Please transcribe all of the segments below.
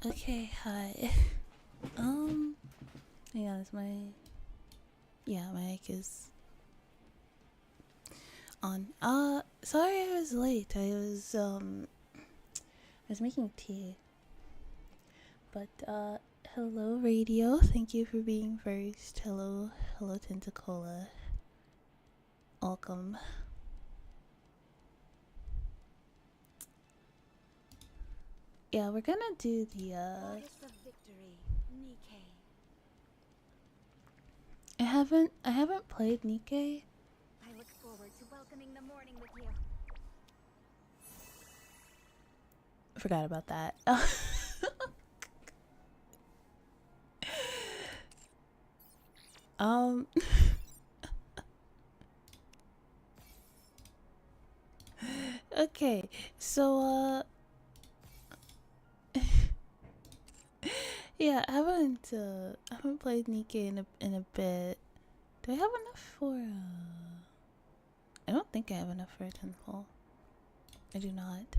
Okay, hi. Hang on, is my... Yeah, my mic is on. Sorry I was late. I was making tea. But, hello radio. Thank you for being first. Hello Tentacola. Welcome. Yeah, we're gonna do the, Goddess of victory, Nikke. I haven't played Nikke. I look forward to welcoming the morning with you. Forgot about that. Okay, so yeah, I haven't played Nikke in a bit. Do I have enough for I don't think I have enough for a temple. I do not.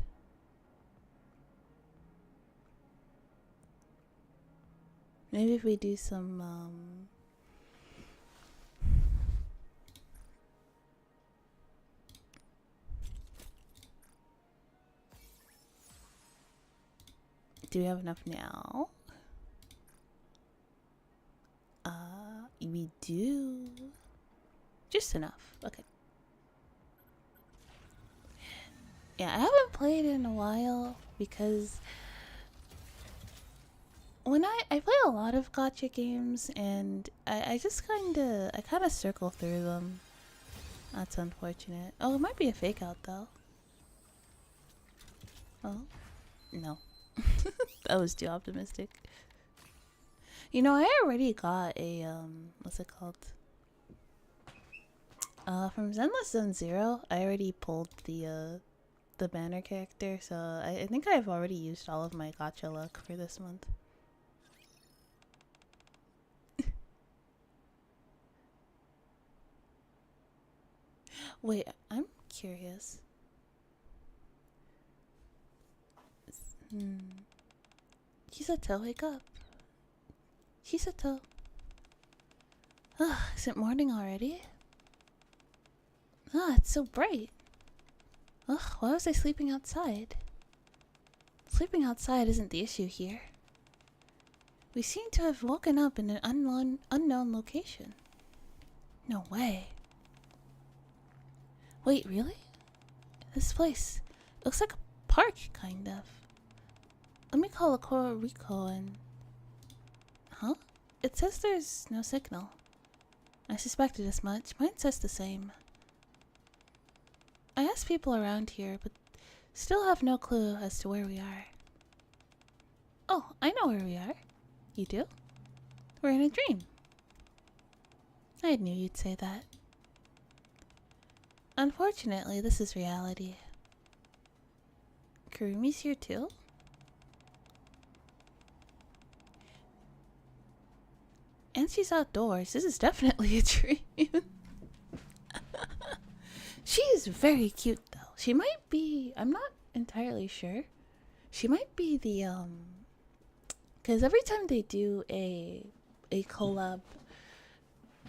Maybe if we do some do we have enough now? We do. Just enough. Okay. Yeah, I haven't played in a while because when I play a lot of gacha games and I kind of circle through them. That's unfortunate. Oh, it might be a fake out though. Oh, no. That was too optimistic. You know, I already got a what's it called? From Zenless Zone Zero, I already pulled the banner character, so I think I've already used all of my gacha luck for this month. Wait, I'm curious. Hisato, wake up. Hisato. Ugh, is it morning already? Ah, it's so bright. Ugh, why was I sleeping outside? Sleeping outside isn't the issue here. We seem to have woken up in an unknown location. No way. Wait, really? This place looks like a park, kind of. Let me call a Rico and... Huh? It says there's no signal. I suspected as much. Mine says the same. I asked people around here, but still have no clue as to where we are. Oh, I know where we are. You do? We're in a dream. I knew you'd say that. Unfortunately, this is reality. Kurumi's here too? And she's outdoors. This is definitely a dream. She is very cute though. She might be, I'm not entirely sure. She might be the because every time they do a collab,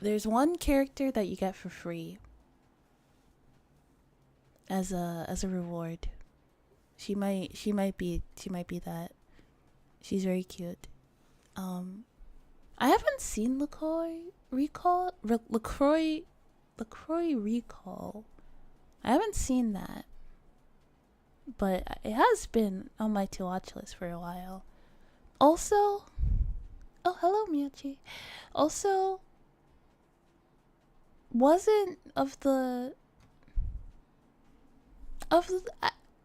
there's one character that you get for free as a reward. She might be that. She's very cute. I haven't seen LaCroix Recall. I haven't seen that, but it has been on my to watch list for a while. Also, oh hello Miyachi. Also, wasn't of the I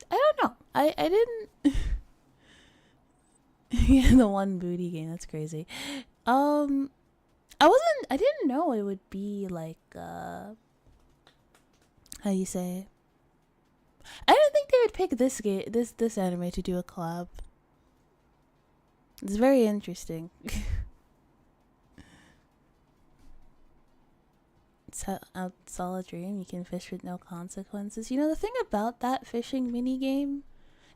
don't know. I didn't. Yeah, the one booty game. That's crazy. I didn't know it would be like how you say. I didn't think they would pick this game, this anime to do a collab. It's very interesting. It's all a dream. You can fish with no consequences. You know, the thing about that fishing mini game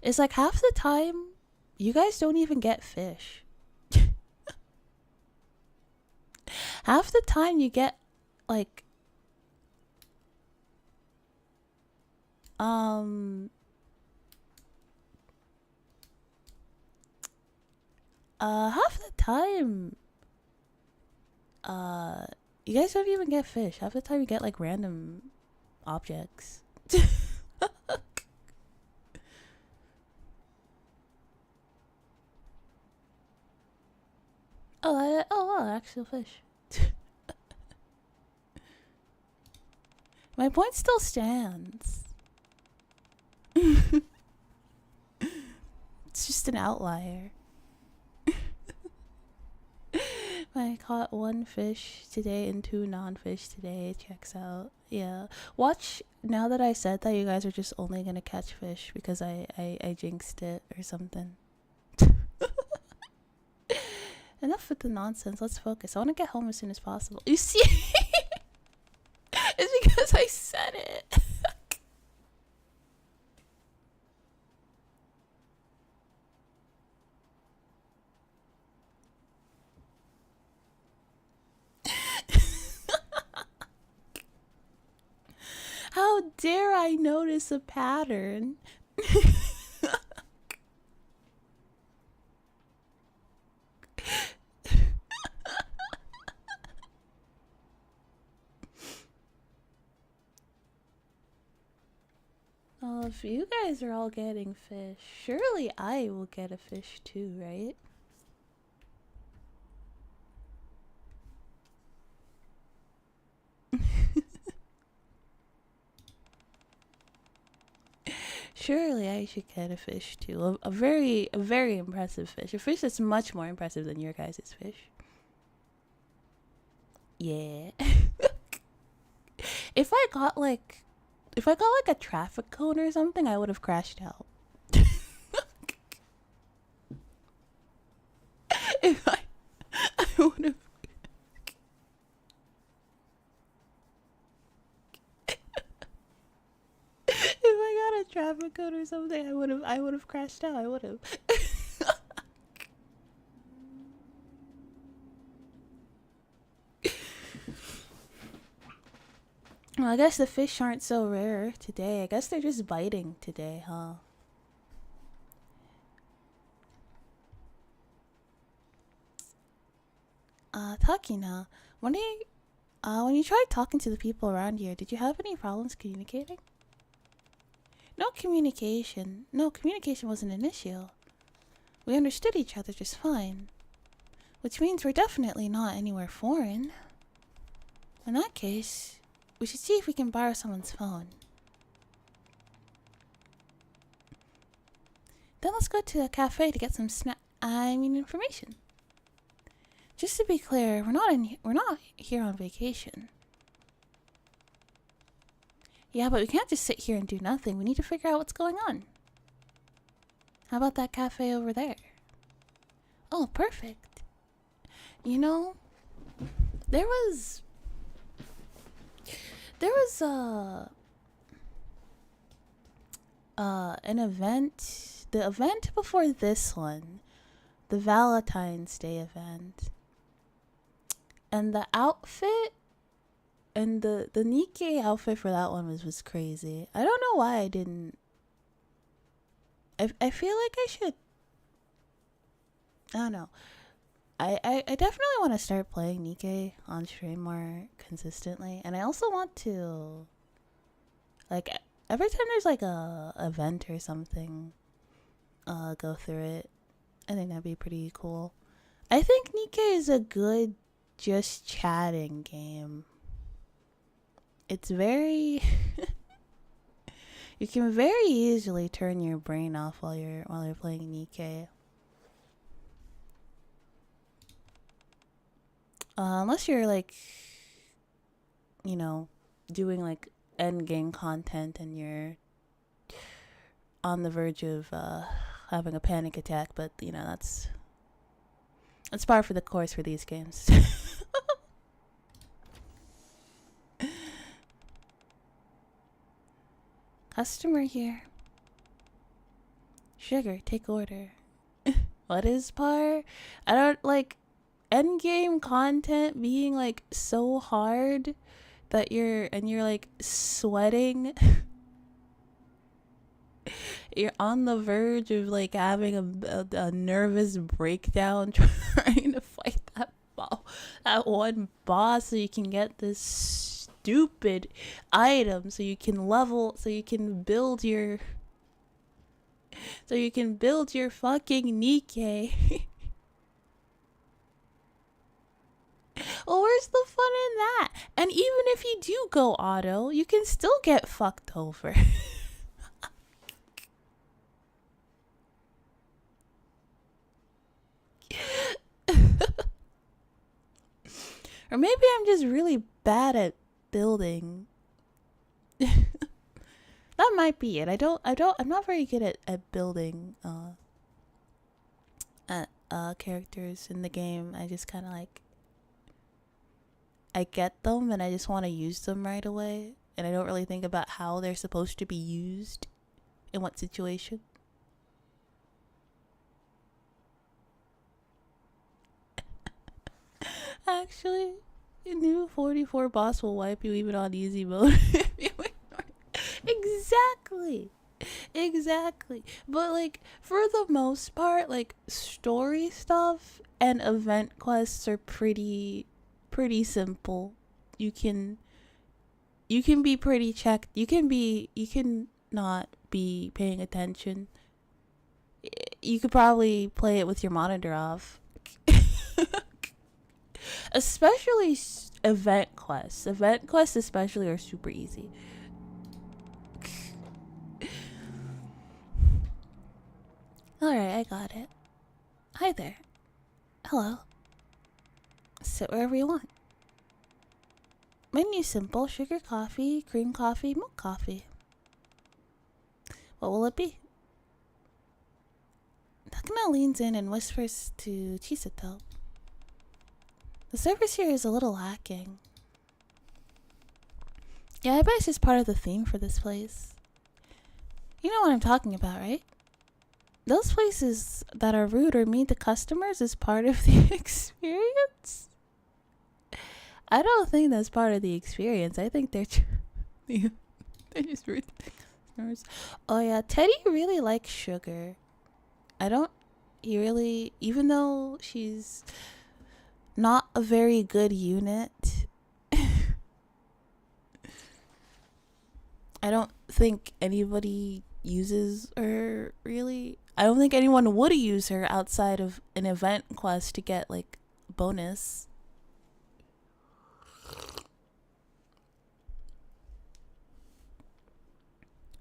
is like half the time you guys don't even get fish. Half the time you get like half the time you guys don't even get fish. Half the time you get like random objects. Oh, actual fish. My point still stands. It's just an outlier. I caught 1 fish today and 2 non-fish today. Checks out. Yeah. Watch, now that I said that, you guys are just only gonna catch fish because I jinxed it or something. Enough with the nonsense. Let's focus. I want to get home as soon as possible. You see? It's because I said it. How dare I notice a pattern? Oh, if you guys are all getting fish, surely I will get a fish too, right? Surely I should get a fish too. A very impressive fish. A fish that's much more impressive than your guys' fish. Yeah. If I got like a traffic cone or something, I would have crashed out. If I would have. If I got a traffic cone or something, I would have crashed out. I would have. Well, I guess the fish aren't so rare today. I guess they're just biting today, huh? Takina, when you tried talking to the people around here, did you have any problems communicating? No communication. No, communication wasn't an issue. We understood each other just fine. Which means we're definitely not anywhere foreign. In that case, we should see if we can borrow someone's phone. Then let's go to a cafe to get some information. Just to be clear, we're not here on vacation. Yeah, but we can't just sit here and do nothing. We need to figure out what's going on. How about that cafe over there? Oh, perfect. You know, there was an event, the event before this one, the Valentine's Day event, and the outfit and the Nikke outfit for that one was crazy. I don't know why I didn't. I feel like I should. I don't know. I definitely want to start playing Nikke on stream more consistently, and I also want to, like, every time there's like a event or something, go through it. I think that'd be pretty cool. I think Nikke is a good just chatting game. it's very you can very easily turn your brain off while you're playing Nikke. Unless you're like, you know, doing like end game content and you're on the verge of having a panic attack, but you know, that's par for the course for these games. Customer here. Sugar, take order. What is par? I don't like endgame content being like so hard that you're like sweating. You're on the verge of like having a nervous breakdown trying to fight that one boss so you can get this stupid item so you can level, so you can build your fucking Nikke. Well, where's the fun in that? And even if you do go auto, you can still get fucked over. Or maybe I'm just really bad at building. That might be it. I'm not very good at building characters in the game. I just kind of like, I get them and I just want to use them right away, and I don't really think about how they're supposed to be used in what situation. Actually, a new 44 boss will wipe you even on easy mode. Exactly. But like, for the most part, like story stuff and event quests are pretty simple. You can be pretty checked. You can not be paying attention. You could probably play it with your monitor off. Especially event quests. Event quests especially are super easy. Alright, I got it. Hi there. Hello. Sit wherever you want. Menu simple: sugar coffee, cream coffee, milk coffee. What will it be? Takano leans in and whispers to Chisato. The service here is a little lacking. Yeah, I bet it's just part of the theme for this place. You know what I'm talking about, right? Those places that are rude or mean to customers is part of the experience? I don't think that's part of the experience. I think they're just rude to customers. Oh yeah, Teddy really likes sugar. Even though she's not a very good unit, I don't think anybody uses her really. I don't think anyone would use her outside of an event quest to get like bonus.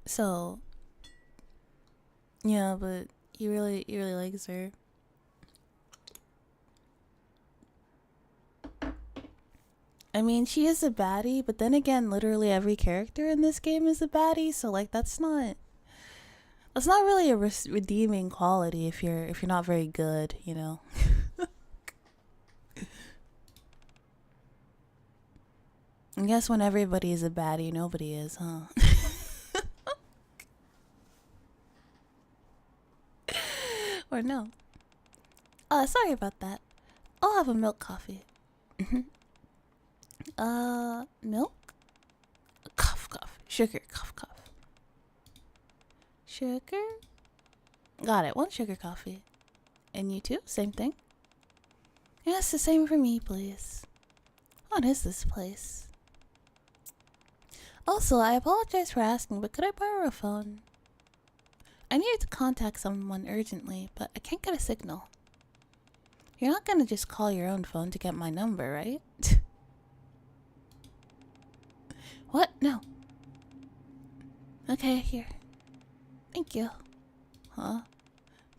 So yeah, but he really likes her. I mean, she is a baddie, but then again, literally every character in this game is a baddie, so like that's not really a redeeming quality if you're not very good, you know. I guess when everybody is a baddie, nobody is, huh? Or no. Sorry about that. I'll have a milk coffee. Milk? Cough. Sugar, cough. Sugar? Got it. 1 sugar coffee. And you too? Same thing? Yes, the same for me, please. What is this place? Also, I apologize for asking, but could I borrow a phone? I needed to contact someone urgently, but I can't get a signal. You're not gonna just call your own phone to get my number, right? What? No. Okay, here. Thank you. Huh?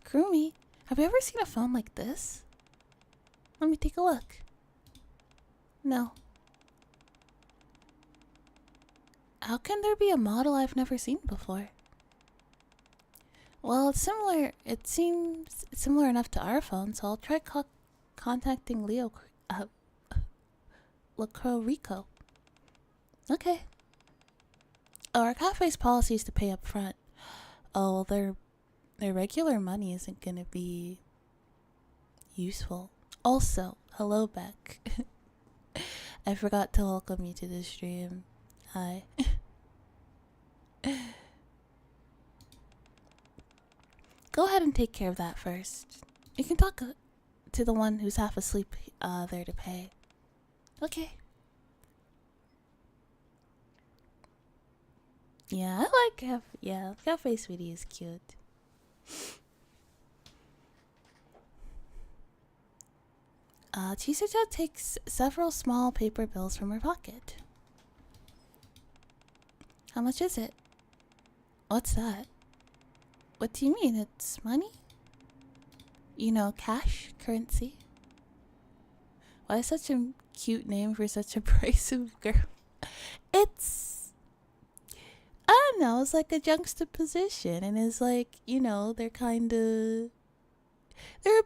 Kurumi, have you ever seen a phone like this? Let me take a look. No. How can there be a model I've never seen before? Well, it's similar. It seems similar enough to our phone, so I'll try contacting Rico. Okay. Oh, our cafe's policy is to pay up front. Oh, well, their regular money isn't gonna be useful. Also, hello, Beck. I forgot to welcome you to the stream. Hi. Go ahead and take care of that first. You can talk to the one who's half asleep there to pay. Okay. Yeah, I like Cafe Sweetie is cute. Chisato takes several small paper bills from her pocket. How much is it? What's that? What do you mean? It's money? You know, cash, currency. Why such a cute name for such a abrasive girl? It's, I don't know, it's like a juxtaposition, and it's like, you know, they're a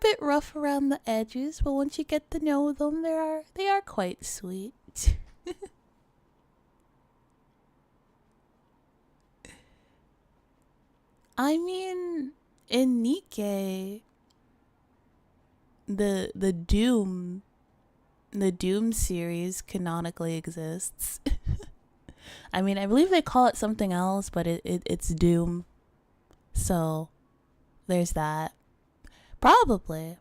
bit rough around the edges, but once you get to know them, they are quite sweet. I mean, in Nikke, the Doom series canonically exists. I mean, I believe they call it something else, but it's Doom. So there's that. Probably.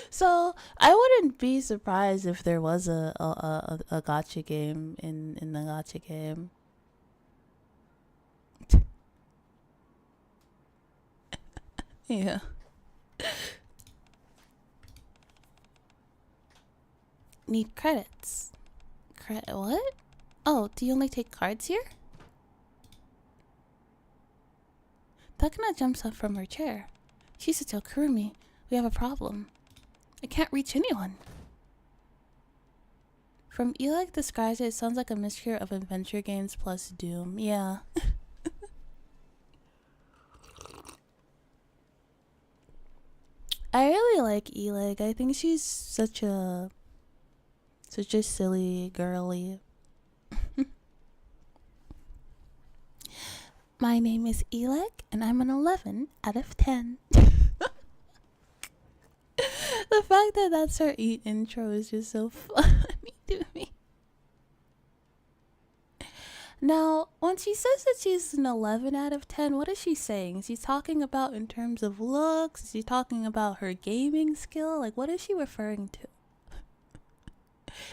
So I wouldn't be surprised if there was a gacha game in the gacha game. Yeah. Need credits. What? Oh, do you only take cards here? Takana jumps up from her chair. Chisato, Kurumi, we have a problem. I can't reach anyone. From Eleg describes it sounds like a mixture of adventure games plus Doom. Yeah. I really like Eleg. I think she's such a silly girly. My name is Eleg, and I'm an 11 out of 10. The fact that that's her intro is just so funny to me. Now, when she says that she's an 11 out of 10, what is she saying? Is she talking about in terms of looks? Is she talking about her gaming skill? Like, what is she referring to?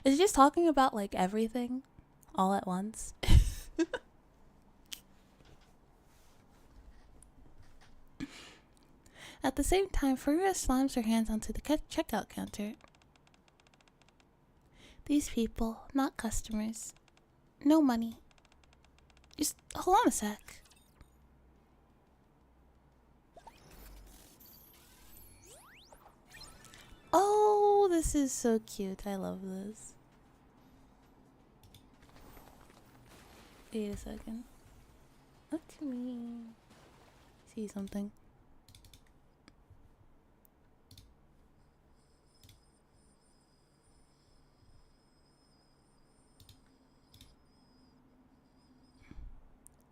Is she just talking about, like, everything all at once? At the same time, Furuya slams her hands onto the checkout counter. These people, not customers. No money. Just hold on a sec. Oh, this is so cute. I love this. Wait a second. Look to me. See something.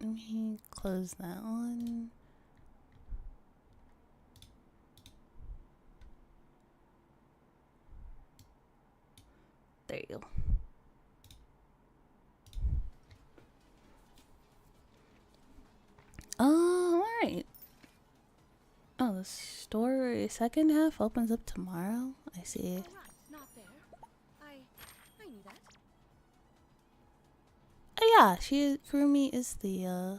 Let me close that one. There you go. Alright. Oh, the store second half opens up tomorrow? I see. Right, not there. I knew that. Oh yeah, Kurumi is the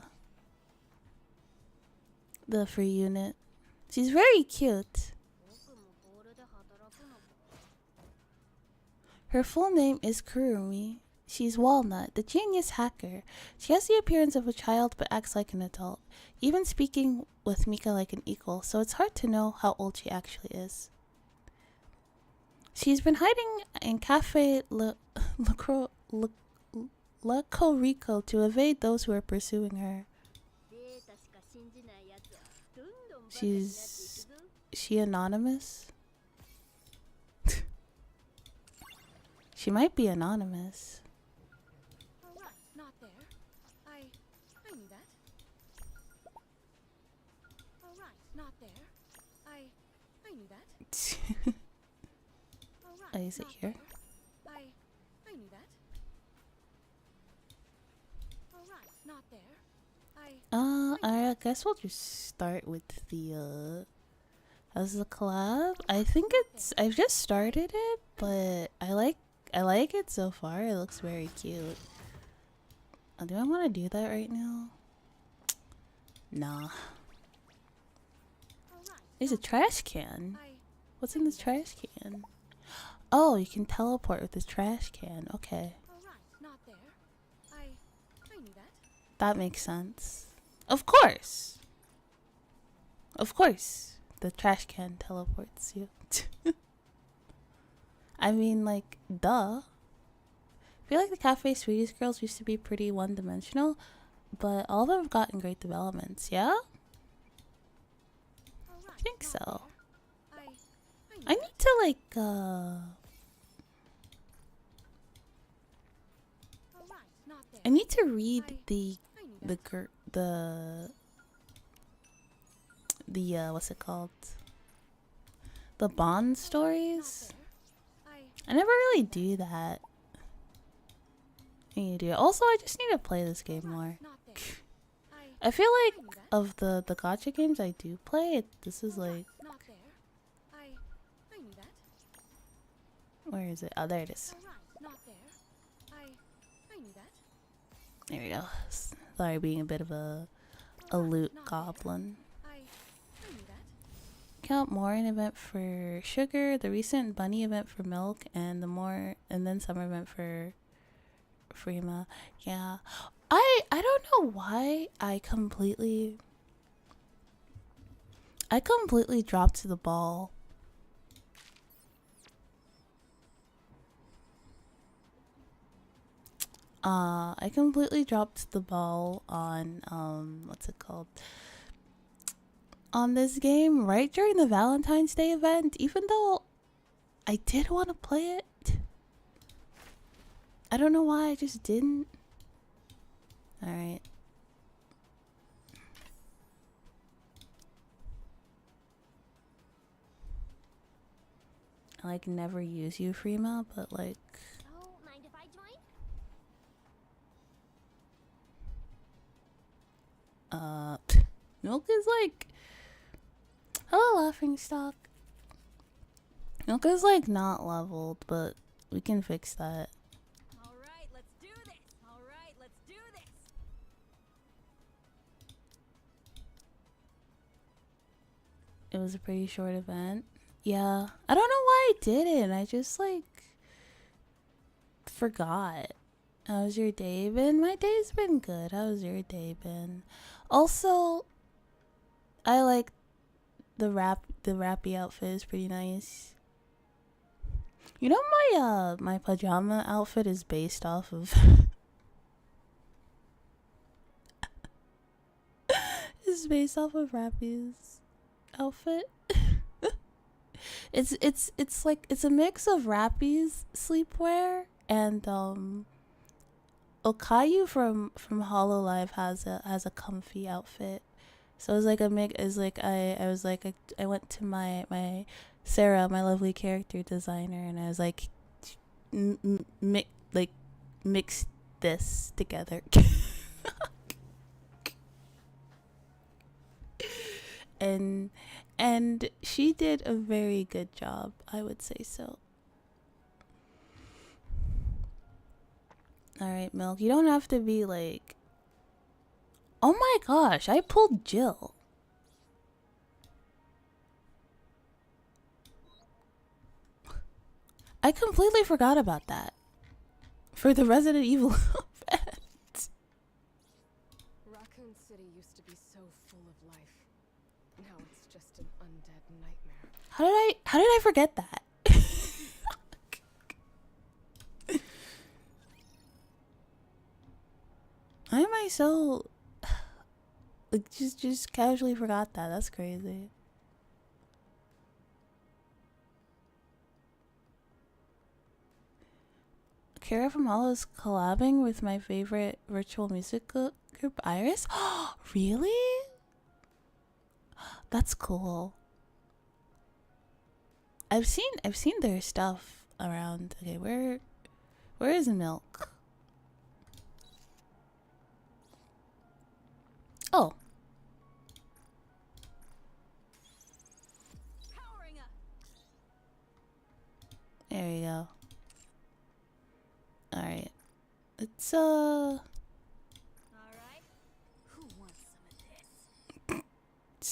free unit. She's very cute. Her full name is Kurumi. She's Walnut, the genius hacker. She has the appearance of a child but acts like an adult, even speaking with Mika like an equal, so it's hard to know how old she actually is. She's been hiding in Cafe Le Corico to evade those who are pursuing her. Is she anonymous? She might be anonymous. Alright, not there. I knew that. Alright, not there. I knew that. Alright, Is it here? I knew that. Alright, not there. I guess we'll just start with the as the collab. I think I've just started it, but I like it so far. It looks very cute. Do I want to do that right now? Nah. There's a trash can. What's in this trash can? Oh, you can teleport with this trash can. Okay. Not there. I knew that. That makes sense. Of course. Of course. The trash can teleports you. I mean, like, duh. I feel like the Cafe Sweeties girls used to be pretty one-dimensional, but all of them have gotten great developments, yeah? I think so. I need to, like, I need to read the what's it called? The Bond stories? I never really do that. I need to do it. Also, I just need to play this game more. I feel like of the gacha games I do play, this is like... Where is it? Oh, there it is. There we go. Sorry, being a bit of a loot goblin. Count more an event for sugar, the recent bunny event for milk, and then summer event for Freema. Yeah. I don't know why I completely dropped the ball. I completely dropped the ball on what's it called? On this game right during the Valentine's Day event, even though I did want to play it. I don't know why I just didn't. Alright. I like never use you, Freema, but like... Oh, mind if I join? Milk is like... Hello, laughing stock. Milk is like not leveled, but we can fix that. Alright, let's do this. Alright, let's do this. It was a pretty short event. Yeah. I don't know why I didn't. I just like forgot. How's your day been? My day's been good. How's your day been? Also, I like the rappy outfit is pretty nice. You know my pajama outfit is based off of is based off of Rappy's outfit. It's like it's a mix of Rappy's sleepwear and Okayu from Hololive has a comfy outfit. So it was like a mix. Is like I was like I went to my Sarah, my lovely character designer, and I was like mix this together. and she did a very good job, I would say so. All right, Milk, you don't have to be like, oh my gosh, I pulled Jill. I completely forgot about that. For the Resident Evil event. Raccoon City used to be so full of life. Now it's just an undead nightmare. How did I forget that? Why am I so like just casually forgot that? That's crazy. Kara from Hollow is collabing with my favorite virtual music group, Iris. Really? That's cool. I've seen their stuff around. Okay, where is Milk? Oh. Powering up. There you go. Alright. It's All right. Who wants some of this?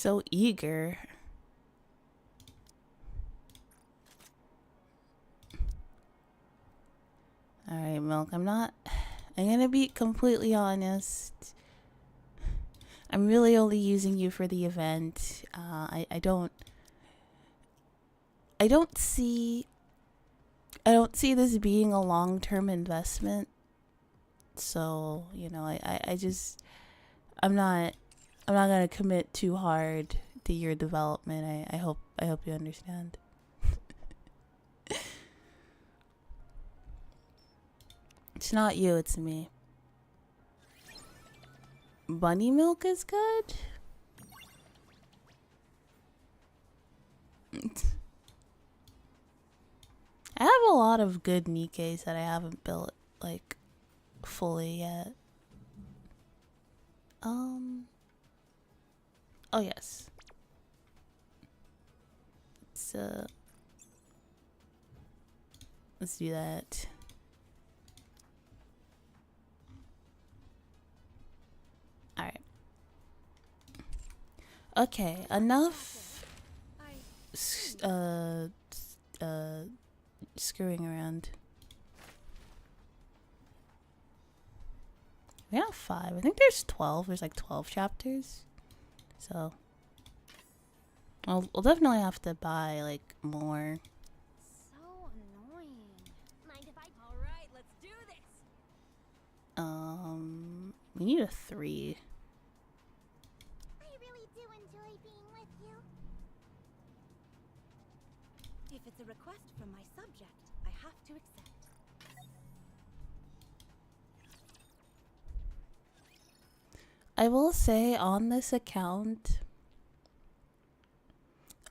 so eager. Alright, Milk, I'm gonna be completely honest. I'm really only using you for the event. I don't see this being a long-term investment. So, you know, I'm not gonna commit too hard to your development. I hope you understand. It's not you, it's me. Bunny milk is good. I have a lot of good Nikkes that I haven't built like fully yet. Oh yes. Let's do that. Alright. Okay, enough screwing around. We have 5. I think there's 12. There's like 12 chapters. So we'll definitely have to buy like more. So annoying. Mind if I? All right, let's do this. We need a 3. I really do enjoy being with you. If it's a request from my subject, I have to accept. I will say on this account,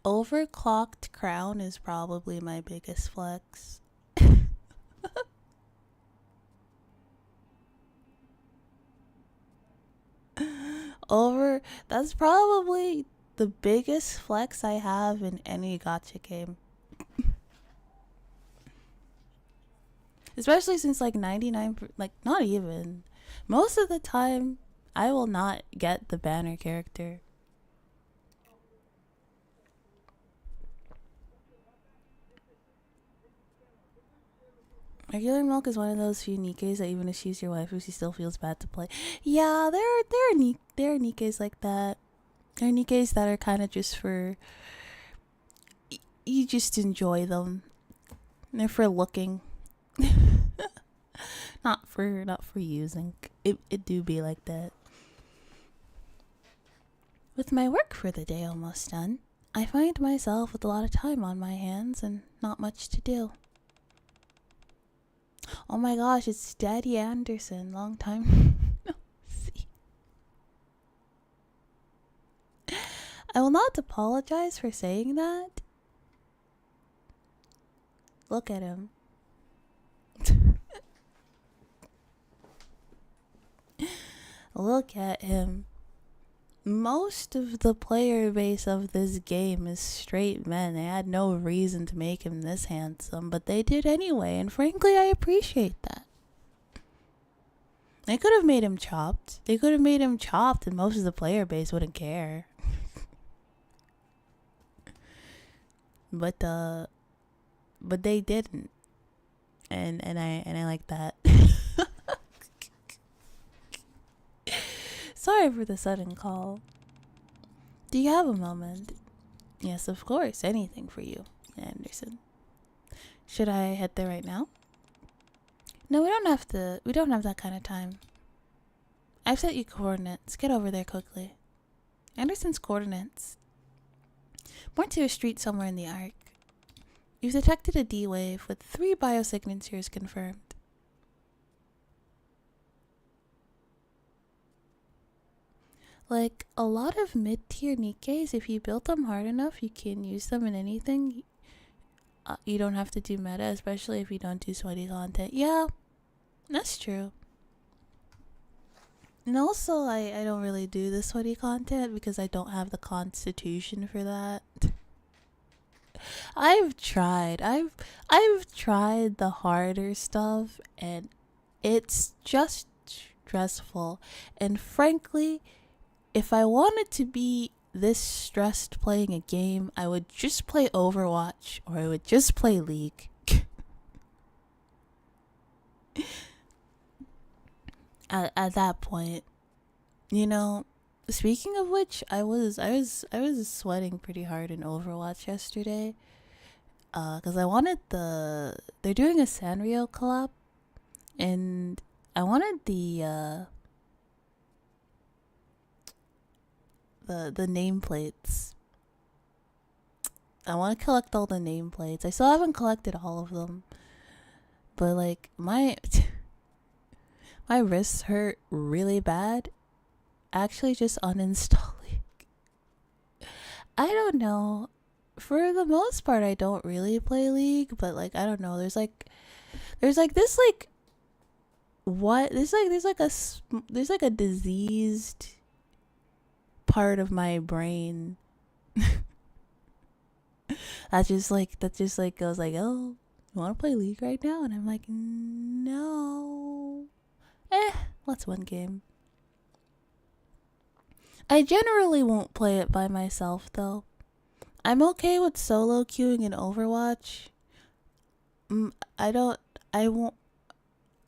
overclocked crown is probably my biggest flex. That's probably the biggest flex I have in any gacha game. Especially since like 99, like not even, most of the time I will not get the banner character. Regular Milk is one of those few Nikkes that even if she's your waifu, she still feels bad to play. Yeah, there are Nikkes like that. There are Nikkes that are kind of just for you just enjoy them. They're for looking, not for using. It do be like that. With my work for the day almost done, I find myself with a lot of time on my hands and not much to do. Oh my gosh, it's Daddy Anderson. Long time no see. I will not apologize for saying that. Look at him. Look at him. Most of the player base of this game is straight men. They had no reason to make him this handsome, but they did anyway, and frankly, I appreciate that. They could have made him chopped. And most of the player base wouldn't care. But they didn't. and I like that. Sorry for the sudden call. Do you have a moment? Yes, of course. Anything for you, Anderson. Should I head there right now? No, we don't have to. We don't have that kind of time. I've set you coordinates. Get over there quickly. Anderson's coordinates. Point to a street somewhere in the Ark. You've detected a D wave with 3 biosignatures confirmed. Like, a lot of mid-tier Nikkes, if you build them hard enough, you can use them in anything. You don't have to do meta, especially if you don't do sweaty content. Yeah, that's true. And also, I don't really do the sweaty content because I don't have the constitution for that. I've tried the harder stuff, and it's just stressful. And frankly, if I wanted to be this stressed playing a game, I would just play Overwatch, or I would just play League. At that point, you know. Speaking of which, I was sweating pretty hard in Overwatch yesterday, cause I wanted they're doing a Sanrio collab, and I wanted the nameplates. I want to collect all the nameplates. I still haven't collected all of them, but like my wrists hurt really bad. Actually, just uninstalling. I don't know. For the most part, I don't really play League, but like I don't know. There's like this like what? There's like a diseased part of my brain that just like goes like, oh, you want to play League right now? And I'm like, no. Let's one game. I generally won't play it by myself though. I'm okay with solo queuing in Overwatch.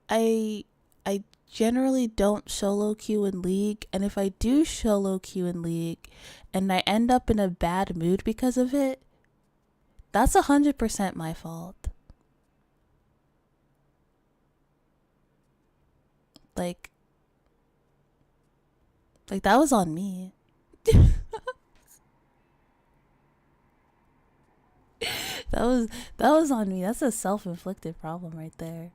I generally don't solo queue in League, and if I do solo queue in League and I end up in a bad mood because of it, that's 100% my fault. Like that was on me. that was on me. That's a self-inflicted problem right there.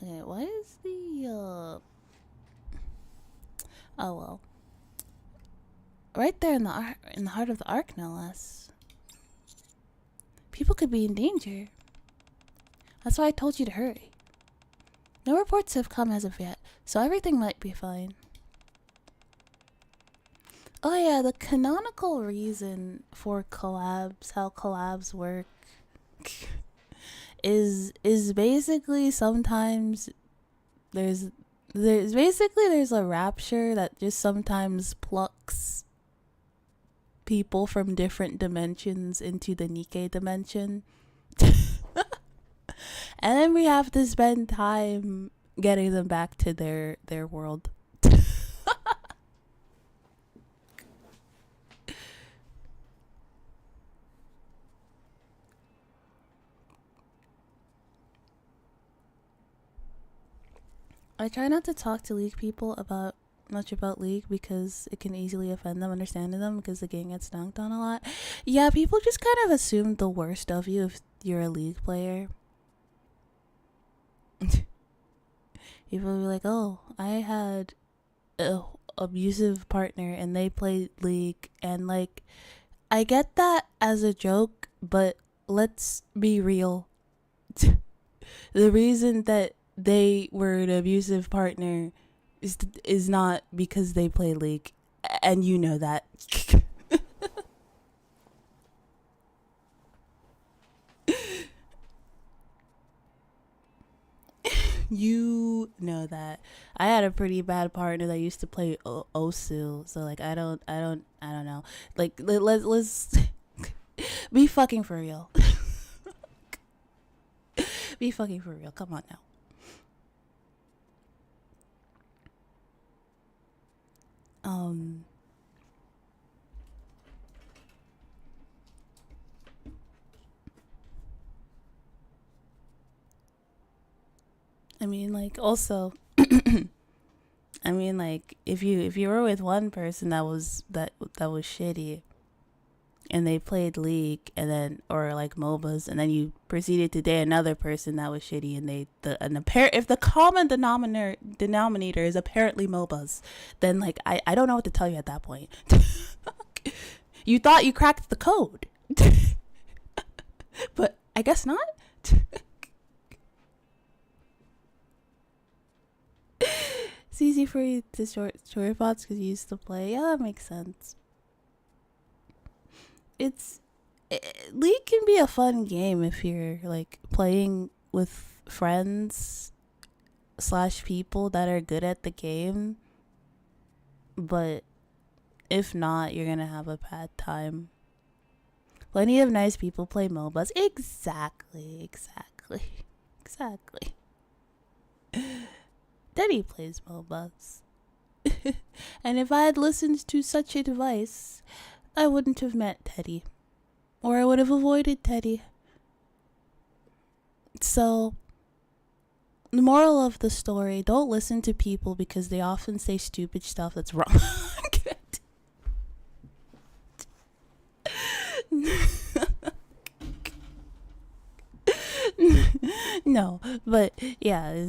Okay, why is the oh well. Right there in the heart of the Ark, no less. People could be in danger. That's why I told you to hurry. No reports have come as of yet, so everything might be fine. Oh yeah, the canonical reason for collabs, how collabs work, is basically sometimes there's a rapture that just sometimes plucks people from different dimensions into the Nikke dimension. And then we have to spend time getting them back to their world. I try not to talk to League people much about League because it can easily offend them understanding them because the game gets dunked on a lot. Yeah, people just kind of assume the worst of you if you're a League player. People will be like, oh, I had a abusive partner and they played League, and like I get that as a joke, but let's be real. The reason that they were an abusive partner is not because they play League, and you know that. You know that. I had a pretty bad partner that used to play Osu, so like I don't know. Like let's be fucking for real. Be fucking for real. Come on now. I mean, like, also, I mean, like, if you were with one person that was shitty, and they played League, and then or like MOBAs, and then you proceeded to date another person that was shitty, and if the common denominator is apparently MOBAs, then like I don't know what to tell you at that point. You thought you cracked the code, but I guess not. It's easy for you to short bots because you used to play. Yeah, that makes sense. League can be a fun game if you're like playing with friends / people that are good at the game. But if not, you're gonna have a bad time. Plenty of nice people play MOBAs. Exactly. Teddy plays MOBAs. And if I had listened to such advice, I wouldn't have met Teddy. Or I would have avoided Teddy. So, the moral of the story, don't listen to people because they often say stupid stuff that's wrong. No, but yeah,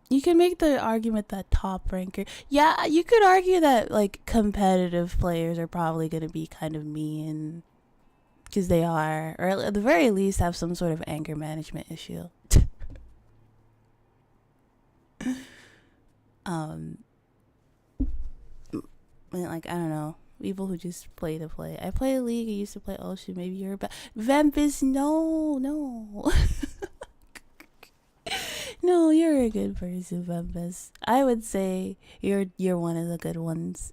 you can make the argument that top ranker. Yeah, you could argue that like competitive players are probably going to be kind of mean because they are, or at the very least have some sort of anger management issue. Like I don't know, people who just play to play. I play a League. I used to play Ocean. Maybe you're bad. Vampus, no. No, you're a good person, Vampus. I would say you're one of the good ones.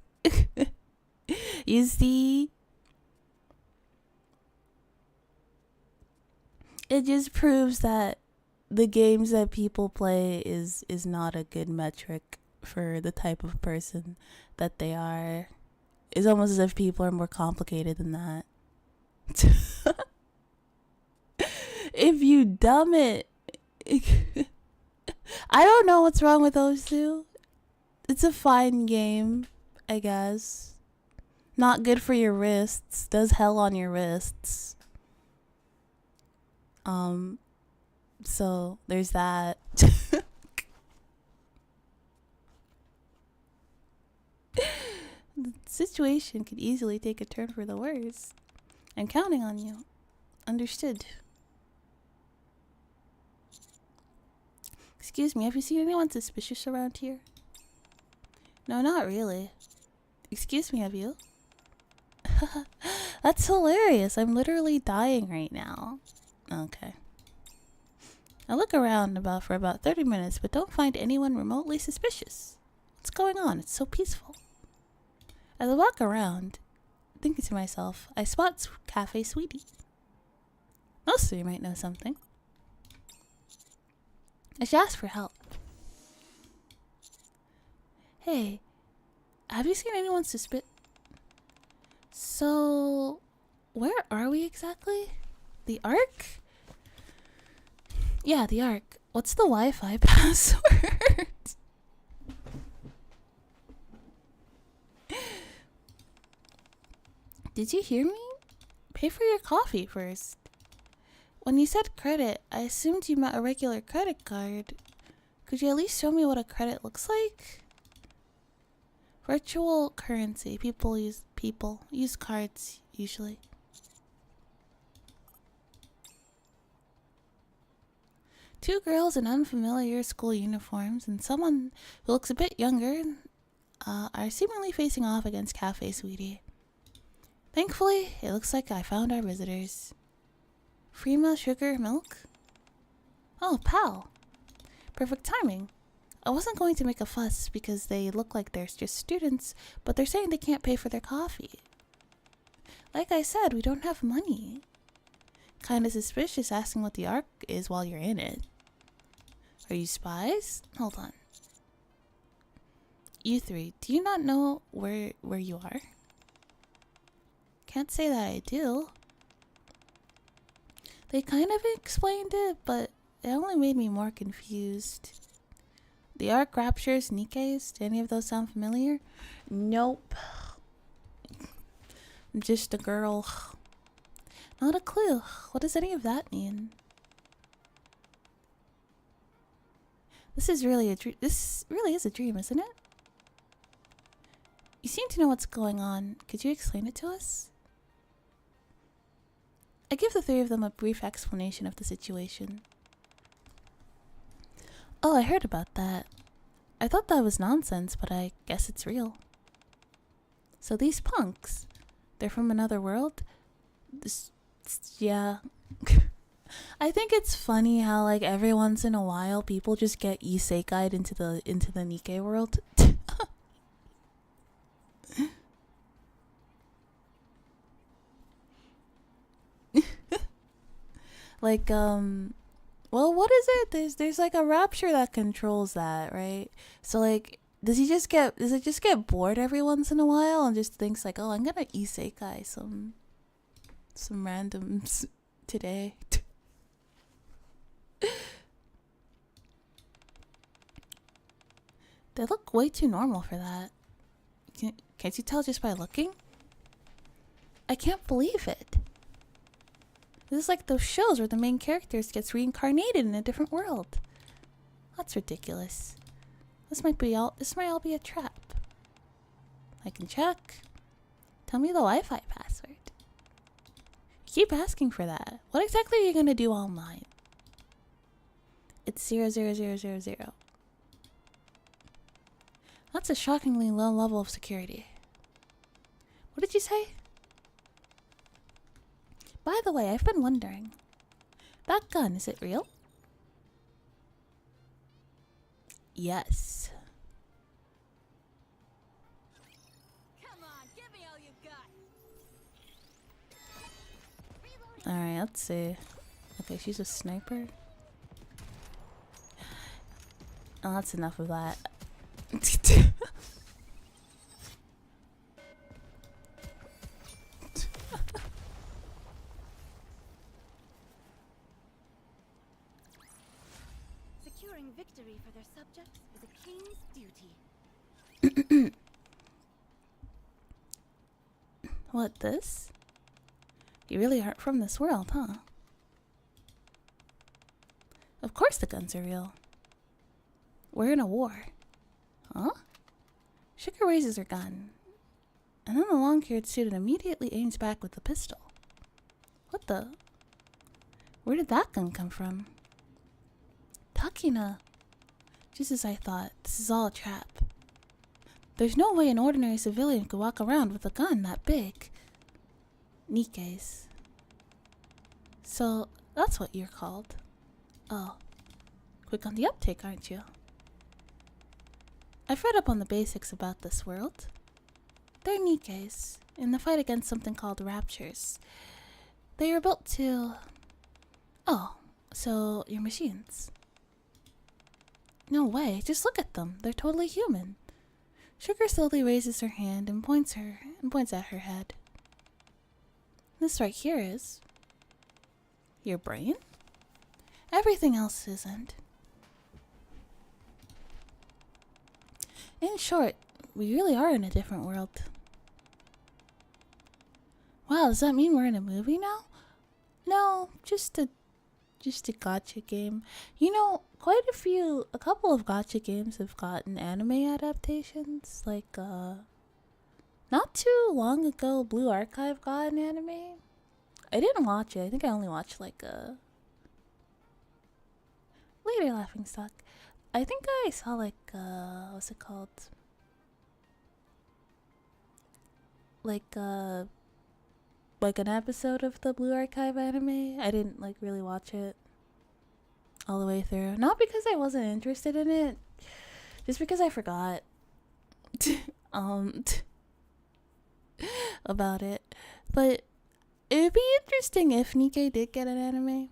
You see, it just proves that the games that people play is not a good metric for the type of person that they are. It's almost as if people are more complicated than that. If you dumb it, I don't know what's wrong with those two. It's a fine game, I guess. Not good for your wrists. Does hell on your wrists. So there's that. The situation could easily take a turn for the worse. I'm counting on you. Understood. Excuse me, have you seen anyone suspicious around here? No, not really. Excuse me, have you? That's hilarious. I'm literally dying right now. Okay. I look around for about 30 minutes, but don't find anyone remotely suspicious. What's going on? It's so peaceful. As I walk around, thinking to myself, I spot Cafe Sweetie. Most of you might know something. I should ask for help. Hey, have you seen anyone suspicious? So, where are we exactly? The Ark? Yeah, the Ark. What's the Wi-Fi password? Did you hear me? Pay for your coffee first. When you said credit, I assumed you meant a regular credit card. Could you at least show me what a credit looks like? Virtual currency. People use cards usually. Two girls in unfamiliar school uniforms and someone who looks a bit younger are seemingly facing off against Cafe Sweetie. Thankfully, it looks like I found our visitors. Free sugar milk? Oh, pal. Perfect timing. I wasn't going to make a fuss because they look like they're just students, but they're saying they can't pay for their coffee. Like I said, we don't have money. Kinda suspicious asking what the arc is while you're in it. Are you spies? Hold on. You three, do you not know where you are? Can't say that I do. They kind of explained it, but it only made me more confused. The arc raptures Nikke's. Do any of those sound familiar? Nope. I'm just a girl. Not a clue. What does any of that mean? This is really a dream. This really is a dream, isn't it? You seem to know what's going on. Could you explain it to us? I give the three of them a brief explanation of the situation. Oh, I heard about that. I thought that was nonsense, but I guess it's real. So these punks, they're from another world? Yeah. I think it's funny how like every once in a while people just get isekai'd into the Nikke world. Like well, what is it? There's like a rapture that controls that, right? So like does it just get bored every once in a while and just thinks like, "Oh, I'm going to isekai some randoms today." They look way too normal for that. Can't you tell just by looking? I can't believe it. This is like those shows where the main characters gets reincarnated in a different world. That's ridiculous. This might all be a trap. I can check. Tell me the Wi-Fi password. You keep asking for that. What exactly are you gonna do online? It's 00000. That's a shockingly low level of security. What did you say? By the way, I've been wondering. That gun, is it real? Yes. Come on, give me all you got. Alright, let's see. Okay, she's a sniper. Oh, that's enough of that. Securing victory for their subjects is a king's duty. What, this? You really aren't from this world, huh? Of course the guns are real. We're in a war. Huh? Sugar raises her gun. And then the long-haired student immediately aims back with the pistol. What the? Where did that gun come from? Takina. Just as I thought, this is all a trap. There's no way an ordinary civilian could walk around with a gun that big. Nikke's. So, that's what you're called. Oh. Quick on the uptake, aren't you? I've read up on the basics about this world. They're Nikke's, in the fight against something called raptures. They are built to... Oh, so you're machines. No way, just look at them. They're totally human. Sugar slowly raises her hand and points at her head. This right here is... Your brain? Everything else isn't. In short, we really are in a different world. Wow, does that mean we're in a movie now? No, just a gacha game. You know, a couple of gacha games have gotten anime adaptations. Like, not too long ago, Blue Archive got an anime. I didn't watch it. I think I only watched, like, later Laughing Stock. I think I saw, like, what's it called? Like an episode of the Blue Archive anime. I didn't, like, really watch it. all the way through. Not because I wasn't interested in it, just because I forgot um about it. But it would be interesting if Nikke did get an anime.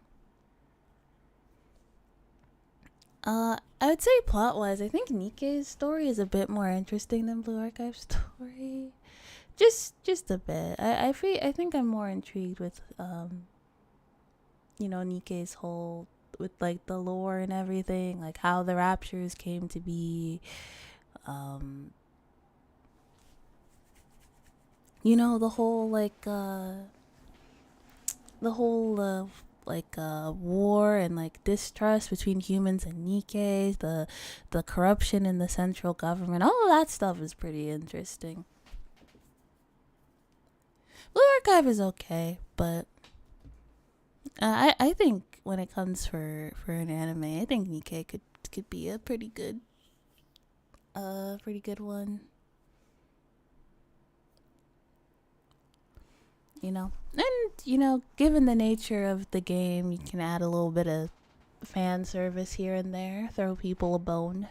I would say plot-wise, I think Nikke's story is a bit more interesting than Blue Archive's story. Just a bit. I think I'm more intrigued with you know, Nikke's whole with like the lore and everything, like how the raptures came to be. You know, the whole war and like distrust between humans and Nikkei, the corruption in the central government, all of that stuff is pretty interesting. Blue Archive is okay, but I think when it comes for an anime, I think Nikke could be a pretty good one. You know, and you know, given the nature of the game, you can add a little bit of fan service here and there, throw people a bone.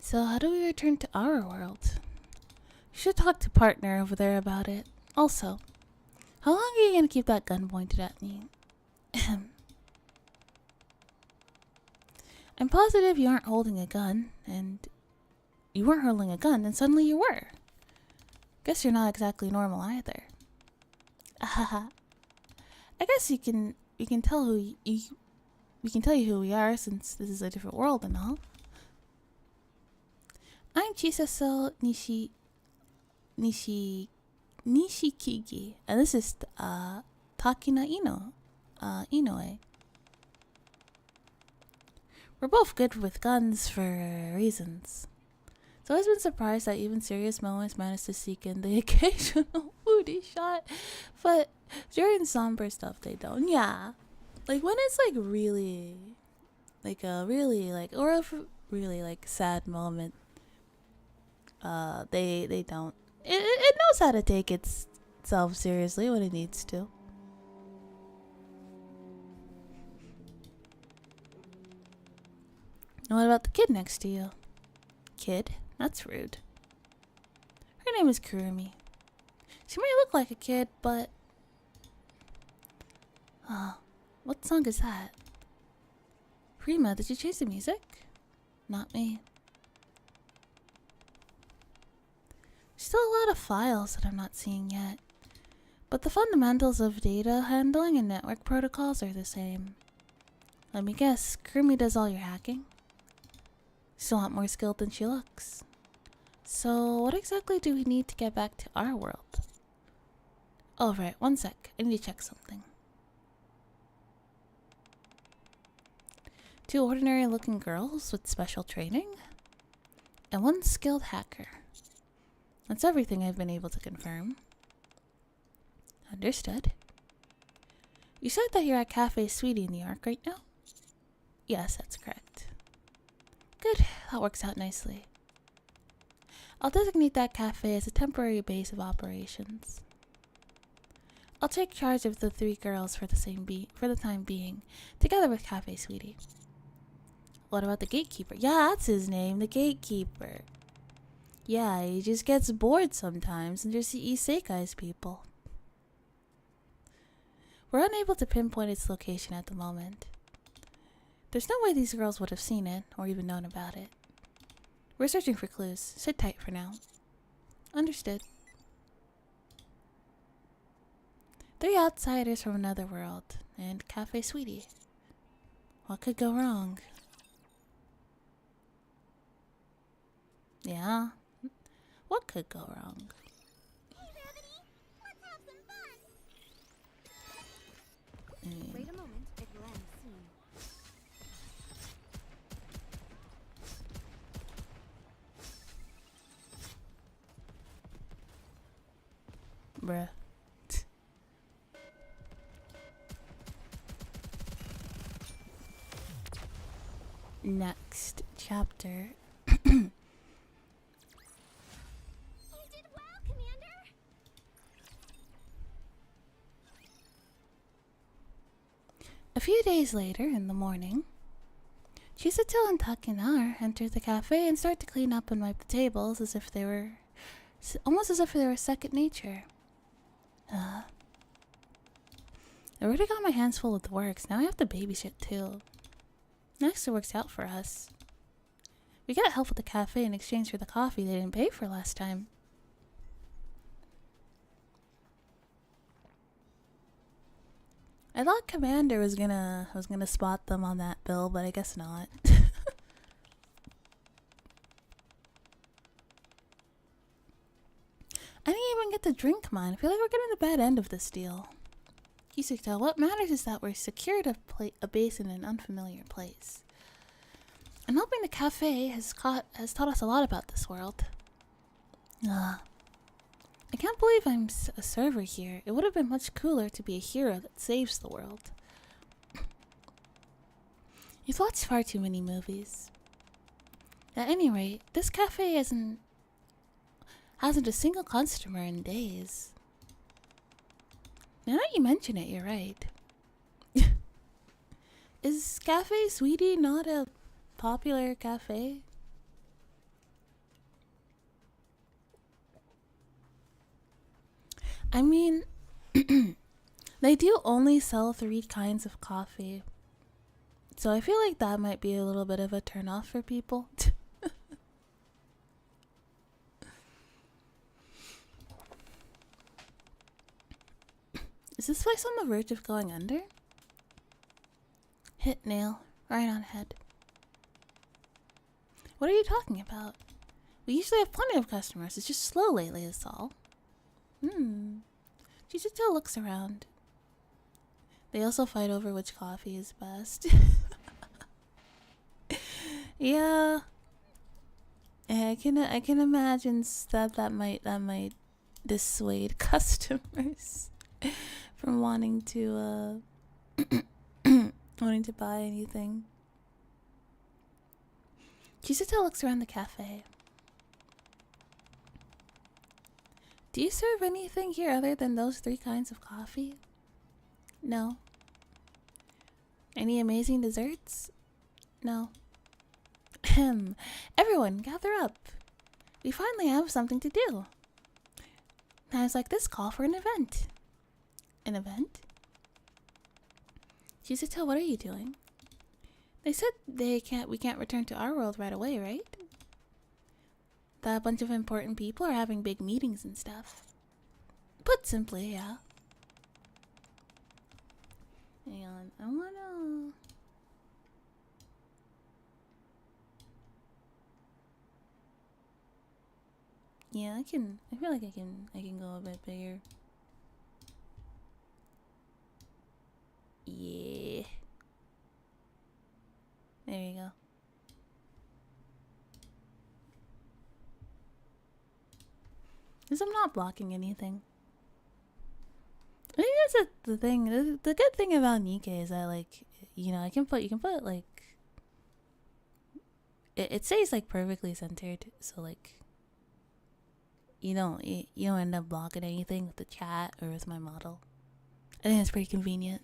So how do we return to our world? You should talk to partner over there about it. Also, how long are you gonna keep that gun pointed at me? I'm positive you aren't holding a gun, and you weren't holding a gun, and suddenly you were. Guess you're not exactly normal either. I guess we can tell we can tell you who we are since this is a different world and all. I'm Chisaso Nishikigi, and this is Takina Inoue. We're both good with guns for reasons. It's always been surprised that even serious moments manage to seek in the occasional booty shot, but during somber stuff they don't. Yeah, like when it's like really, like a really like or a really like sad moment. They don't. It knows how to take itself seriously when it needs to. And what about the kid next to you? Kid? That's rude. Her name is Kurumi. She may look like a kid, but... what song is that? Prima, did you change the music? Not me. Still a lot of files that I'm not seeing yet. But the fundamentals of data handling and network protocols are the same. Let me guess, Kurumi does all your hacking? She's a lot more skilled than she looks. So, what exactly do we need to get back to our world? Oh, right, one sec. I need to check something. 2 ordinary looking girls with special training? And 1 skilled hacker. That's everything I've been able to confirm. Understood. You said that you're at Cafe Sweetie in New York right now? Yes, that's correct. Good, that works out nicely. I'll designate that cafe as a temporary base of operations. I'll take charge of the 3 girls for the time being, together with Cafe Sweetie. What about the gatekeeper? Yeah, that's his name, the gatekeeper. Yeah, he just gets bored sometimes and just isekais people. We're unable to pinpoint its location at the moment. There's no way these girls would have seen it or even known about it. We're searching for clues. Sit tight for now. Understood. 3 outsiders from another world and Cafe Sweetie. What could go wrong? Yeah. What could go wrong? Hey, Rabbity! Let's have some fun! Wait a moment, it will end soon. Bruh. Next chapter. You did well, Commander! A few days later, in the morning, Chisato and Takinar enter the cafe and start to clean up and wipe the tables as if they were almost as if they were second nature. I already got my hands full with the works. Now I have to babysit too. Next, it works out for us. We got help with the cafe in exchange for the coffee they didn't pay for last time. I thought Commander was gonna spot them on that bill, but I guess not. I didn't even get to drink mine. I feel like we're getting the bad end of this deal. Kisukta, what matters is that we're secured a base in an unfamiliar place. And helping the cafe has taught us a lot about this world. I can't believe I'm a server here. It would have been much cooler to be a hero that saves the world. You've watched far too many movies. At any rate, this cafe hasn't a single customer in days. Now that you mention it, you're right. Is Cafe Sweetie not a popular cafe? I mean, they do only sell 3 kinds of coffee. So I feel like that might be a little bit of a turnoff for people. Is this place on the verge of going under? Hit nail. Right on head. What are you talking about? We usually have plenty of customers. It's just slow lately, is all. Chichito looks around. They also fight over which coffee is best. Yeah. I can imagine that might dissuade customers from wanting to buy anything. Chisato looks around the cafe. Do you serve anything here other than those 3 kinds of coffee? No. Any amazing desserts? No. Everyone, gather up. We finally have something to do. Times like this call for an event. An event? Chisato, what are you doing? They said we can't return to our world right away, right? That a bunch of important people are having big meetings and stuff. Put simply, yeah. Hang on, I wanna... Yeah, I feel like I can go a bit bigger. Yeah. There you go. Because I'm not blocking anything. I think that's the thing. The good thing about Nikke is that, like, you know, you can put like it stays like perfectly centered. So like, you don't end up blocking anything with the chat or with my model. I think it's pretty convenient.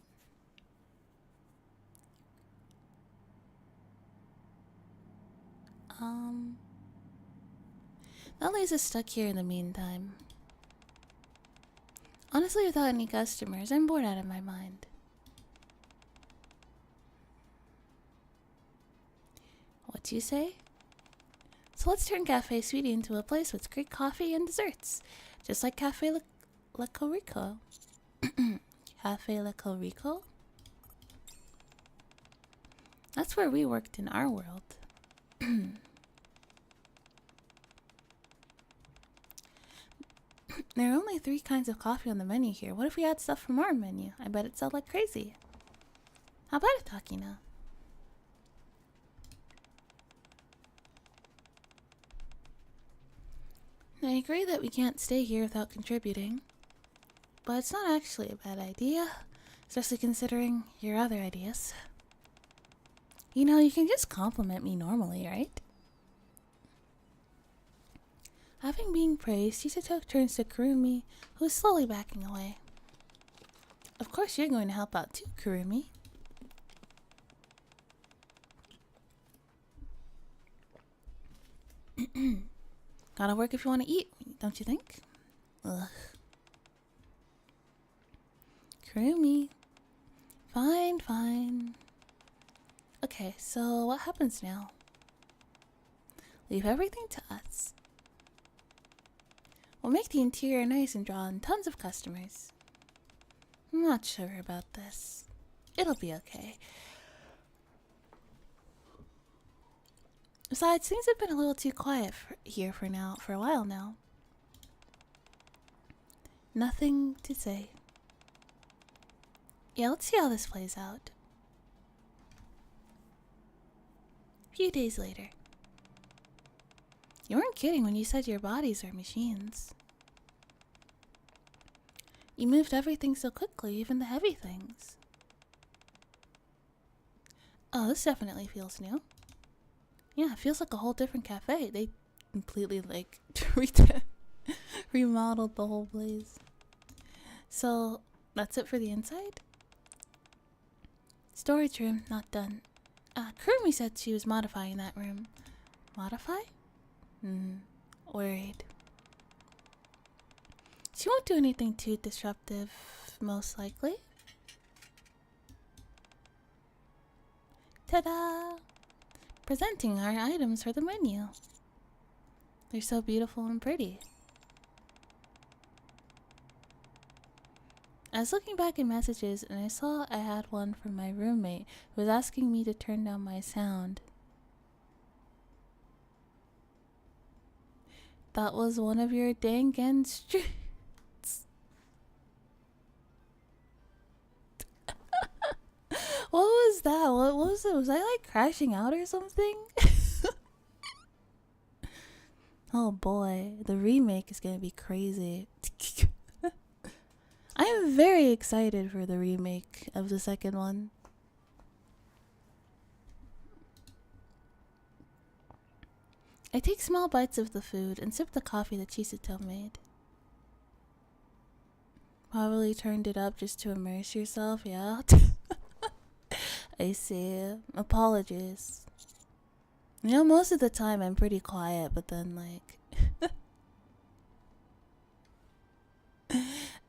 That leaves us stuck here in the meantime. Honestly, without any customers, I'm bored out of my mind. What you say? So let's turn Cafe Sweetie into a place with great coffee and desserts. Just like Cafe Le Corico. Cafe Le Corico? That's where we worked in our world. There are only 3 kinds of coffee on the menu here. What if we add stuff from our menu? I bet it'd sell like crazy. How about it, Takina? I agree that we can't stay here without contributing. But it's not actually a bad idea. Especially considering your other ideas. You know, you can just compliment me normally, right? Having been praised, Chisato turns to Kurumi, who is slowly backing away. Of course you're going to help out too, Kurumi. Gotta work if you want to eat, don't you think? Ugh. Kurumi. Fine, fine. Okay, so what happens now? Leave everything to us. We'll make the interior nice and draw in tons of customers. I'm not sure about this. It'll be okay. Besides, things have been a little too quiet here for a while now. Nothing to say. Yeah, let's see how this plays out. A few days later. You weren't kidding when you said your bodies are machines. You moved everything so quickly, even the heavy things. Oh, this definitely feels new. Yeah, it feels like a whole different cafe. They completely like remodeled the whole place. So that's it for the inside? Storage room, not done. Kurumi said she was modifying that room. Modify? Worried. She won't do anything too disruptive, most likely. Ta-da! Presenting our items for the menu. They're so beautiful and pretty. I was looking back in messages and I saw I had one from my roommate who was asking me to turn down my sound. That was one of your Dangan streets. What was that? What was it? Was I like crashing out or something? Oh boy, the remake is gonna be crazy. I am very excited for the remake of the second one. I take small bites of the food and sip the coffee that Chisato made. Probably turned it up just to immerse yourself, yeah? I see. Apologies. You know, most of the time I'm pretty quiet, but then like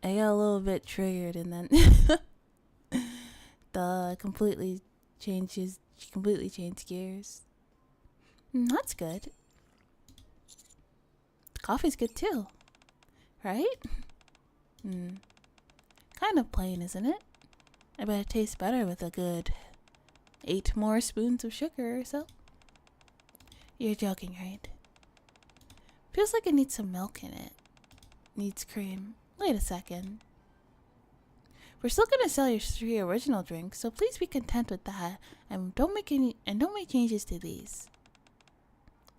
I got a little bit triggered and then completely changed gears. That's good. The coffee's good too. Right? Kind of plain, isn't it? I bet it tastes better with a good 8 more spoons of sugar or so. You're joking, right? Feels like it needs some milk in it. Needs cream. Wait a second. We're still gonna sell your 3 original drinks, so please be content with that and don't make changes to these.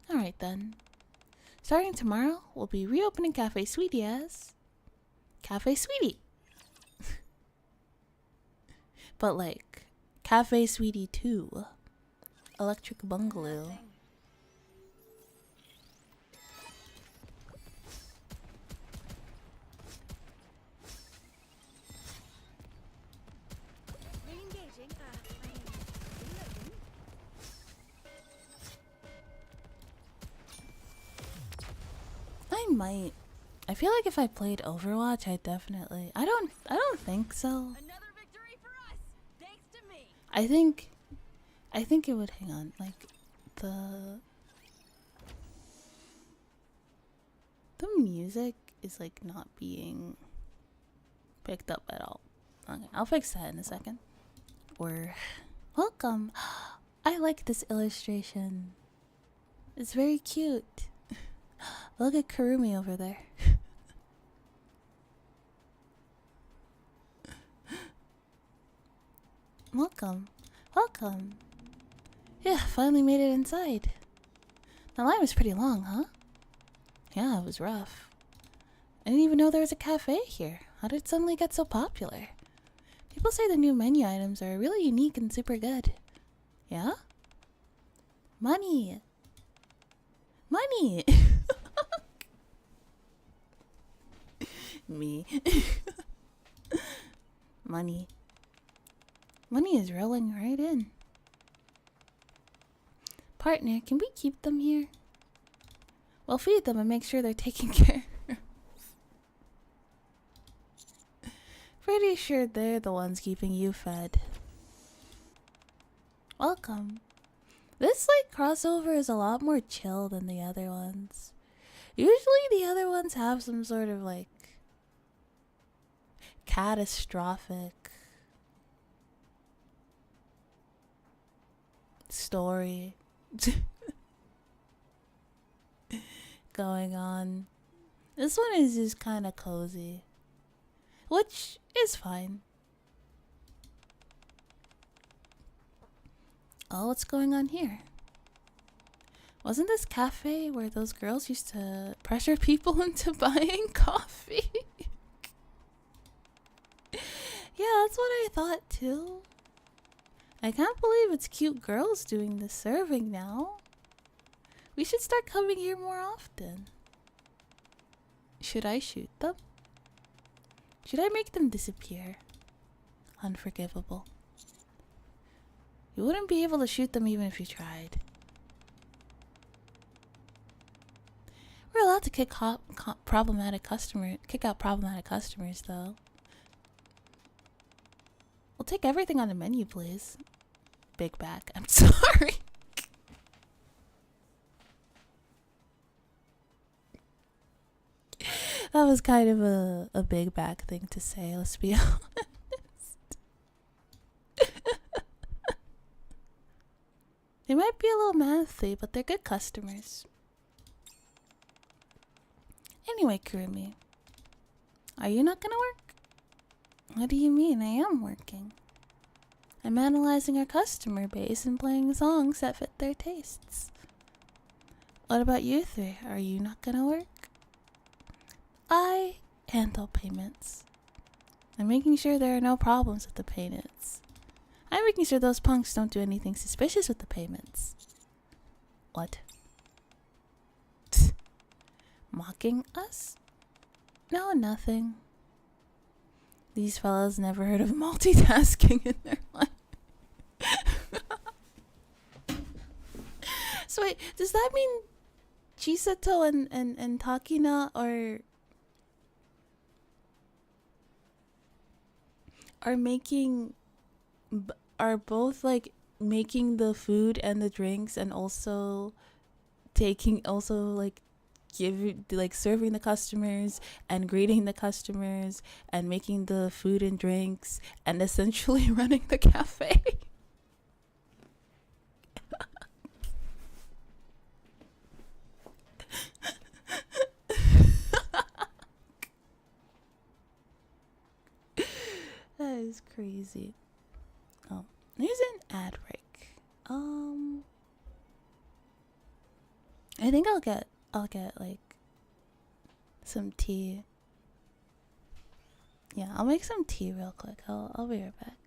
Alright then. Starting tomorrow, we'll be reopening Cafe Sweetie as Cafe Sweetie. But like Cafe Sweetie 2. Electric Bungalow. I might. I feel like if I played Overwatch, I definitely. I don't think so. Another victory for us, thanks to me. I think it would. Hang on, like the music is like not being picked up at all. Okay, I'll fix that in a second. Or welcome. I like this illustration. It's very cute. Look at Kurumi over there. Welcome. Welcome. Yeah, finally made it inside. The line was pretty long, huh? Yeah, it was rough. I didn't even know there was a cafe here. How did it suddenly get so popular? People say the new menu items are really unique and super good. Yeah? Money! Money! Me. Money. Money is rolling right in. Partner, can we keep them here? Well, feed them and make sure they're taken care of. Pretty sure they're the ones keeping you fed. Welcome. This like crossover is a lot more chill than the other ones. Usually the other ones have some sort of like catastrophic story going on. This one is just kind of cozy, which is fine. Oh, what's going on here? Wasn't this cafe where those girls used to pressure people into buying coffee? Yeah, that's what I thought too. I can't believe it's cute girls doing the serving now. We should start coming here more often. Should I shoot them? Should I make them disappear? Unforgivable. You wouldn't be able to shoot them even if you tried. We're allowed to kick out problematic customers though. We'll take everything on the menu, please. Big back. I'm sorry. That was kind of a big back thing to say, let's be honest. They might be a little mathy, but they're good customers. Anyway, Kurumi, are you not gonna work? What do you mean? I am working. I'm analyzing our customer base and playing songs that fit their tastes. What about you three? Are you not gonna work? I handle payments. I'm making sure there are no problems with the payments. I'm making sure those punks don't do anything suspicious with the payments. What? Mocking us? No, nothing. These fellas never heard of multitasking in their life. So wait, does that mean Chisato and Takina are both like making the food and the drinks and also serving the customers and greeting the customers and making the food and drinks and essentially running the cafe? That is crazy. Oh, there's an ad break. I think I'll get like some tea. Yeah, I'll make some tea real quick. I'll be right back.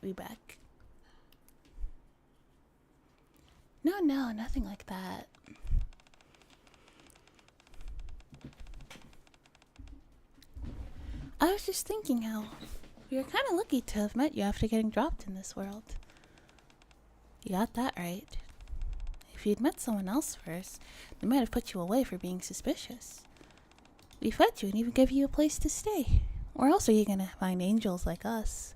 be back. No, no, nothing like that. I was just thinking how we were kind of lucky to have met you after getting dropped in this world. You got that right. If you'd met someone else first, they might have put you away for being suspicious. We fed you and even gave you a place to stay. Where else are you gonna find angels like us?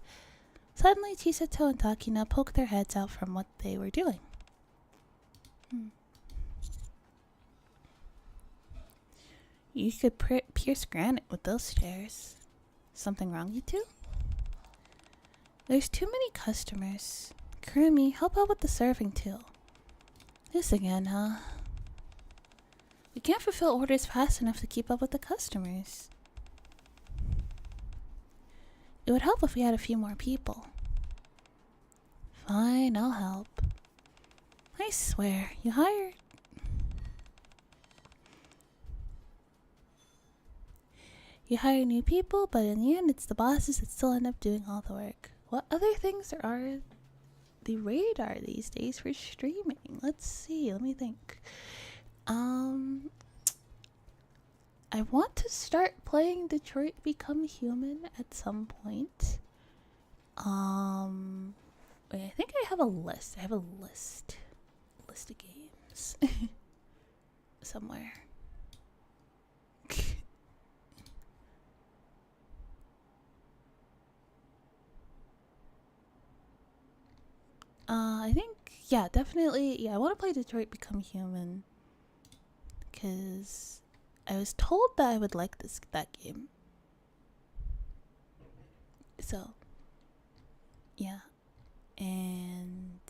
Suddenly, Chisato and Takina poked their heads out from what they were doing. You could pierce granite with those stairs. Something wrong, you two? There's too many customers. Kurumi, help out with the serving too. This again, huh? We can't fulfill orders fast enough to keep up with the customers. It would help if we had a few more people. Fine, I'll help. I swear, you hired... You hire new people, but in the end, it's the bosses that still end up doing all the work. What other things are the radar these days for streaming? Let's see, let me think. I want to start playing Detroit Become Human at some point. Wait, I think I have a list. I have a list of games somewhere. I think, yeah, definitely, yeah, I want to play Detroit Become Human, because I was told that I would like that game. So, yeah. And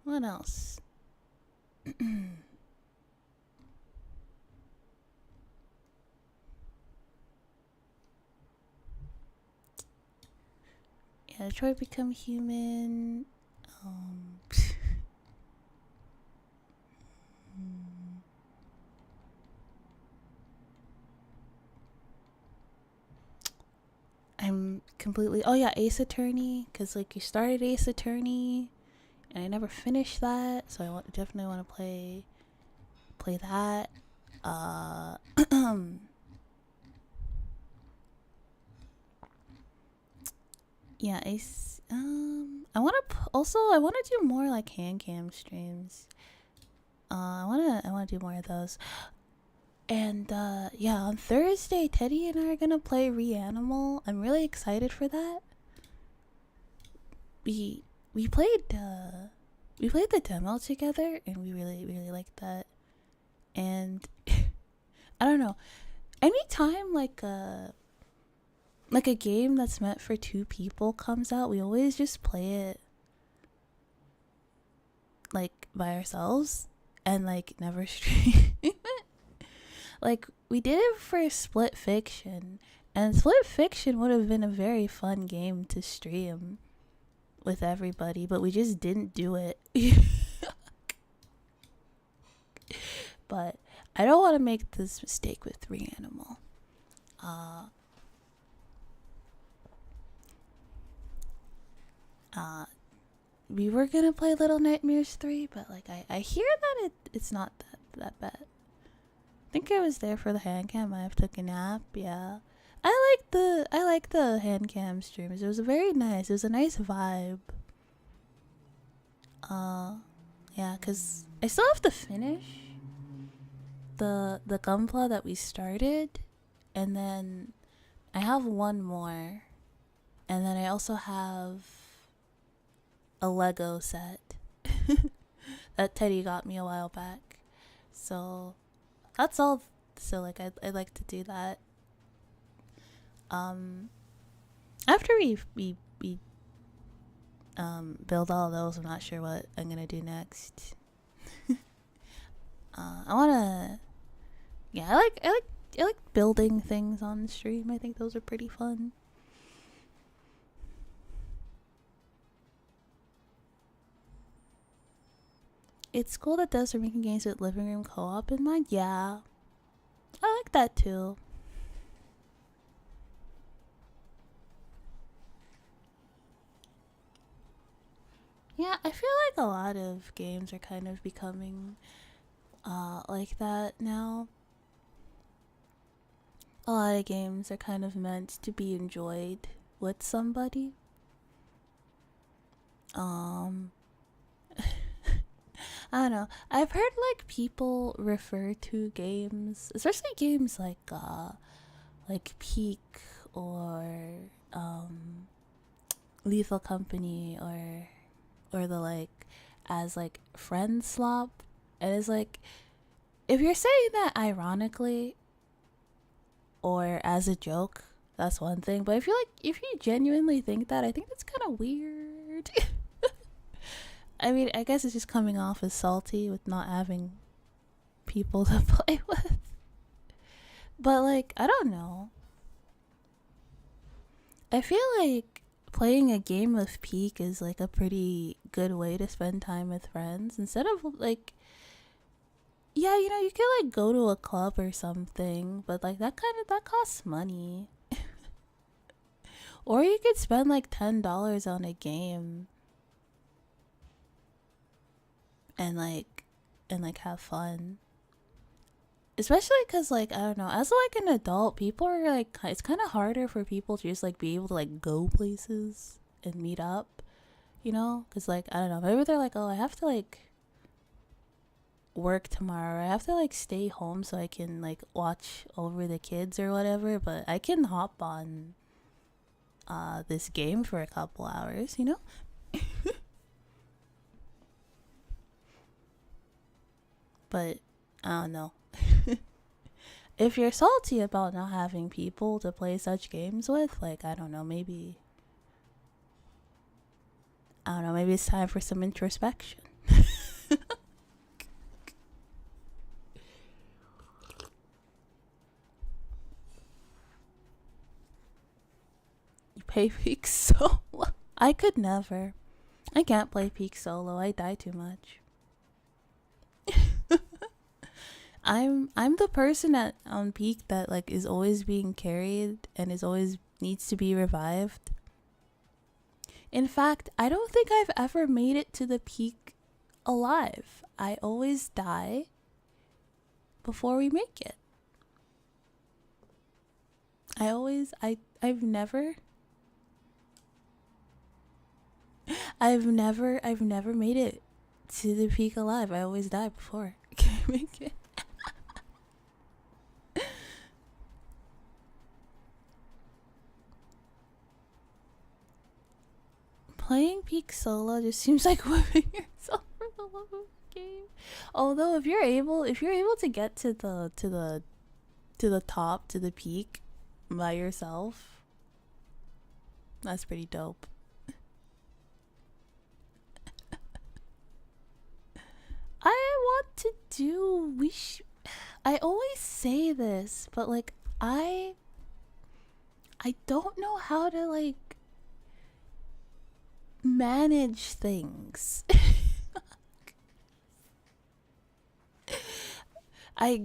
what else? Yeah, Detroit Become Human. I'm completely... Oh yeah, Ace Attorney, because like you started Ace Attorney and I never finished that, so I definitely want to play that. Yeah, Ace. I want to I want to do more like hand cam streams. I want to do more of those. And yeah, on Thursday, Teddy and I are gonna play Reanimal. I'm really excited for that. We played the demo together, and we really liked that. And I don't know, anytime like a game that's meant for 2 people comes out, we always just play it like by ourselves and like never stream. Like we did it for Split Fiction, and Split Fiction would have been a very fun game to stream with everybody, but we just didn't do it. But I don't want to make this mistake with Reanimal. We were gonna play Little Nightmares 3, but like I hear that it's not that bad. I think I was there for the hand cam. I have took a nap. Yeah, I like the hand cam streams. It was very nice. It was a nice vibe. Yeah, cause I still have to finish the Gunpla that we started, and then I have one more, and then I also have a Lego set that Teddy got me a while back. So that's all. So like I like to do that. After we build all of those, I'm not sure what I'm gonna do next. I wanna, yeah, I like building things on stream. I think those are pretty fun. It's cool that devs are making games with living room co-op in mind. Yeah, I like that too. Yeah, I feel like a lot of games are kind of becoming like that now. A lot of games are kind of meant to be enjoyed with somebody. Um I don't know. I've heard like people refer to games, especially games like Peak or Lethal Company or the like, as like friend slop. And it's like, if you're saying that ironically or as a joke, that's one thing. But if you genuinely think that, I think that's kind of weird. I mean, I guess it's just coming off as salty with not having people to play with. But like, I don't know. I feel like playing a game of Peak is like a pretty good way to spend time with friends instead of like, yeah, you know, you could like go to a club or something, but like that costs money. Or you could spend like $10 on a game and like have fun. Especially because like, I don't know, as like an adult, people are like, it's kind of harder for people to just like be able to like go places and meet up, you know, because like, I don't know, maybe they're like, oh, I have to like work tomorrow, I have to like stay home so I can like watch over the kids or whatever, but I can hop on this game for a couple hours, you know. But I don't know. If you're salty about not having people to play such games with, like, I don't know, maybe it's time for some introspection. You play Peak solo. I could never. I can't play Peak solo. I die too much. I'm the person on Peak that like is always being carried and is always needs to be revived. In fact, I don't think I've ever made it to the peak alive. I always die before we make it. I've never made it to the peak alive. I always die before I can make it. Playing Peak solo just seems like whipping yourself for the love of the game. Although if you're able to get to the top, to the peak by yourself, that's pretty dope. I want to do I always say this, but like I don't know how to like manage things. I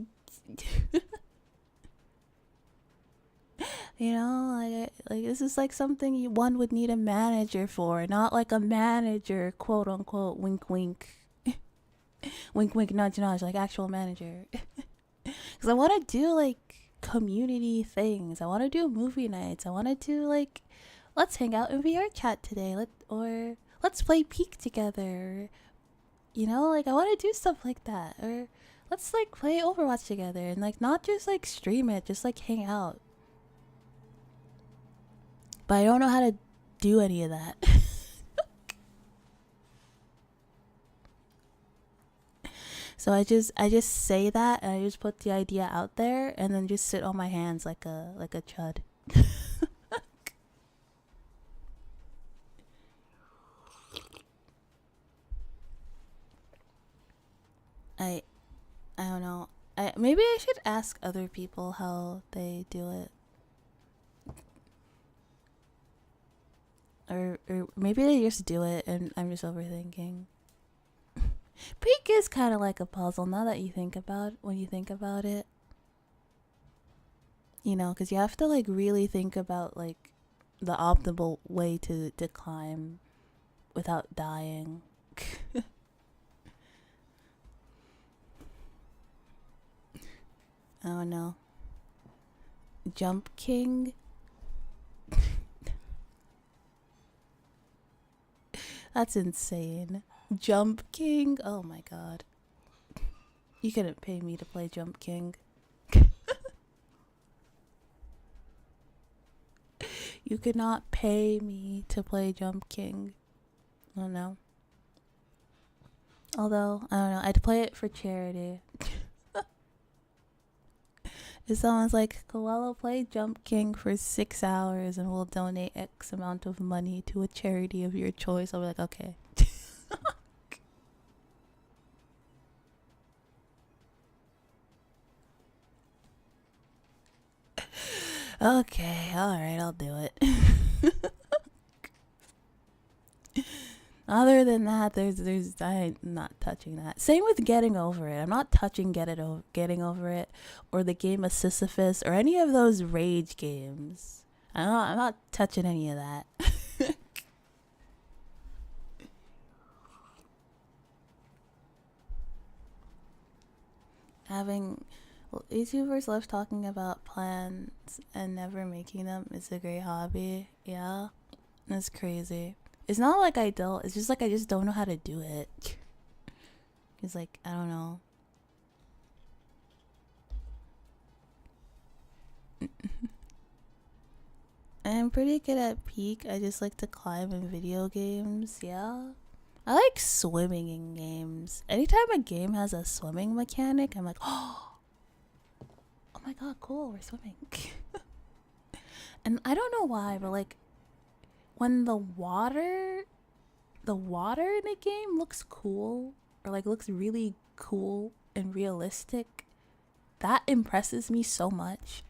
you know, like this is like something one would need a manager for, not like a manager, quote unquote, wink wink, wink wink, nudge nudge, like actual manager. Because I want to do like community things. I want to do movie nights. I want to do like, let's hang out in VR chat today. Let's play Peak together. You know, like I want to do stuff like that. Or let's like play Overwatch together and like not just like stream it, just like hang out. But I don't know how to do any of that. So I just say that and I just put the idea out there and then just sit on my hands like a chud. I don't know. Maybe I should ask other people how they do it. Or maybe they just do it and I'm just overthinking. Peak is kind of like a puzzle now that you think about it. You know, because you have to like really think about like the optimal way to climb without dying. Oh no. Jump King? That's insane. Jump King? Oh my god. You couldn't pay me to play Jump King. You could not pay me to play Jump King. Oh no. Although, I don't know, I'd play it for charity. If someone's like, Coelho, play Jump King for 6 hours and we'll donate X amount of money to a charity of your choice, I'll be like, okay. Okay, alright, I'll do it. Other than that, I'm not touching that. Same with Getting Over It. I'm not touching Getting Over It or the game of Sisyphus or any of those rage games. I'm not touching any of that. Having YouTubers love talking about plans and never making them is a great hobby. Yeah, that's crazy. It's not like I don't. It's just like I just don't know how to do it. It's like, I don't know. I'm pretty good at peak. I just like to climb in video games. Yeah. I like swimming in games. Anytime a game has a swimming mechanic, I'm like, oh my god, cool, we're swimming. And I don't know why, but like, when the water in a game looks cool, or like looks really cool and realistic, that impresses me so much.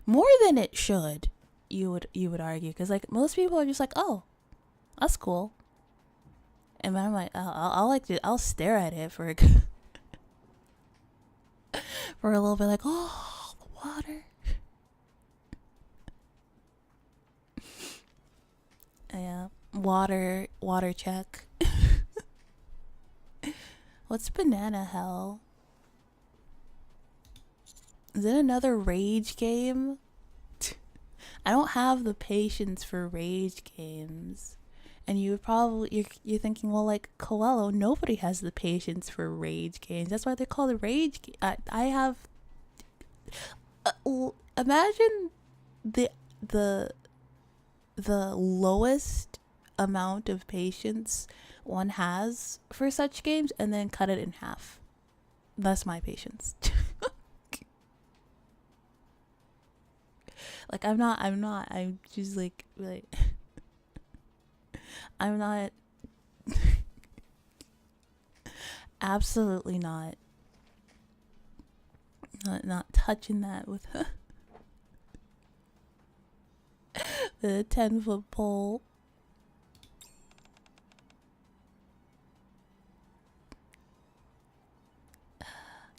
More than it should, you would argue, because like most people are just like, oh, that's cool, and I'm like, I'll stare at it for for a little bit, like, oh, the water. Yeah, water check. What's Banana Hell? Is it another rage game? I don't have the patience for rage games. And you would probably, you're thinking, well, like, Coelho, nobody has the patience for rage games. That's why they're called rage games. I have, imagine the lowest amount of patience one has for such games and then cut it in half. That's my patience. Like, I'm just like I'm not. Absolutely not. Not touching that with the 10-foot pole.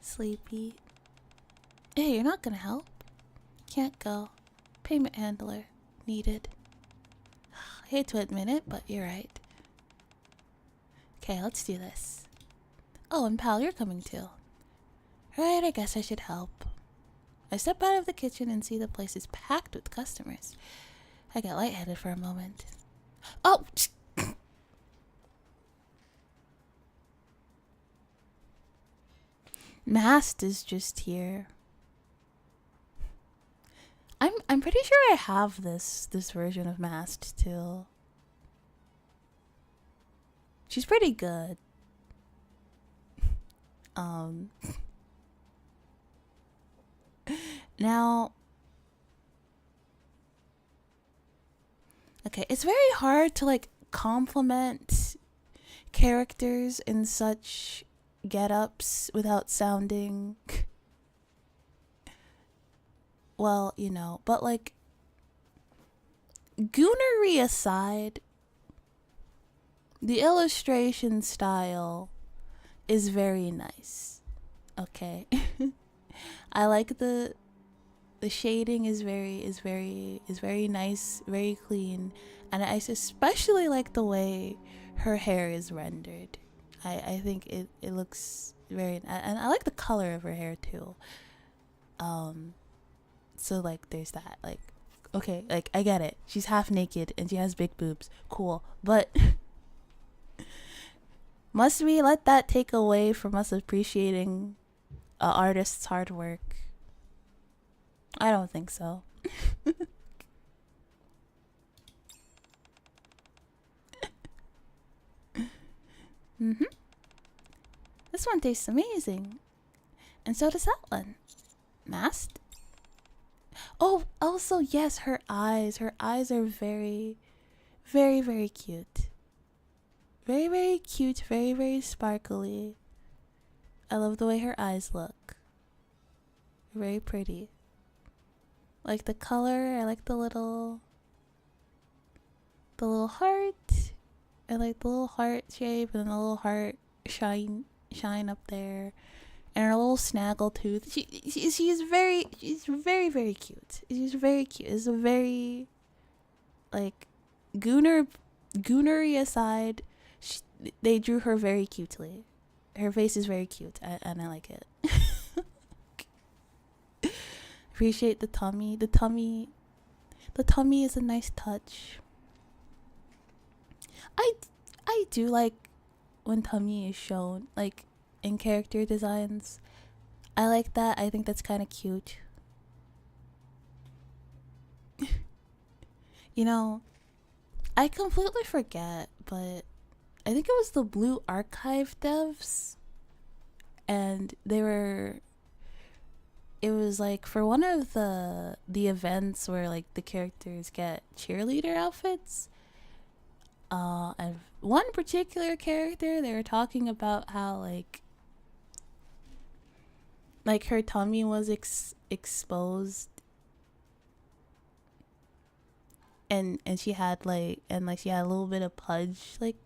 Sleepy. Hey, you're not gonna help? Can't go. Payment handler needed. I hate to admit it, but you're right. Okay, let's do this. Oh, and pal, you're coming too. Right, I guess I should help. I step out of the kitchen and see the place is packed with customers. I get lightheaded for a moment. Oh! Mast is just here. I'm pretty sure I have this version of Mast too. She's pretty good. Now, okay, it's very hard to like compliment characters in such get-ups without sounding well, you know, but like, goonery aside, the illustration style is very nice. Okay. I like the shading is very nice, very clean, And I especially like the way her hair is rendered. I think it looks very, and I like the color of her hair too. So like there's that, like, okay, like I get it, she's half naked and she has big boobs, cool, but must we let that take away from us appreciating an artist's hard work? I don't think so. This one tastes amazing. And so does that one. Masked? Oh, also, yes, her eyes. Her eyes are very, very, very cute. Very, very cute. Very, very sparkly. I love the way her eyes look. Very pretty. Like the color. I like the little heart. I like the little heart shape and the little heart shine up there. And her little snaggle tooth. She's very very cute. She's very cute. It's a very, like, goonery aside, they drew her very cutely. Her face is very cute, and I like it. Appreciate the tummy. The tummy is a nice touch. I do like when tummy is shown, like, in character designs. I like that. I think that's kind of cute. You know, I completely forget, but I think it was the Blue Archive devs, and it was like for one of the events where like the characters get cheerleader outfits. And one particular character, they were talking about how like her tummy was exposed, and she had like she had a little bit of pudge like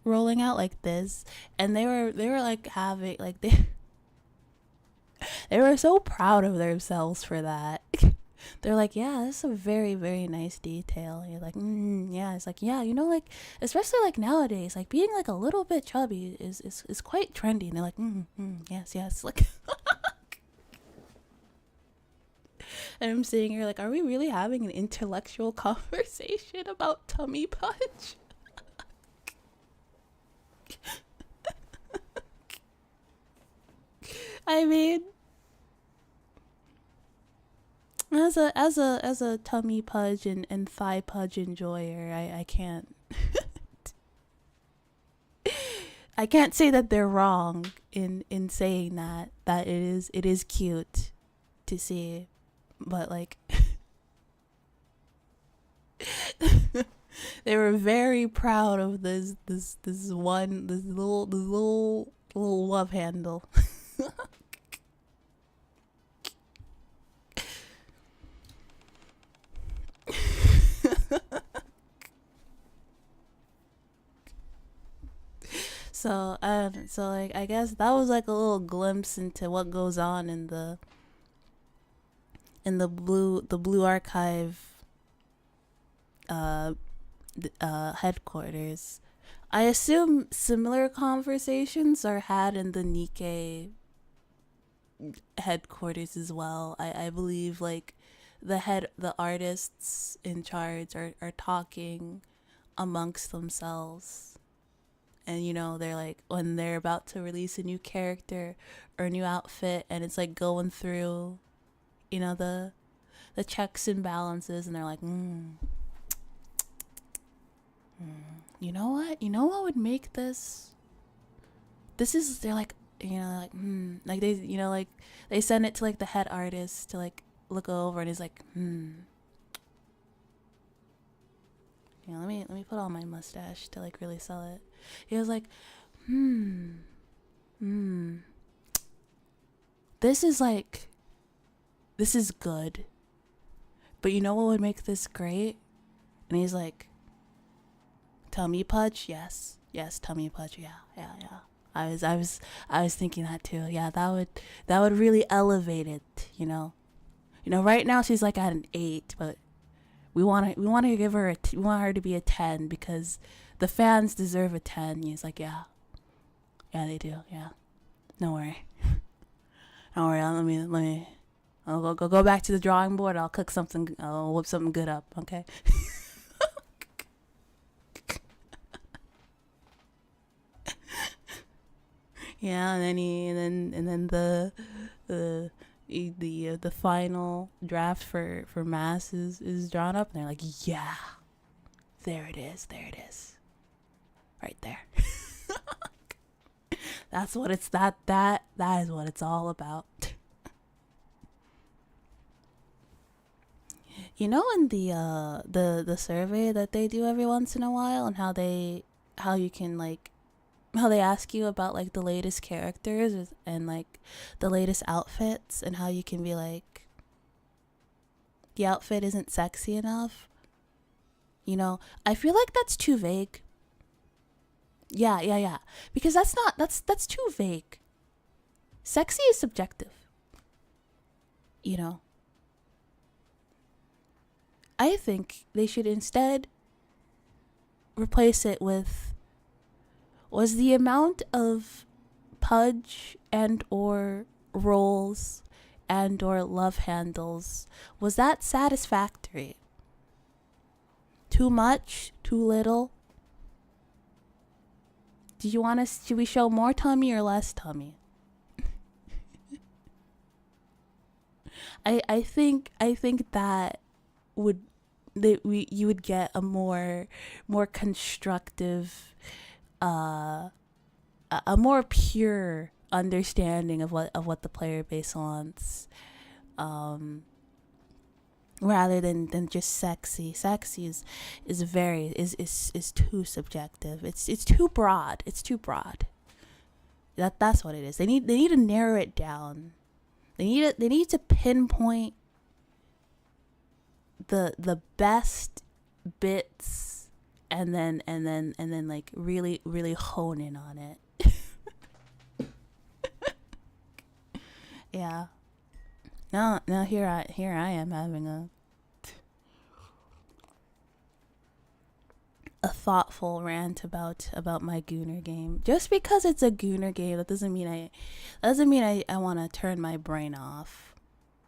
rolling out like this, and they were like having like they were so proud of themselves for that. They're like, yeah, that's a very, very nice detail. And you're like, yeah. It's like, yeah, you know, like, especially like nowadays, like being like a little bit chubby is quite trendy. And they're like, yes, like. And I'm sitting here like, are we really having an intellectual conversation about tummy punch? I mean, as a tummy pudge and thigh pudge enjoyer, I can't I can't say that they're wrong in saying that it is cute to see, but like they were very proud of this little love handle. So like I guess that was like a little glimpse into what goes on in the Blue Archive headquarters. I assume similar conversations are had in the Nikke headquarters as well. I believe like the artists in charge are talking amongst themselves. And you know, they're like, when they're about to release a new character or a new outfit, and it's like going through, you know, the checks and balances, and they're like, you know what would make this is, they're like, you know, like like they, you know, like they send it to like the head artist to like look over, and he's like, you know, let me put on my mustache to like really sell it. He was like, this is good, but you know what would make this great? And he's like, tummy pudge, yes, tummy pudge, yeah. I was thinking that too. Yeah, that would really elevate it. You know, right now she's like at an 8, but we want to give her we want her to be a 10 because the fans deserve a 10. And he's like, yeah, they do. Yeah, don't worry. Don't worry. Let me. I'll go back to the drawing board. I'll cook something. I'll whip something good up. Okay. Yeah, and then the final draft for Mass is drawn up, and they're like, yeah, there it is, right there. That's what it's that is what it's all about. You know, in the survey that they do every once in a while, and how you can like how they ask you about like the latest characters and like the latest outfits, and how you can be like, the outfit isn't sexy enough. You know, I feel like that's too vague. Yeah. Because that's too vague. Sexy is subjective. You know. I think they should instead replace it with, was the amount of pudge and or rolls and or love handles, was that satisfactory? Too much? Too little? Do you want us? Should we show more tummy or less tummy? I think that you would get a more constructive, a more pure understanding of what the player base wants, rather than just sexy. Sexy is too subjective. It's too broad. That's what it is. They need to narrow it down. They need to pinpoint the best bits, and then like really hone in on it. Yeah. Now here I am having a thoughtful rant about my Gooner game. Just because it's a Gooner game, that doesn't mean I want to turn my brain off.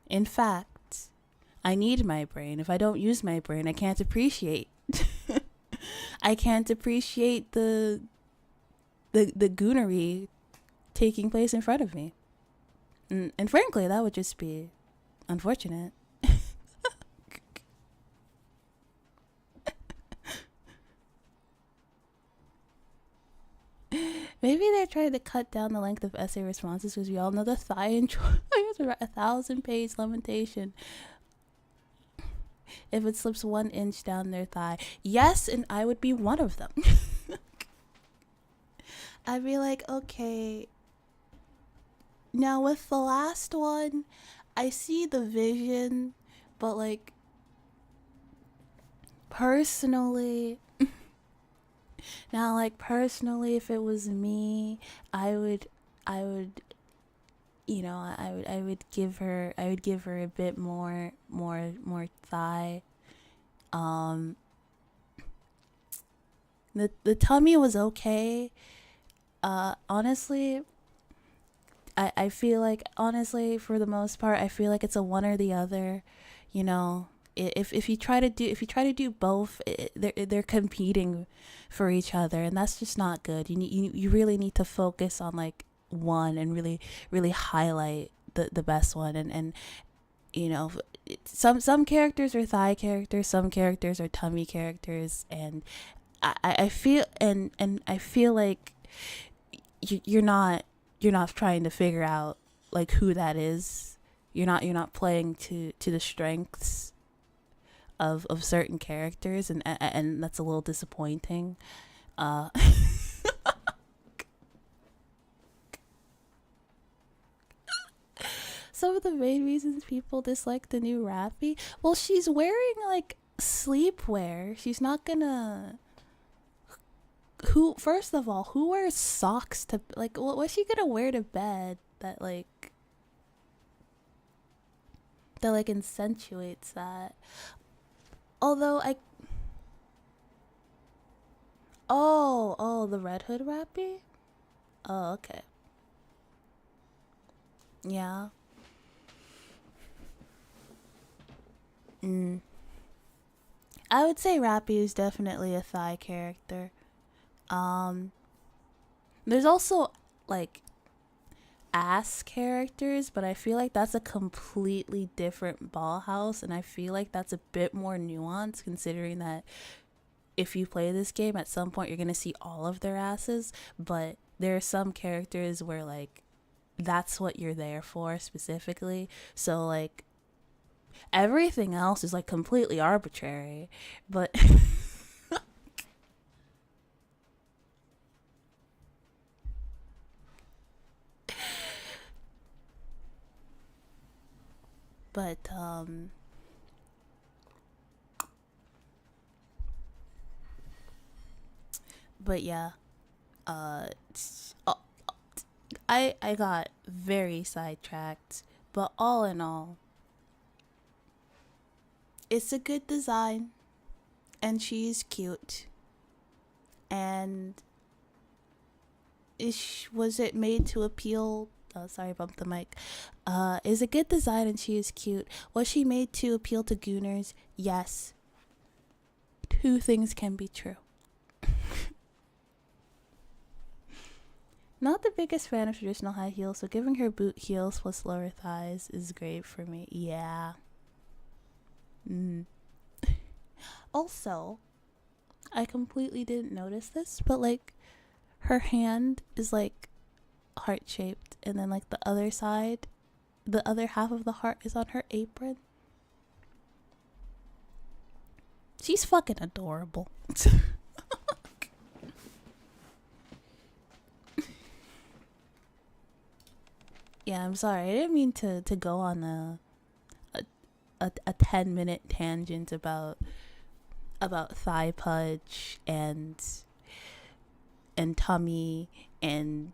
In fact, I need my brain. If I don't use my brain, I can't appreciate. I can't appreciate the goonery taking place in front of me. And frankly, that would just be unfortunate. Maybe they're trying to cut down the length of essay responses, because we all know the thigh and I have a 1,000-page lamentation if it slips 1 inch down their thigh. Yes, and I would be one of them. I'd be like, okay. Now with the last one, I see the vision, but like, personally, if it was me, I would you know, I would give her a bit more thigh. The tummy was okay. Honestly, I feel like, honestly, for the most part, I feel like it's a one or the other. You know, if you try to do both, they're competing for each other, and that's just not good. You really need to focus on like one and really highlight the best one. And you know, some characters are thigh characters, some characters are tummy characters, and I feel and I feel like you're not trying to figure out like who that is. You're not playing to the strengths of certain characters, and that's a little disappointing. Some of the main reasons people dislike the new Rappy, well, she's wearing like sleepwear. She's not gonna. First of all, who wears socks to, like, what's she gonna wear to bed that accentuates that? Although I... Oh, the Red Hood Rappy? Oh, okay. Yeah. I would say Rappy is definitely a thigh character. There's also, like, ass characters, but I feel like that's a completely different ball house, and I feel like that's a bit more nuanced, considering that if you play this game, at some point you're gonna see all of their asses, but there are some characters where, like, that's what you're there for specifically. So, like, everything else is, like, completely arbitrary, but but but yeah, I got very sidetracked, but all in all, it's a good design, and she's cute, and was it made to appeal? Oh, sorry, bumped the mic. Is a good design, and she is cute. Was she made to appeal to gooners? Yes. Two things can be true. Not the biggest fan of traditional high heels, so giving her boot heels plus lower thighs is great for me. Yeah. Also, I completely didn't notice this, but, like, her hand is, like, heart shaped, and then, like, the other side, the other half of the heart is on her apron. She's fucking adorable. Yeah, I'm sorry. I didn't mean to go on a 10-minute tangent about thigh pudge and tummy and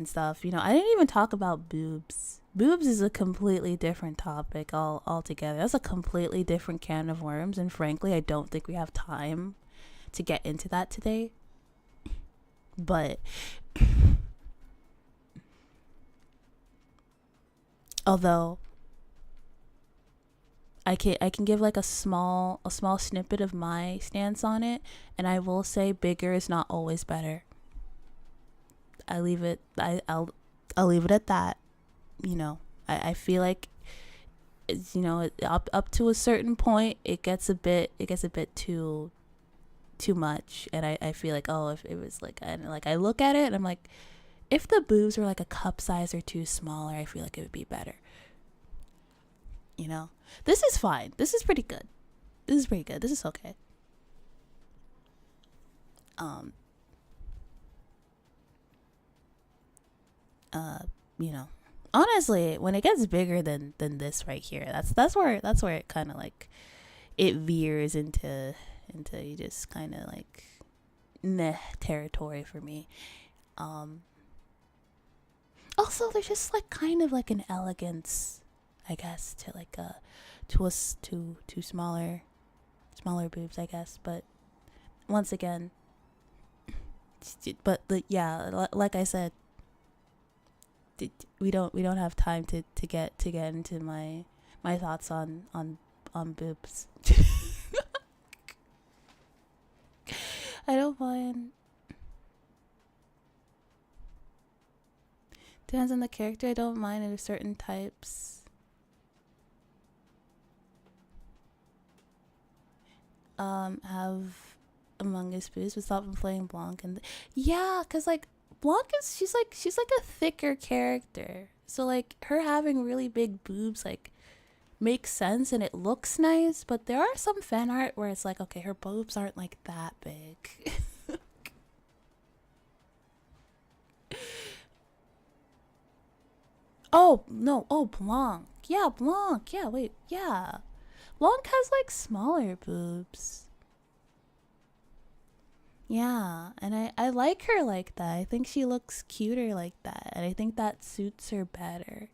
stuff. You know, I didn't even talk about boobs. Boobs is a completely different topic altogether. That's a completely different can of worms, and frankly, I don't think we have time to get into that today. But although I can give, like, a small snippet of my stance on it, and I will say bigger is not always better. I'll leave it at that. You know, I feel like, you know, up to a certain point it gets a bit too much, and I feel like, oh, if it was like, I look at it and I'm like, if the boobs were like a cup size or two smaller, I feel like it would be better. You know, this is fine. This is pretty good. This is pretty good. This is okay. You know, honestly, when it gets bigger than this right here, that's where it kind of, like, it veers into you just kind of, like, meh territory for me. Also, there's just, like, kind of like an elegance, I guess, to, like, to smaller boobs, I guess. But once again, yeah, like I said, we don't have time to get into my thoughts on boobs. I don't mind. Depends on the character. I don't mind if certain types have Among Us boobs, but stop from playing Blanc. And yeah, cause, like, Blanc is, she's like a thicker character, so, like, her having really big boobs, like, makes sense and it looks nice. But there are some fan art where it's like, okay, her boobs aren't, like, that big. Oh no, oh, Blanc, yeah, Blanc, yeah, wait, yeah, Blanc has, like, smaller boobs. Yeah, and I like her like that. I think she looks cuter like that, and I think that suits her better.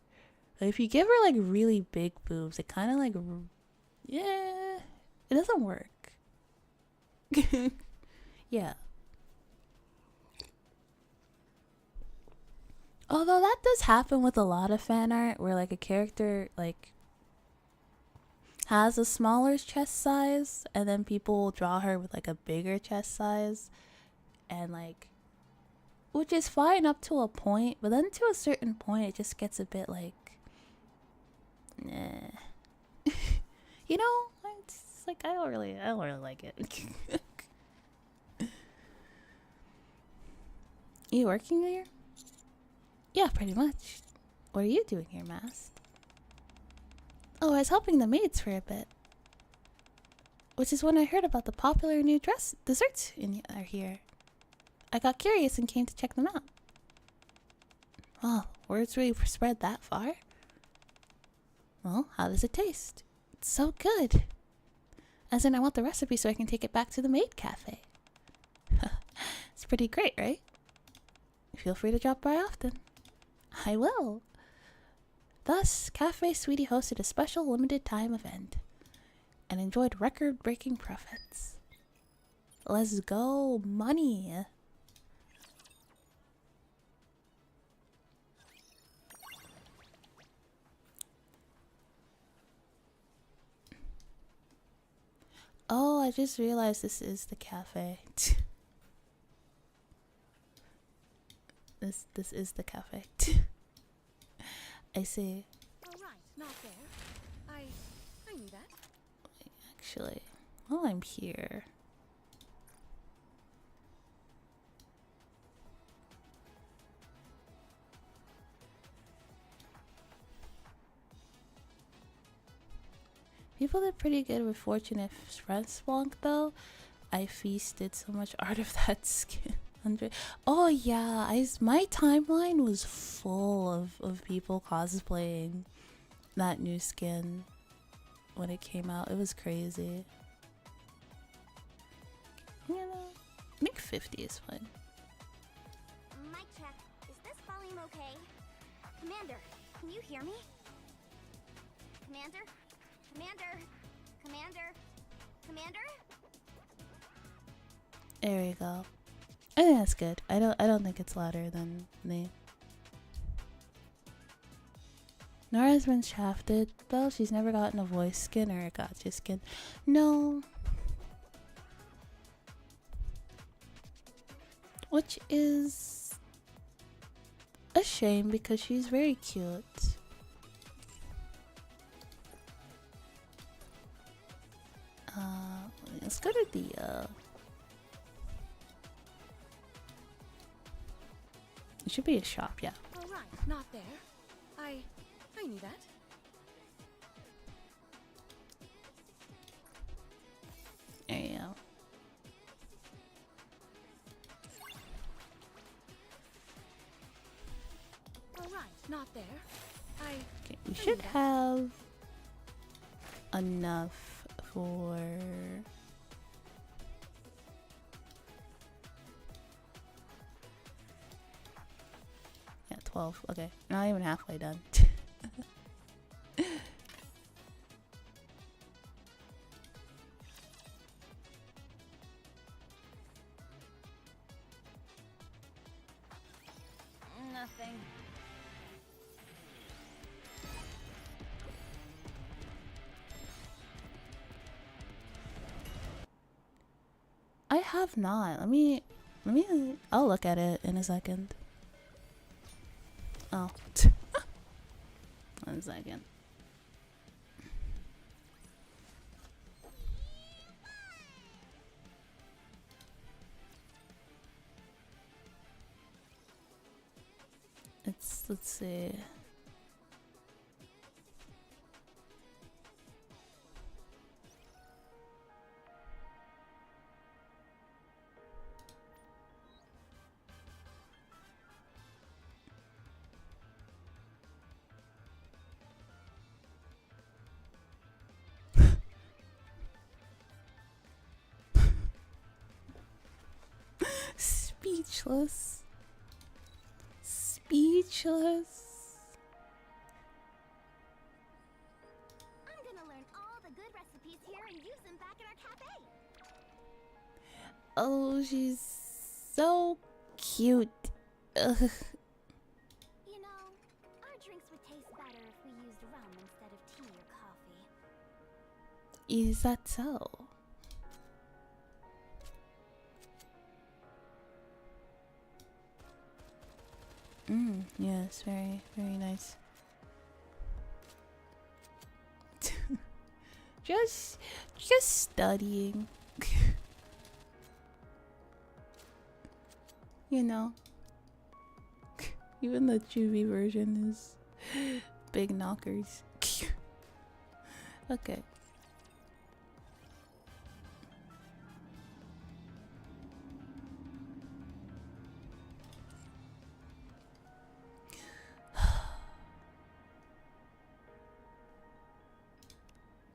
But if you give her, like, really big boobs, it kind of, like, yeah, It doesn't work. Yeah. Although that does happen with a lot of fan art where like a character like has a smaller chest size and then people will draw her with like a bigger chest size and like, which is fine up to a point, but then to a certain point it just gets a bit like, nah. You know, it's like I don't really like it. You working here? Yeah, pretty much. What are you doing here, Mast? Oh, I was helping the maids for a bit. Which is when I heard about the popular new desserts are here. I got curious and came to check them out. Well, words really spread that far. Well, how does it taste? It's so good. As in, I want the recipe so I can take it back to the maid cafe. It's pretty great, right? Feel free to drop by often. I will. Thus, Cafe Sweetie hosted a special limited time event and enjoyed record-breaking profits. Let's go, money! Oh, I just realized this is the cafe. This is the cafe. I see. All right, not there. I knew that. Actually, while I'm here, people did pretty good with Fortunate Friend Spelunk though. I feasted so much art of that skin. Oh yeah, my timeline was full of people cosplaying that new skin when it came out. It was crazy. You know, I think 50 is fine. Mic check. Is this volume okay? Commander, can you hear me? Commander? Commander? Commander? Commander? There we go. I think that's good. I don't think it's louder than me. Nora's been shafted though. She's never gotten a voice skin or a gotcha skin. No. Which is a shame because she's very cute. Let's go to the it should be a shop, yeah. All right, not there. I knew that. There you go. All right, not there. Okay, we should have enough for yeah, 12. Okay, not even halfway done. Nothing. I have not. Let me I'll look at it in a second. Oh. 1 second. Let's see. Speechless. Speechless. I'm gonna learn all the good recipes here and use them back at our cafe. Oh, she's so cute. Ugh. You know, our drinks would taste better if we used rum instead of tea or coffee. Is that so? Yes, very, very nice. just studying. You know. Even the Juvie version is big knockers. Okay.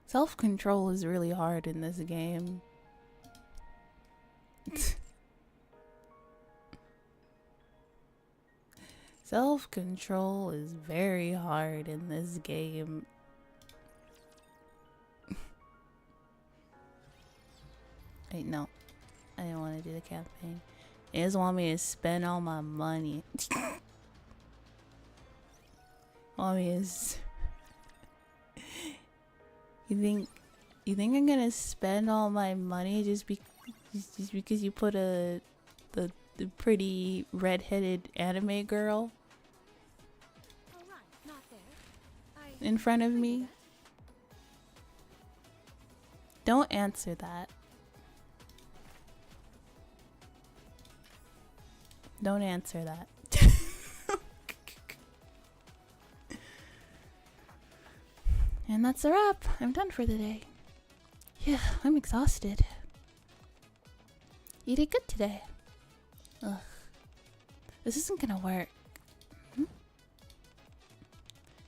Self-control is really hard in this game. Self-control is very hard in this game. Wait, no. I didn't want to do the campaign. They just want me to spend all my money. Want me to... You think I'm gonna spend all my money just because you put the pretty red-headed anime girl in front of me? Don't answer that. Don't answer that. And that's a wrap. I'm done for the day. Yeah, I'm exhausted. You did good today. Ugh. This isn't gonna work.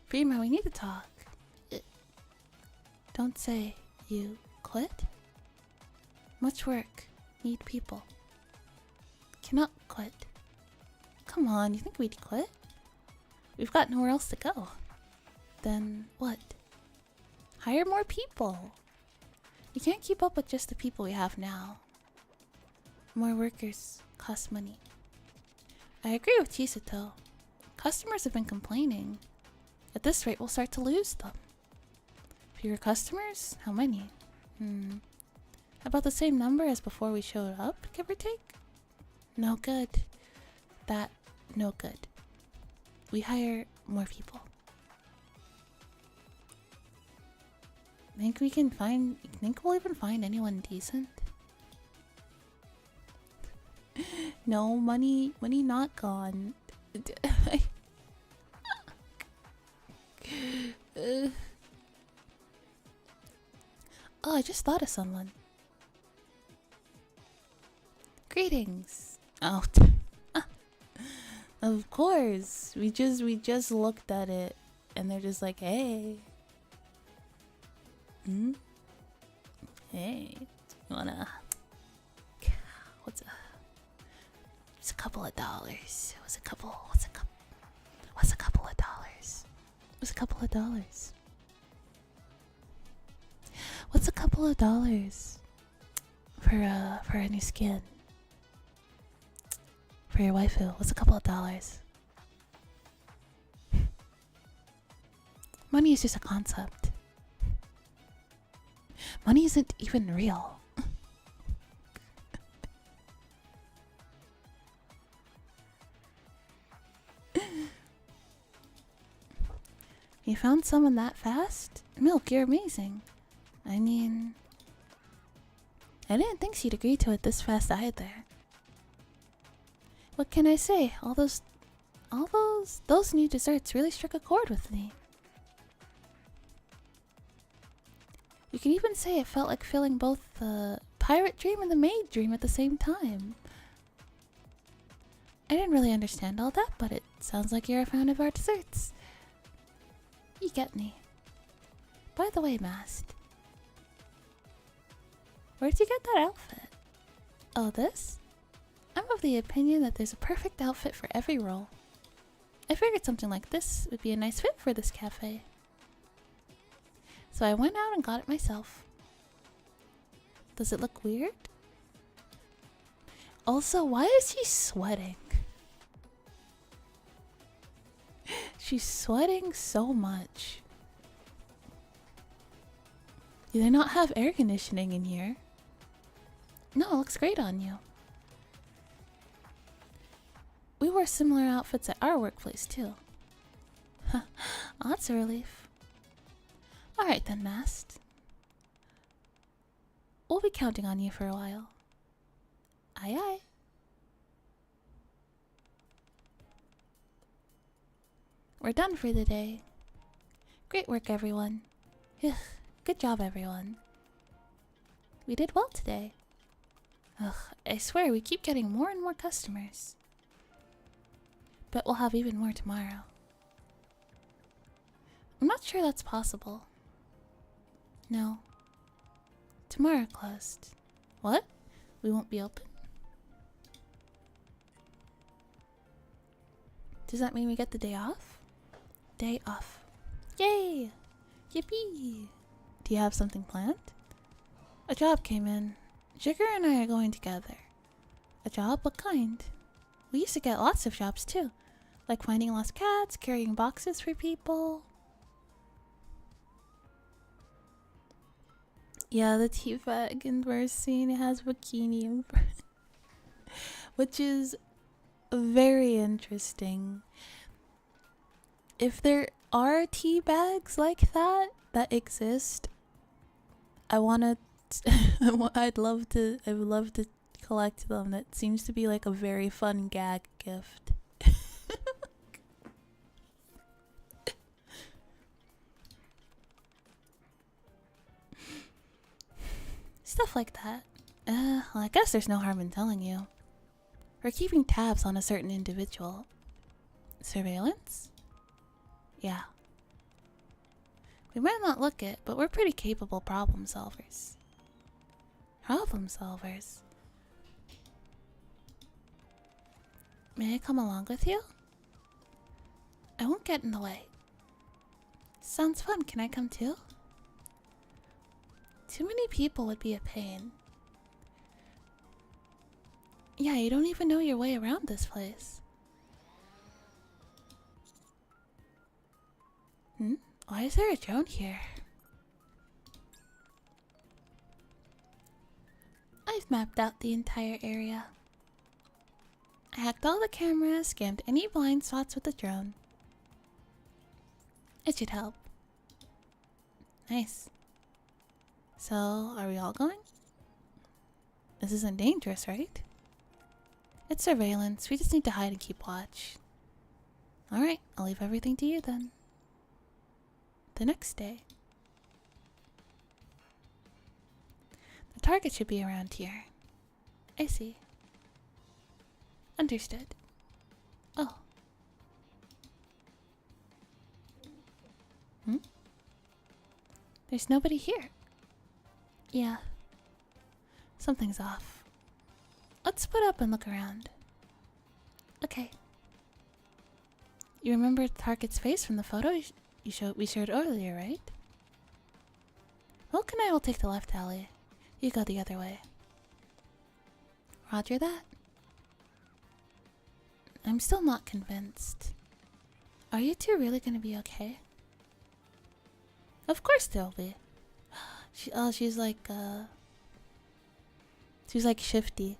Prima, we need to talk. Don't say you quit. Much work. Need people. Cannot quit. Come on, you think we'd quit? We've got nowhere else to go. Then what? Hire more people. You can't keep up with just the people we have now. More workers cost money. I agree with Chisato. Customers have been complaining. At this rate, we'll start to lose them. Fewer customers? How many? About the same number as before we showed up, give or take? No good. That, no good. We hire more people. Think we'll even find anyone decent? No, money not gone. Oh, I just thought of someone. Greetings. Oh, of course. We just looked at it, and they're just like, hey. Hey, you wanna? It's a couple of dollars. What's a couple of dollars? What's a couple of dollars? What's a couple of dollars for a new skin? For your waifu, what's a couple of dollars? Money is just a concept. Money isn't even real. You found someone that fast? Milk, you're amazing. I mean, I didn't think she'd agree to it this fast either. What can I say? All those new desserts really struck a chord with me. You can even say it felt like filling both the pirate dream and the maid dream at the same time. I didn't really understand all that, but it sounds like you're a fan of our desserts. You get me. By the way, Mast, where'd you get that outfit? Oh, this? I'm of the opinion that there's a perfect outfit for every role. I figured something like this would be a nice fit for this cafe. So I went out and got it myself. Does it look weird? Also, why is she sweating? She's sweating so much. Do they not have air conditioning in here? No, it looks great on you. We wore similar outfits at our workplace too. Huh, that's a relief. Alright then, Mast. We'll be counting on you for a while. Aye aye. We're done for the day. Great work, everyone. Ugh, good job, everyone. We did well today. Ugh, I swear we keep getting more and more customers. Bet we'll have even more tomorrow. I'm not sure that's possible. No. Tomorrow closed. What? We won't be open? Does that mean we get the day off? Day off. Yay! Yippee! Do you have something planned? A job came in. Jigger and I are going together. A job? What kind? We used to get lots of jobs too. Like finding lost cats, carrying boxes for people. Yeah, the teabag in first scene has bikini in front. Which is very interesting. If there are tea bags like that exist, I wanna I would love to collect them. That seems to be like a very fun gag gift. Stuff like that. Well, I guess there's no harm in telling you. We're keeping tabs on a certain individual. Surveillance? Yeah. We might not look it, but we're pretty capable problem solvers. Problem solvers? May I come along with you? I won't get in the way. Sounds fun. Can I come too? Too many people would be a pain. Yeah, you don't even know your way around this place. Why is there a drone here? I've mapped out the entire area. I hacked all the cameras, scanned any blind spots with the drone. It should help. Nice. So, are we all going? This isn't dangerous, right? It's surveillance. We just need to hide and keep watch. Alright, I'll leave everything to you then. The next day. The target should be around here. I see. Understood. Oh. There's nobody here. Yeah. Something's off. Let's split up and look around. Okay. You remember Target's face from the photo we showed earlier, right? Wilk and I will take the left alley. You go the other way. Roger that. I'm still not convinced. Are you two really gonna be okay? Of course they'll be. She's like shifty.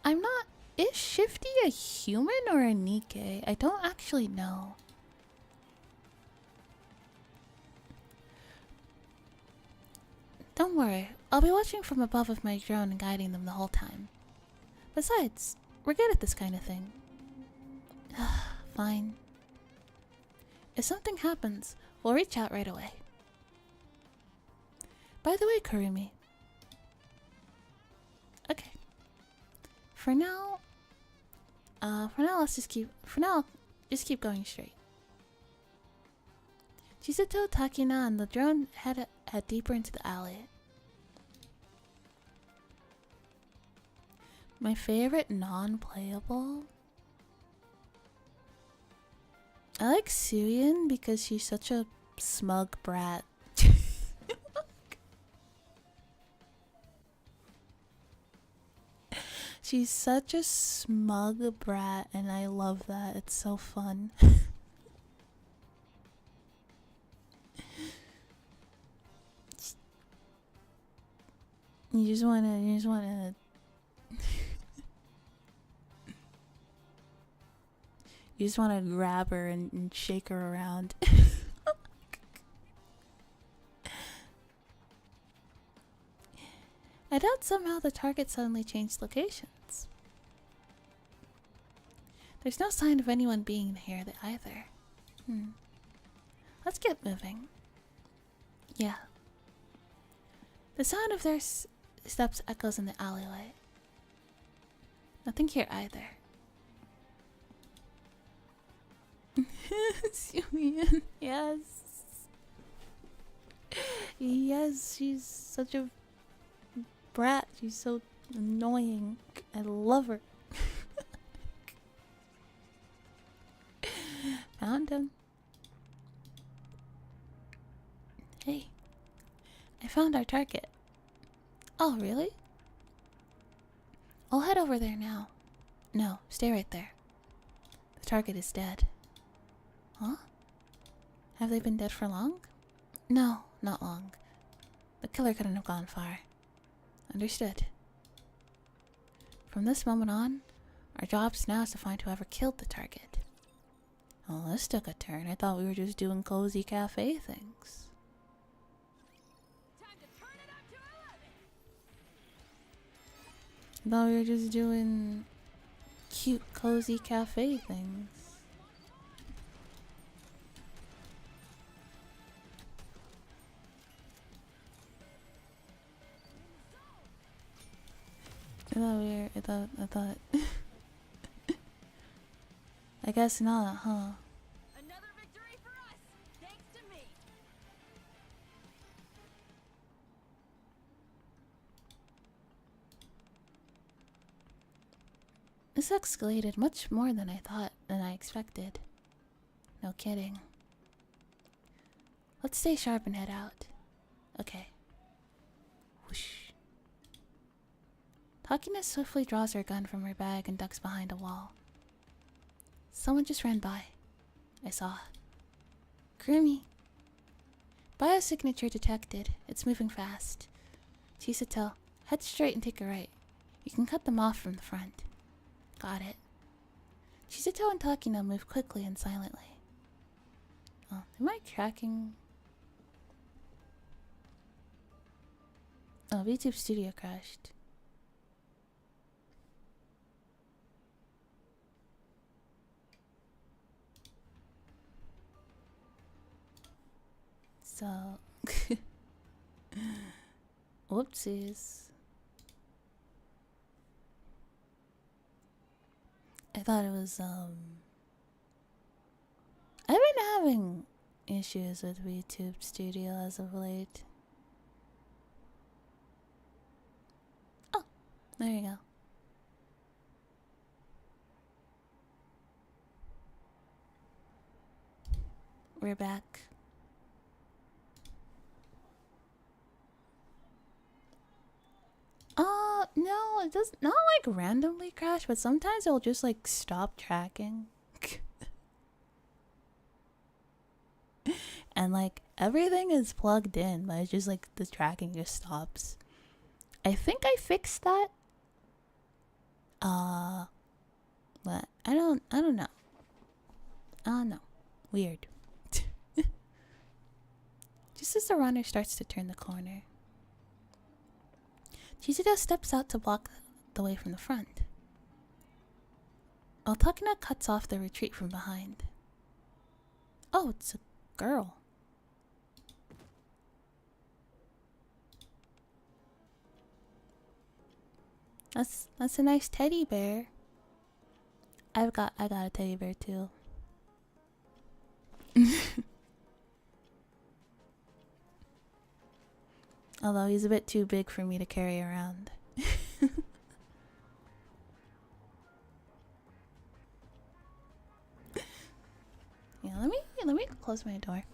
I'm not. Is Shifty a human or a Nikke? I don't actually know. Don't worry, I'll be watching from above with my drone and guiding them the whole time. Besides, we're good at this kind of thing. Fine. If something happens, we'll reach out right away. By the way, Kurumi. Okay. For now, just keep going straight. Chisato, Takina, and the drone head deeper into the alley. My favorite non-playable? I like Suyin because she's such a smug brat. She's such a smug brat, and I love that. It's so fun. You just wanna, you just wanna grab her and shake her around. I doubt somehow the target suddenly changed locations. There's no sign of anyone being here either. Let's get moving. Yeah. The sound of their steps echoes in the alleyway. Nothing here either. Suyin, yes. Yes, she's such a brat. She's so annoying. I love her. Found him. Hey, I found our target. Oh, really? I'll head over there now. No, stay right there. The target is dead. Huh? Have they been dead for long? No, not long. The killer couldn't have gone far. Understood. From this moment on, our job now is to find whoever killed the target. Oh, this took a turn. I thought we were just doing cozy cafe things. Time to turn it up to 11. I thought we were just doing cute cozy cafe things. I thought I guess not, huh? Another victory for us, thanks to me. This escalated much more than I expected. No kidding. Let's stay sharp and head out. Okay. Whoosh. Takina swiftly draws her gun from her bag and ducks behind a wall. Someone just ran by. I saw. Kurumi. Biosignature detected. It's moving fast. Chisato, head straight and take a right. You can cut them off from the front. Got it. Chisato and Takina move quickly and silently. Oh, am I tracking? Oh, VTube Studio crashed. So, whoopsies. I thought it was, I've been having issues with VTube Studio as of late. Oh, there you go. We're back. No, it does not like randomly crash, but sometimes it'll just like stop tracking. And like everything is plugged in, but it's just like the tracking just stops. I think I fixed that. But I don't know. I don't know. Weird. Just as the runner starts to turn the corner, Chizuto steps out to block the way from the front, while Takina cuts off the retreat from behind. Oh, it's a girl. That's a nice teddy bear. I got a teddy bear too. Although he's a bit too big for me to carry around. Yeah. let me close my door.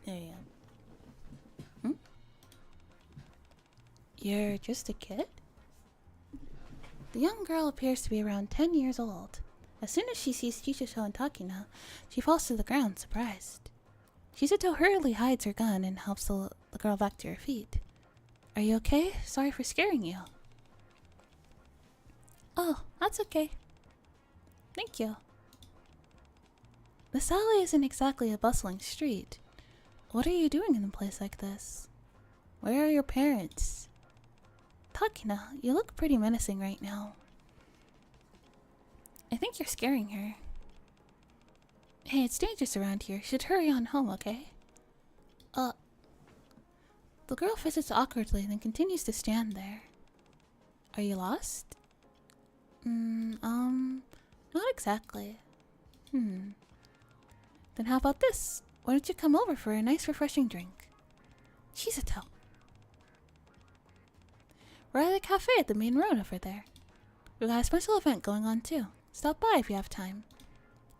There you go. Hmm? You're just a kid? The young girl appears to be around 10 years old. As soon as she sees Chichicho and Takina, she falls to the ground, surprised. Chichicho hurriedly hides her gun and helps the girl back to her feet. Are you okay? Sorry for scaring you. Oh, that's okay. Thank you. This alley isn't exactly a bustling street. What are you doing in a place like this? Where are your parents? Takina, you look pretty menacing right now. I think you're scaring her. Hey, it's dangerous around here. You should hurry on home, okay? The girl fidgets awkwardly, then continues to stand there. Are you lost? Not exactly. Then how about this? Why don't you come over for a nice refreshing drink? Chisato. We're at a cafe at the main road over there. We've got a special event going on too. Stop by if you have time.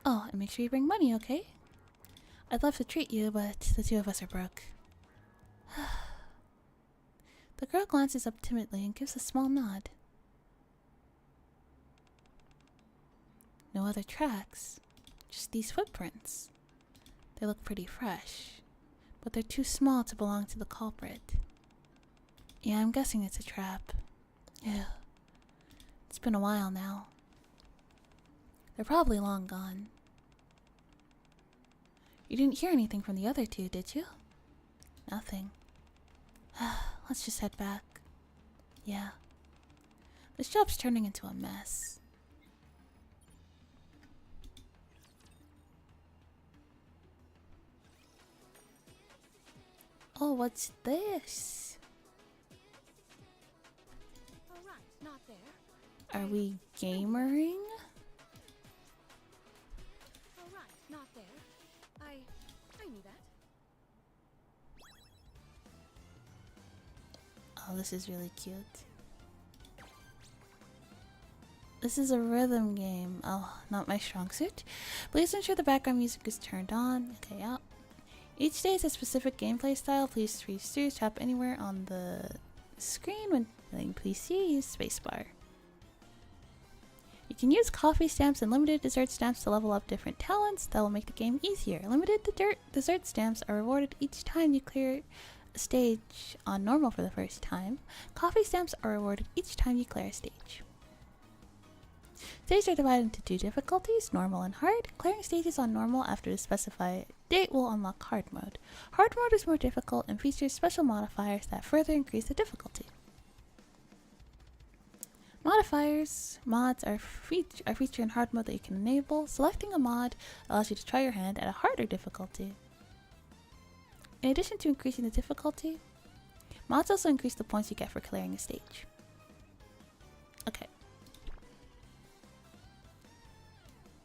Oh, and make sure you bring money, okay? I'd love to treat you, but the two of us are broke. The girl glances up timidly and gives a small nod. No other tracks, just these footprints. They look pretty fresh, but they're too small to belong to the culprit. Yeah, I'm guessing it's a trap. Ew. It's been a while now. They're probably long gone. You didn't hear anything from the other two, did you? Nothing. Let's just head back. Yeah. This job's turning into a mess. Oh, what's this? All right, not there. Are we gamering? All right, not there. I knew that. Oh, this is really cute. This is a rhythm game. Oh, not my strong suit. Please ensure the background music is turned on. Okay, yeah. Each day has a specific gameplay style. Please choose tap anywhere on the screen when playing PC. Use spacebar. You can use coffee stamps and limited dessert stamps to level up different talents that will make the game easier. Limited dessert stamps are rewarded each time you clear a stage on normal for the first time. Coffee stamps are rewarded each time you clear a stage. Stages are divided into two difficulties, normal and hard. Clearing stages on normal after the specified date will unlock hard mode. Hard mode is more difficult and features special modifiers that further increase the difficulty. Mods are featured in hard mode that you can enable. Selecting a mod allows you to try your hand at a harder difficulty. In addition to increasing the difficulty, mods also increase the points you get for clearing a stage. Okay.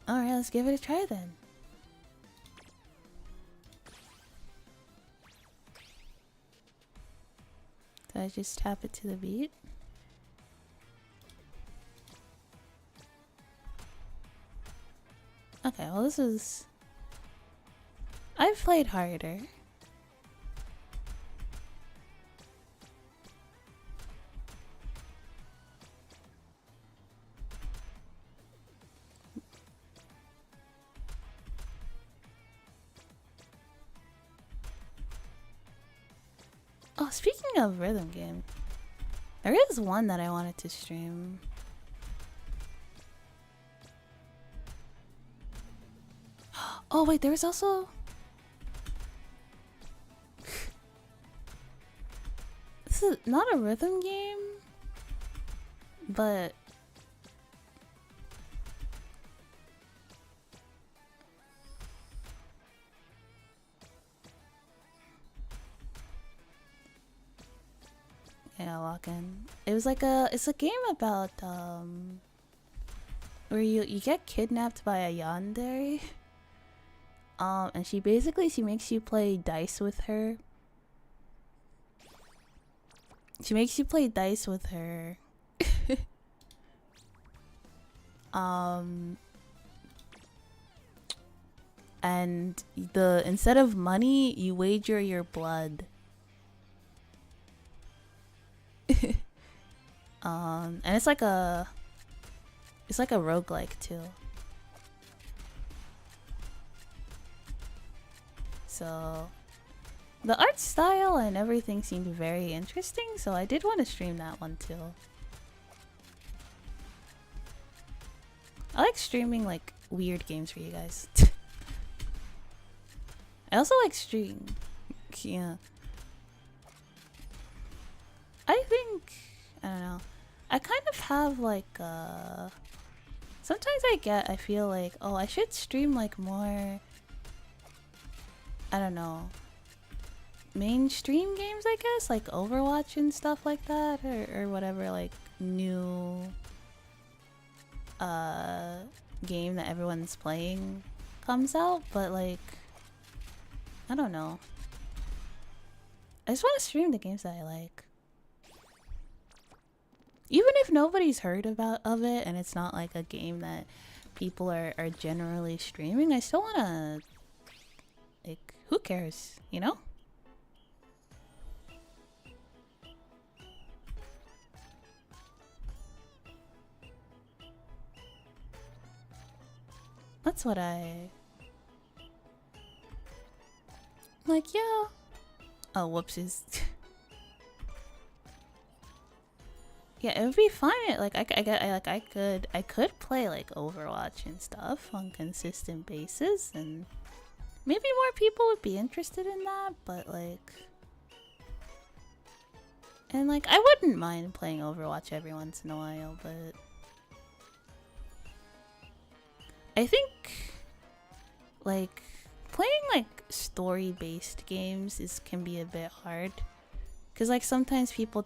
Alright, let's give it a try then. So I just tap it to the beat. Okay, well this is... I've played harder. Oh, speaking of rhythm game, there is one that I wanted to stream. Oh wait, there was also... This is not a rhythm game, but... Yeah, lock in. It was like it's a game about where you get kidnapped by a yandere. And she makes you play dice with her. She makes you play dice with her. And instead of money, you wager your blood. And it's like a roguelike too. So the art style and everything seemed very interesting, so I did want to stream that one too. I like streaming like weird games for you guys. I also like stream. Yeah. I think, I don't know. I kind of have like sometimes I feel like, oh, I should stream like more, I don't know, mainstream games, I guess, like Overwatch and stuff like that, or whatever, like new game that everyone's playing comes out, but like, I don't know. I just want to stream the games that I like. Even if nobody's heard of it and it's not like a game that people are generally streaming, I still want to, like, who cares, you know? That's what I... Like, yeah. Oh, whoopsies. Yeah, it would be fine. Like, I could play like Overwatch and stuff on consistent basis, and maybe more people would be interested in that. But like, and like, I wouldn't mind playing Overwatch every once in a while, but I think like playing like story-based games can be a bit hard. Cause like sometimes people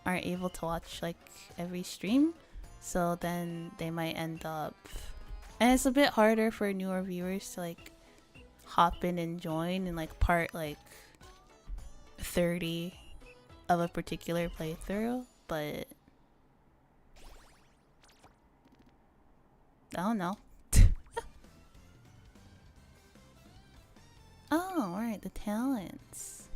aren't able to watch like every stream, so then they might end up, and it's a bit harder for newer viewers to like hop in and join in like part like 30 of a particular playthrough, but I don't know. Oh, alright, the talents.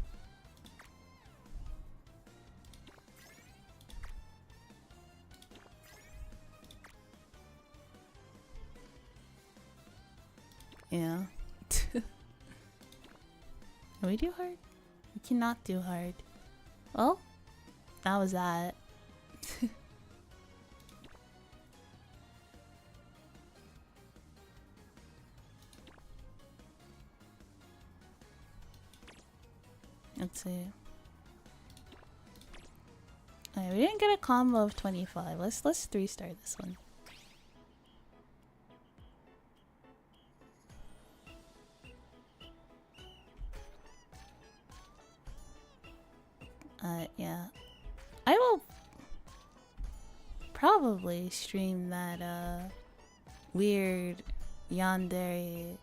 Yeah. Can we do hard? We cannot do hard. Well, that was that. Let's see. Alright, we didn't get a combo of 25. Let's 3-star this one. Yeah. I will probably stream that weird yandere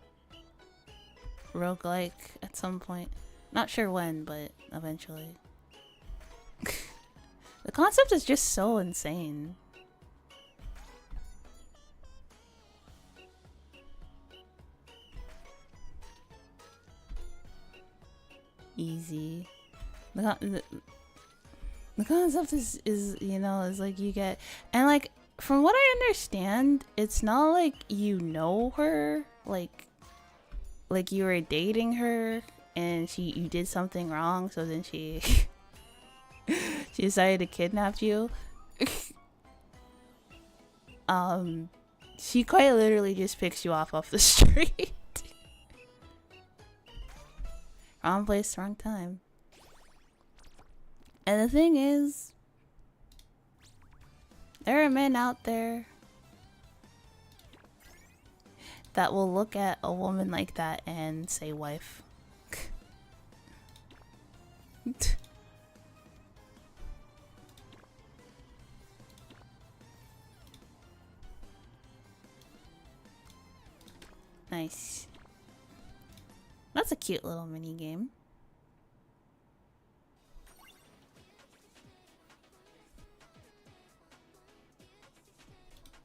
roguelike at some point. Not sure when, but eventually. The concept is just so insane. Easy. The concept is you know, is like you get, and like from what I understand, it's not like you know her, like you were dating her and you did something wrong, so then she she decided to kidnap you. She quite literally just picks you off the street. Wrong place, wrong time. And the thing is, there are men out there that will look at a woman like that and say wife. Nice. That's a cute little mini game.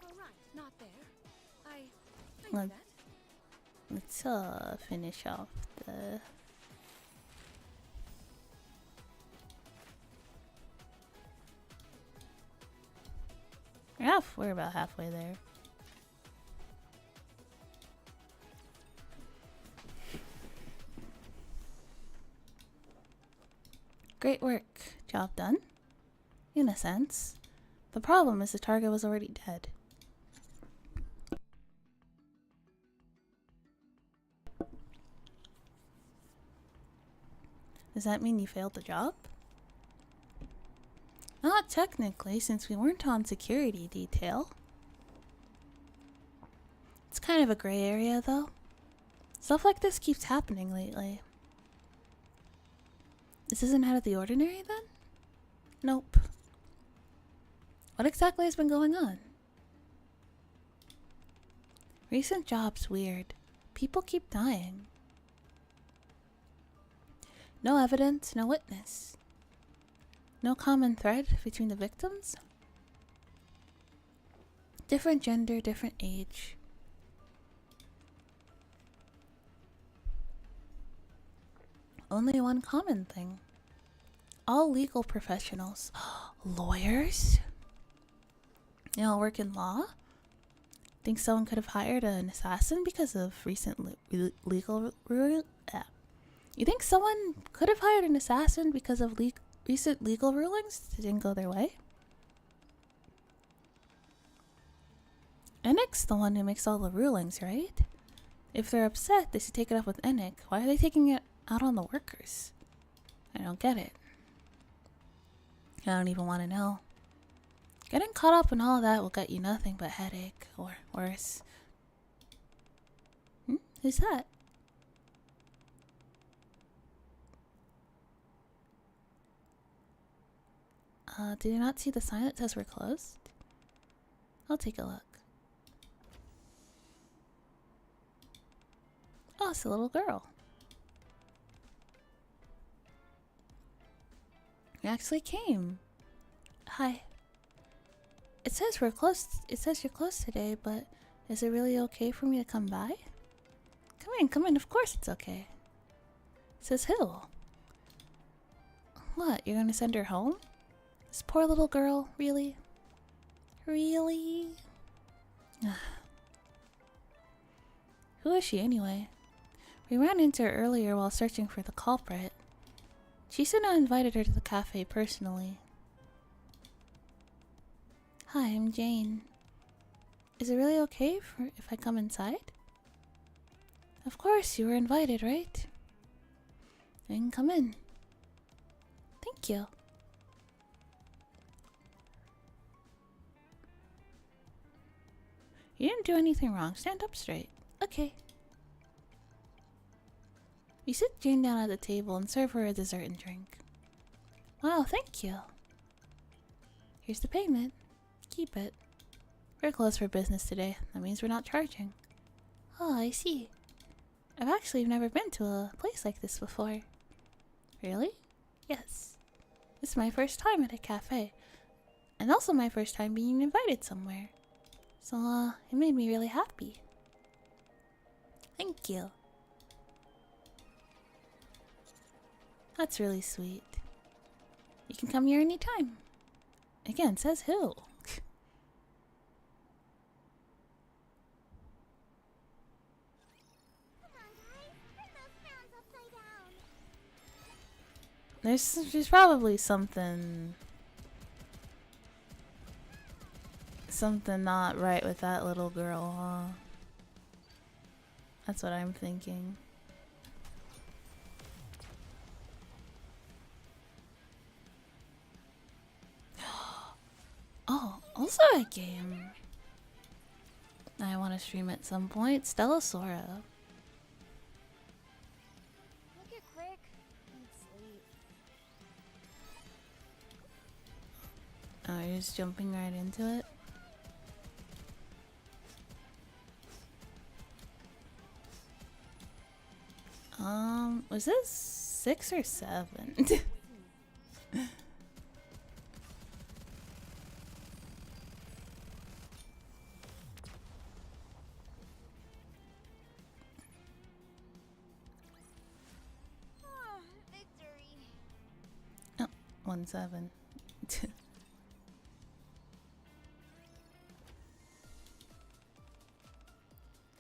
All right, not there. I Look. that. Let's finish off the... We're about halfway there. Great work. Job done. In a sense. The problem is the target was already dead. Does that mean you failed the job? Not technically, since we weren't on security detail. It's kind of a gray area, though. Stuff like this keeps happening lately. This isn't out of the ordinary, then? Nope. What exactly has been going on? Recent job's weird. People keep dying. No evidence, no witness. No common thread between the victims? Different gender, different age. Only one common thing. All legal professionals. Lawyers? You know, work in law? Think someone could have hired an assassin because of recent legal rule? You think someone could have hired an assassin because of recent legal rulings that didn't go their way? Ennick's the one who makes all the rulings, right? If they're upset, they should take it up with Ennick. Why are they taking it out on the workers? I don't get it. I don't even want to know. Getting caught up in all of that will get you nothing but headache, or worse. Who's that? Did you not see the sign that says we're closed? I'll take a look. Oh, it's a little girl. You actually came. Hi. It says we're closed. It says you're closed today, but is it really okay for me to come by? Come in. Of course it's okay. It says who? What, you're gonna send her home? This poor little girl, really? Really? Who is she anyway? We ran into her earlier while searching for the culprit. She said I invited her to the cafe personally. Hi, I'm Jane. Is it really okay if I come inside? Of course, you were invited, right? You can come in. Thank you. You didn't do anything wrong. Stand up straight. Okay. We sit Jane down at the table and serve her a dessert and drink. Wow, thank you. Here's the payment. Keep it. We're closed for business today. That means we're not charging. Oh, I see. I've actually never been to a place like this before. Really? Yes. This is my first time at a cafe. And also my first time being invited somewhere. So, it made me really happy. Thank you. That's really sweet. You can come here anytime. Again, says who? There's probably something not right with that little girl, huh? That's what I'm thinking. Oh, also a game I want to stream at some point. Stella Sora. Make it quick and sleep. Oh, you're just jumping right into it? Was this 6 or 7? Victory. Oh, 1-7.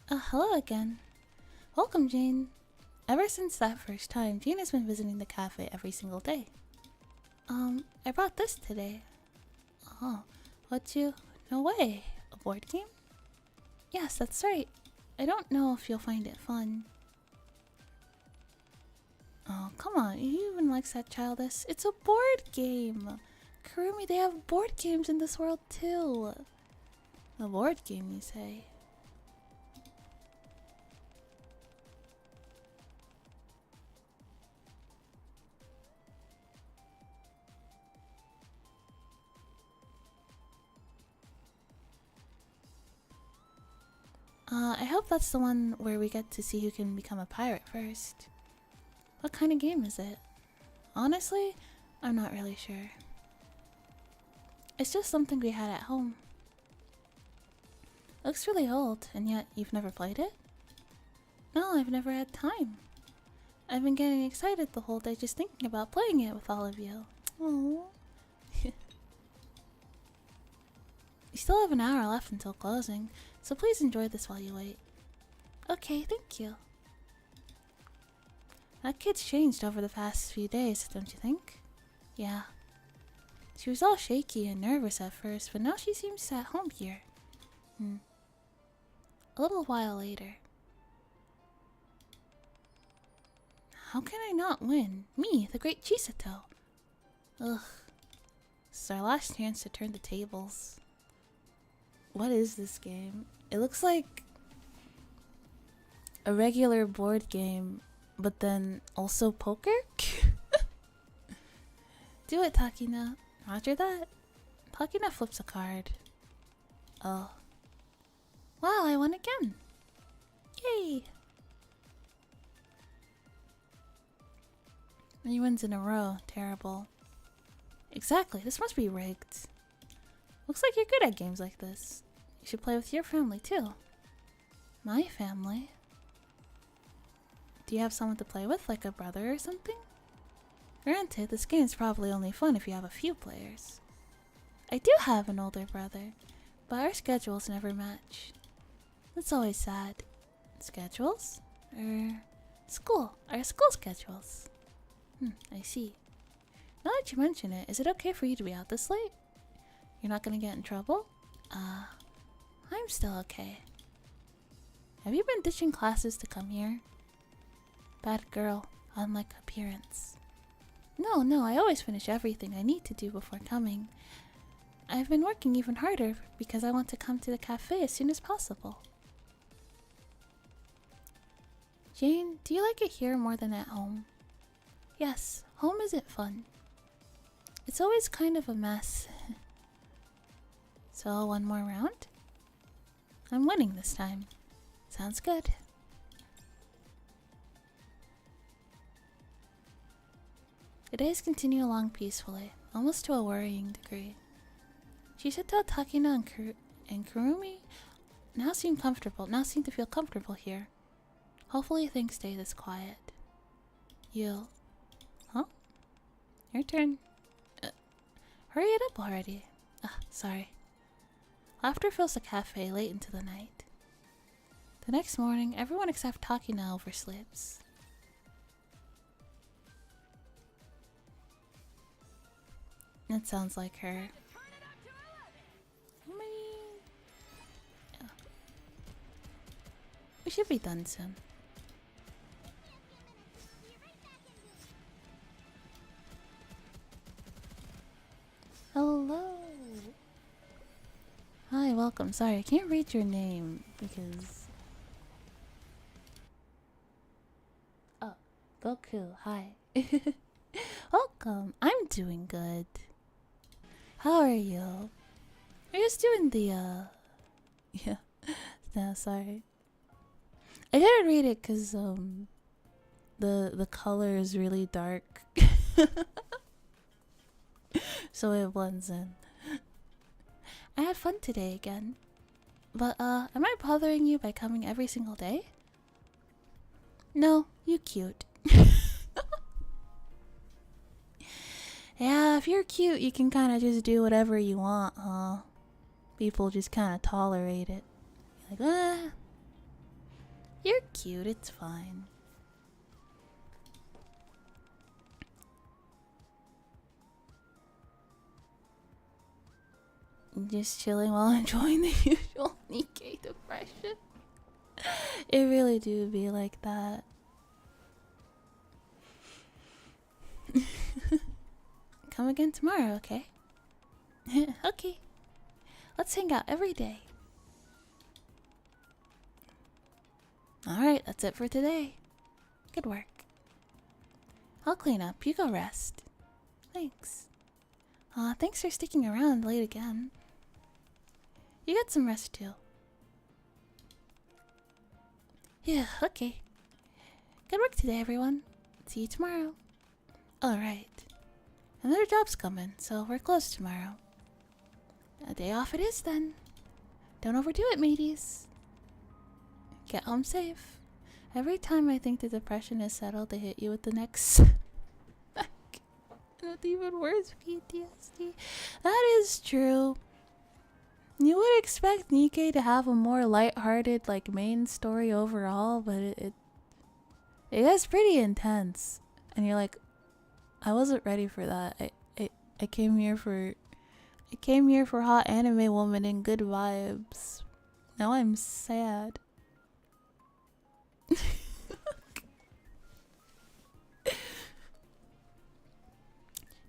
Hello again. Welcome, Jane. Ever since that first time, Jane has been visiting the cafe every single day. I brought this today. Oh, what you? No way. A board game? Yes, that's right. I don't know if you'll find it fun. Oh, come on. You even likes that childish? It's a board game. Kurumi, they have board games in this world too. A board game, you say? I hope that's the one where we get to see who can become a pirate first. What kind of game is it? Honestly, I'm not really sure. It's just something we had at home. Looks really old, and yet you've never played it? No, I've never had time. I've been getting excited the whole day just thinking about playing it with all of you. Aww. You still have an hour left until closing, so please enjoy this while you wait. Okay, thank you. That kid's changed over the past few days, don't you think? Yeah. She was all shaky and nervous at first, but now she seems at home here. A little while later. How can I not win? Me, the great Chisato. Ugh. This is our last chance to turn the tables. What is this game? It looks like a regular board game, but then also poker? Do it, Takina. Roger that. Takina flips a card. Oh. Wow, I won again. Yay! 3 wins in a row. Terrible. Exactly, this must be rigged. Looks like you're good at games like this. You should play with your family too. My family? Do you have someone to play with, like a brother or something? Granted, this game's probably only fun if you have a few players. I do have an older brother, but our schedules never match. That's always sad. Schedules? School. Our school schedules. I see. Now that you mention it, is it okay for you to be out this late? You're not gonna get in trouble? I'm still okay. Have you been ditching classes to come here? Bad girl, unlike appearance. No, I always finish everything I need to do before coming. I've been working even harder because I want to come to the cafe as soon as possible. Jane, do you like it here more than at home? Yes, home isn't fun. It's always kind of a mess. So, one more round? I'm winning this time. Sounds good. The days continue along peacefully, almost to a worrying degree. Chisato, Takina, and Kurumi now seem to feel comfortable here. Hopefully things stay this quiet. You... Huh? Your turn. Hurry it up already. Sorry. Laughter fills the cafe late into the night. The next morning, everyone except Takina oversleeps. That sounds like her. How many? Yeah. We should be done soon. Hello. Hi, welcome. Sorry, I can't read your name because... Oh, Goku, hi. Welcome. I'm doing good. How are you? We're just doing the, Yeah. No, sorry. I gotta read it because, the color is really dark. So it blends in. I had fun today again. But am I bothering you by coming every single day? No, you cute. Yeah, if you're cute, you can kind of just do whatever you want, huh? People just kind of tolerate it. Like, you're cute, it's fine. Just chilling while enjoying the usual Nikke depression. It really do be like that. Come again tomorrow, okay? Okay. Let's hang out every day. Alright, that's it for today. Good work. I'll clean up. You go rest. Thanks. Thanks for sticking around late again. You got some rest too. Yeah, okay. Good work today, everyone. See you tomorrow. Alright. Another job's coming, so we're closed tomorrow. A day off it is then. Don't overdo it, mateys. Get home safe. Every time I think the depression is settled, they hit you with the next back. And with even worse PTSD. That is true. You would expect Nikke to have a more lighthearted, like, main story overall, but it is pretty intense. And you're like, I wasn't ready for that. I came here for hot anime woman and good vibes. Now I'm sad.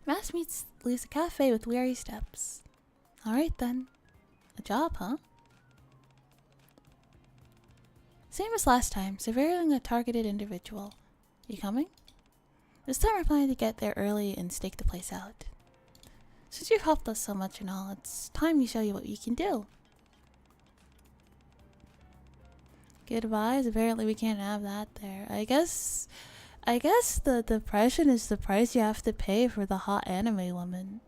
Mass leaves the cafe with weary steps. Alright then. A job, huh? Same as last time, surveilling a targeted individual. You coming? This time we're planning to get there early and stake the place out. Since you've helped us so much and all, it's time we show you what you can do. Good vibes? Apparently we can't have that there. I guess the depression is the price you have to pay for the hot anime woman.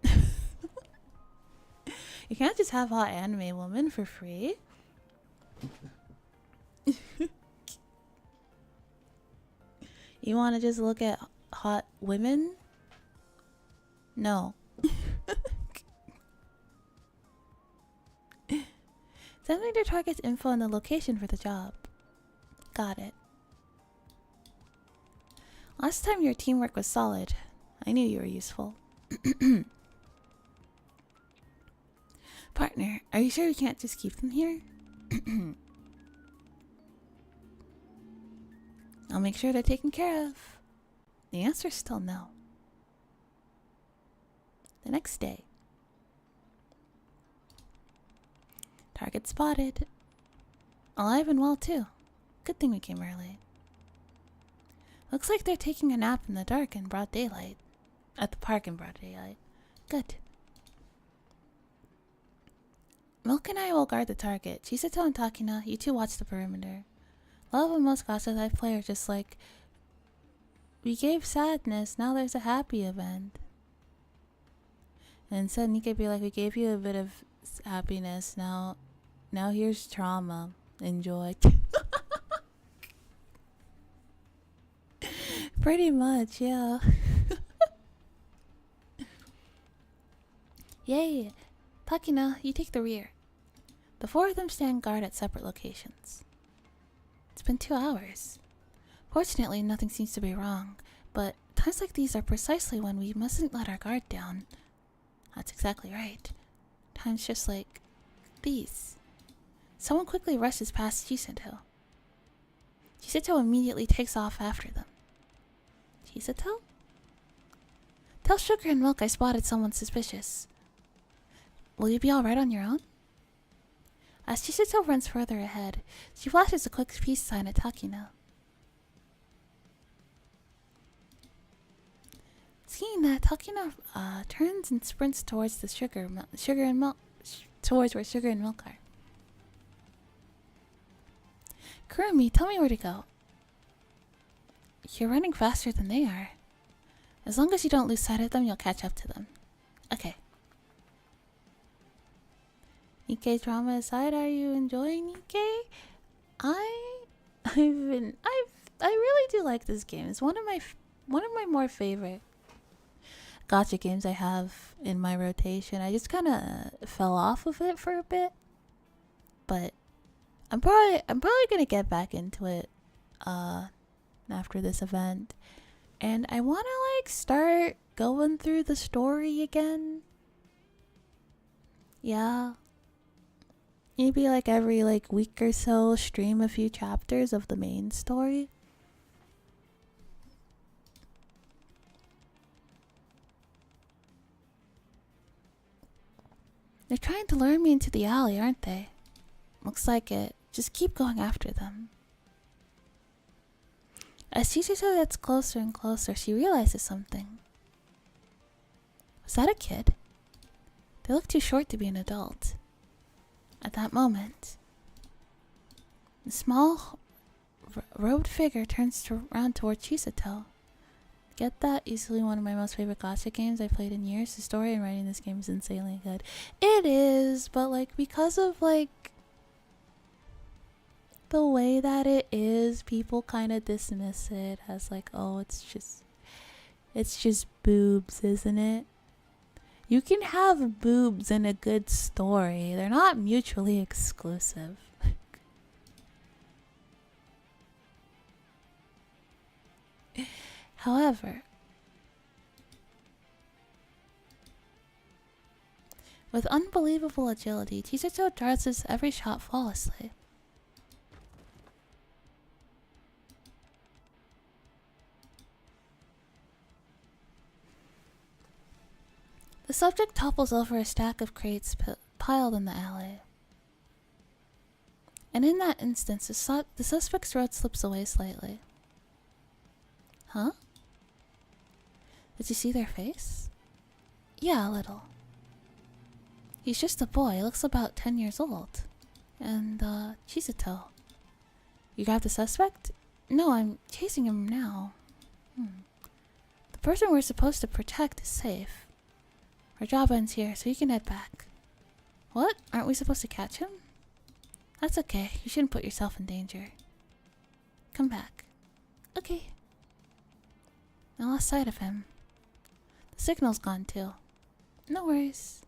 You can't just have hot anime woman for free. You want to just look at hot women? No. Send me the target's info and the location for the job. Got it. Last time your teamwork was solid. I knew you were useful. Partner, are you sure we can't just keep them here? I'll make sure they're taken care of. The answer's still no. The next day. Target spotted. Alive and well too. Good thing we came early. Looks like they're taking a nap in the dark in broad daylight. At the park in broad daylight. Good. Milk and I will guard the target. Chisato and Takina, you two watch the perimeter. Love of most gossip I play are just like, we gave sadness, now there's a happy event. And instead Nikke be like, we gave you a bit of happiness, now here's trauma. Enjoy. Pretty much, yeah. Yay! Takina, you take the rear. The four of them stand guard at separate locations. It's been 2 hours. Fortunately, nothing seems to be wrong, but times like these are precisely when we mustn't let our guard down. That's exactly right. Times just like these. Someone quickly rushes past Chisato. Chisato immediately takes off after them. Chisato? Tell Sugar and Milk I spotted someone suspicious. Will you be alright on your own? As Chisato runs further ahead, she flashes a quick peace sign at Takina. Seeing that, Takina turns and sprints towards the towards where Sugar and Milk are. Kurumi, tell me where to go. You're running faster than they are. As long as you don't lose sight of them, you'll catch up to them. Okay. Nikke drama aside, are you enjoying Nikke? I really do like this game. It's one of my more favorite gacha games I have in my rotation. I just kind of fell off of it for a bit, but I'm probably gonna get back into it after this event, and I want to like start going through the story again. Yeah. Maybe like every like week or so stream a few chapters of the main story. They're trying to lure me into the alley, aren't they? Looks like it. Just keep going after them. As Chichicho gets closer and closer, she realizes something. Was that a kid? They look too short to be an adult. At that moment, the small robed figure turns around toward Chisato. Get that? Easily one of my most favorite gacha games I've played in years. The story and writing this game is insanely good. It is, but like because of like the way that it is, people kind of dismiss it as like, oh, it's just boobs, isn't it? You can have boobs in a good story. They're not mutually exclusive. However, with unbelievable agility, Chisato dodges every shot flawlessly. The subject topples over a stack of crates piled in the alley. And in that instance, the suspect's throat slips away slightly. Huh? Did you see their face? Yeah, a little. He's just a boy, looks about 10 years old. And, Chisato. You got the suspect? No, I'm chasing him now. The person we're supposed to protect is safe. Our job ends here, so you can head back. What? Aren't we supposed to catch him? That's okay. You shouldn't put yourself in danger. Come back. Okay. I lost sight of him. The signal's gone too. No worries.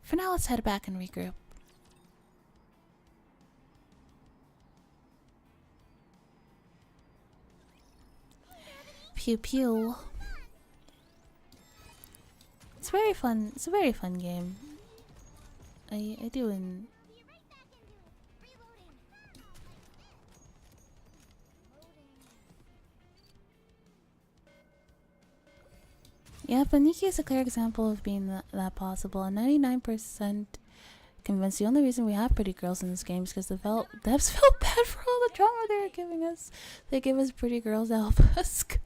For now, let's head back and regroup. Pew pew. It's very fun. It's a very fun game. I do in. Yeah, but Nikke is a clear example of being that possible. And 99% convinced the only reason we have pretty girls in this game is because the devs felt bad for all the drama they were giving us. They give us pretty girls to help us go.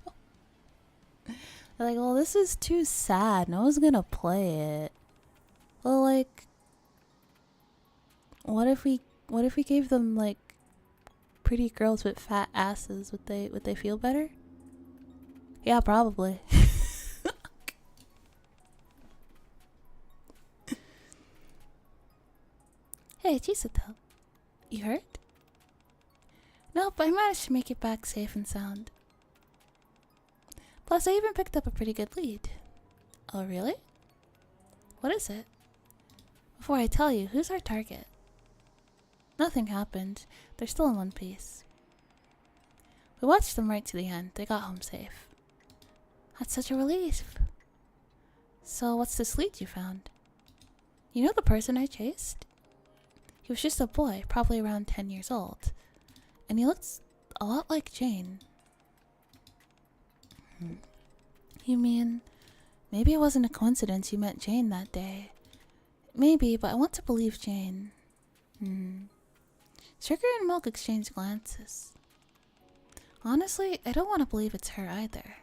They're like, well, this is too sad. No one's gonna play it. Well, like, what if we gave them like pretty girls with fat asses? Would they feel better? Yeah, probably. Hey, Chisato. You hurt? Nope, I managed to make it back safe and sound. Plus, I even picked up a pretty good lead. Oh, really? What is it? Before I tell you, who's our target? Nothing happened. They're still in one piece. We watched them right to the end. They got home safe. That's such a relief. So, what's this lead you found? You know the person I chased? He was just a boy, probably around 10 years old. And he looked a lot like Jane. You mean, maybe it wasn't a coincidence you met Jane that day. Maybe, but I want to believe Jane. Sugar and Milk exchanged glances. Honestly, I don't want to believe it's her either.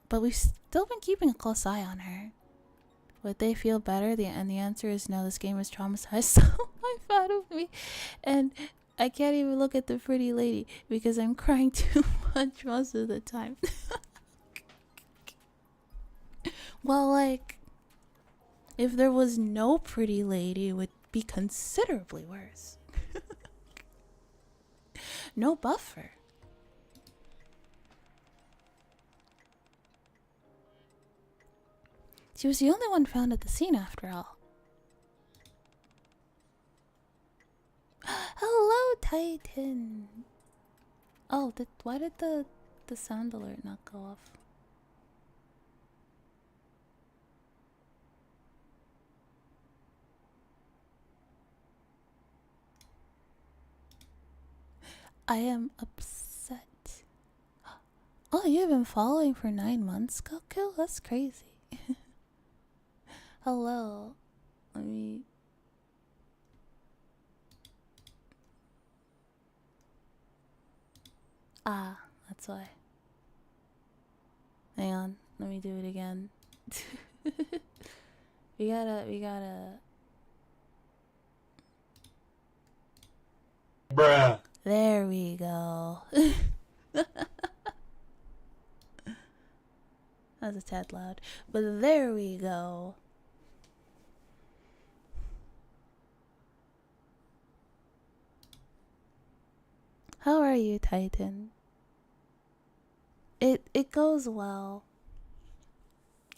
But we've still been keeping a close eye on her. Would they feel better? And the answer is no. This game has traumatized so life out of me. And I can't even look at the pretty lady because I'm crying too much most of the time. Well, like, if there was no pretty lady, it would be considerably worse. No buffer. She was the only one found at the scene after all. Hello, Titan. Oh, why did the sound alert not go off? I am upset. Oh, you've been following for 9 months, Goku? That's crazy. Hello. Let me... Ah, that's why. Hang on, let me do it again. we gotta... Bruh. There we go. That's a tad loud. But there we go. How are you, Titan? It goes well.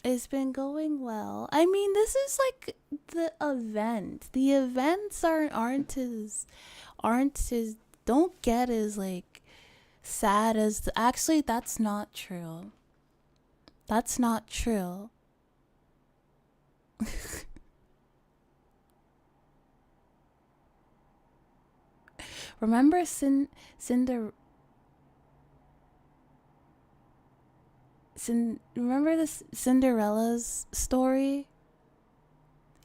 It's been going well. I mean, this is like the event. The events aren't as don't get as like sad as actually that's not true. That's not true. Remember remember this Cinderella's story?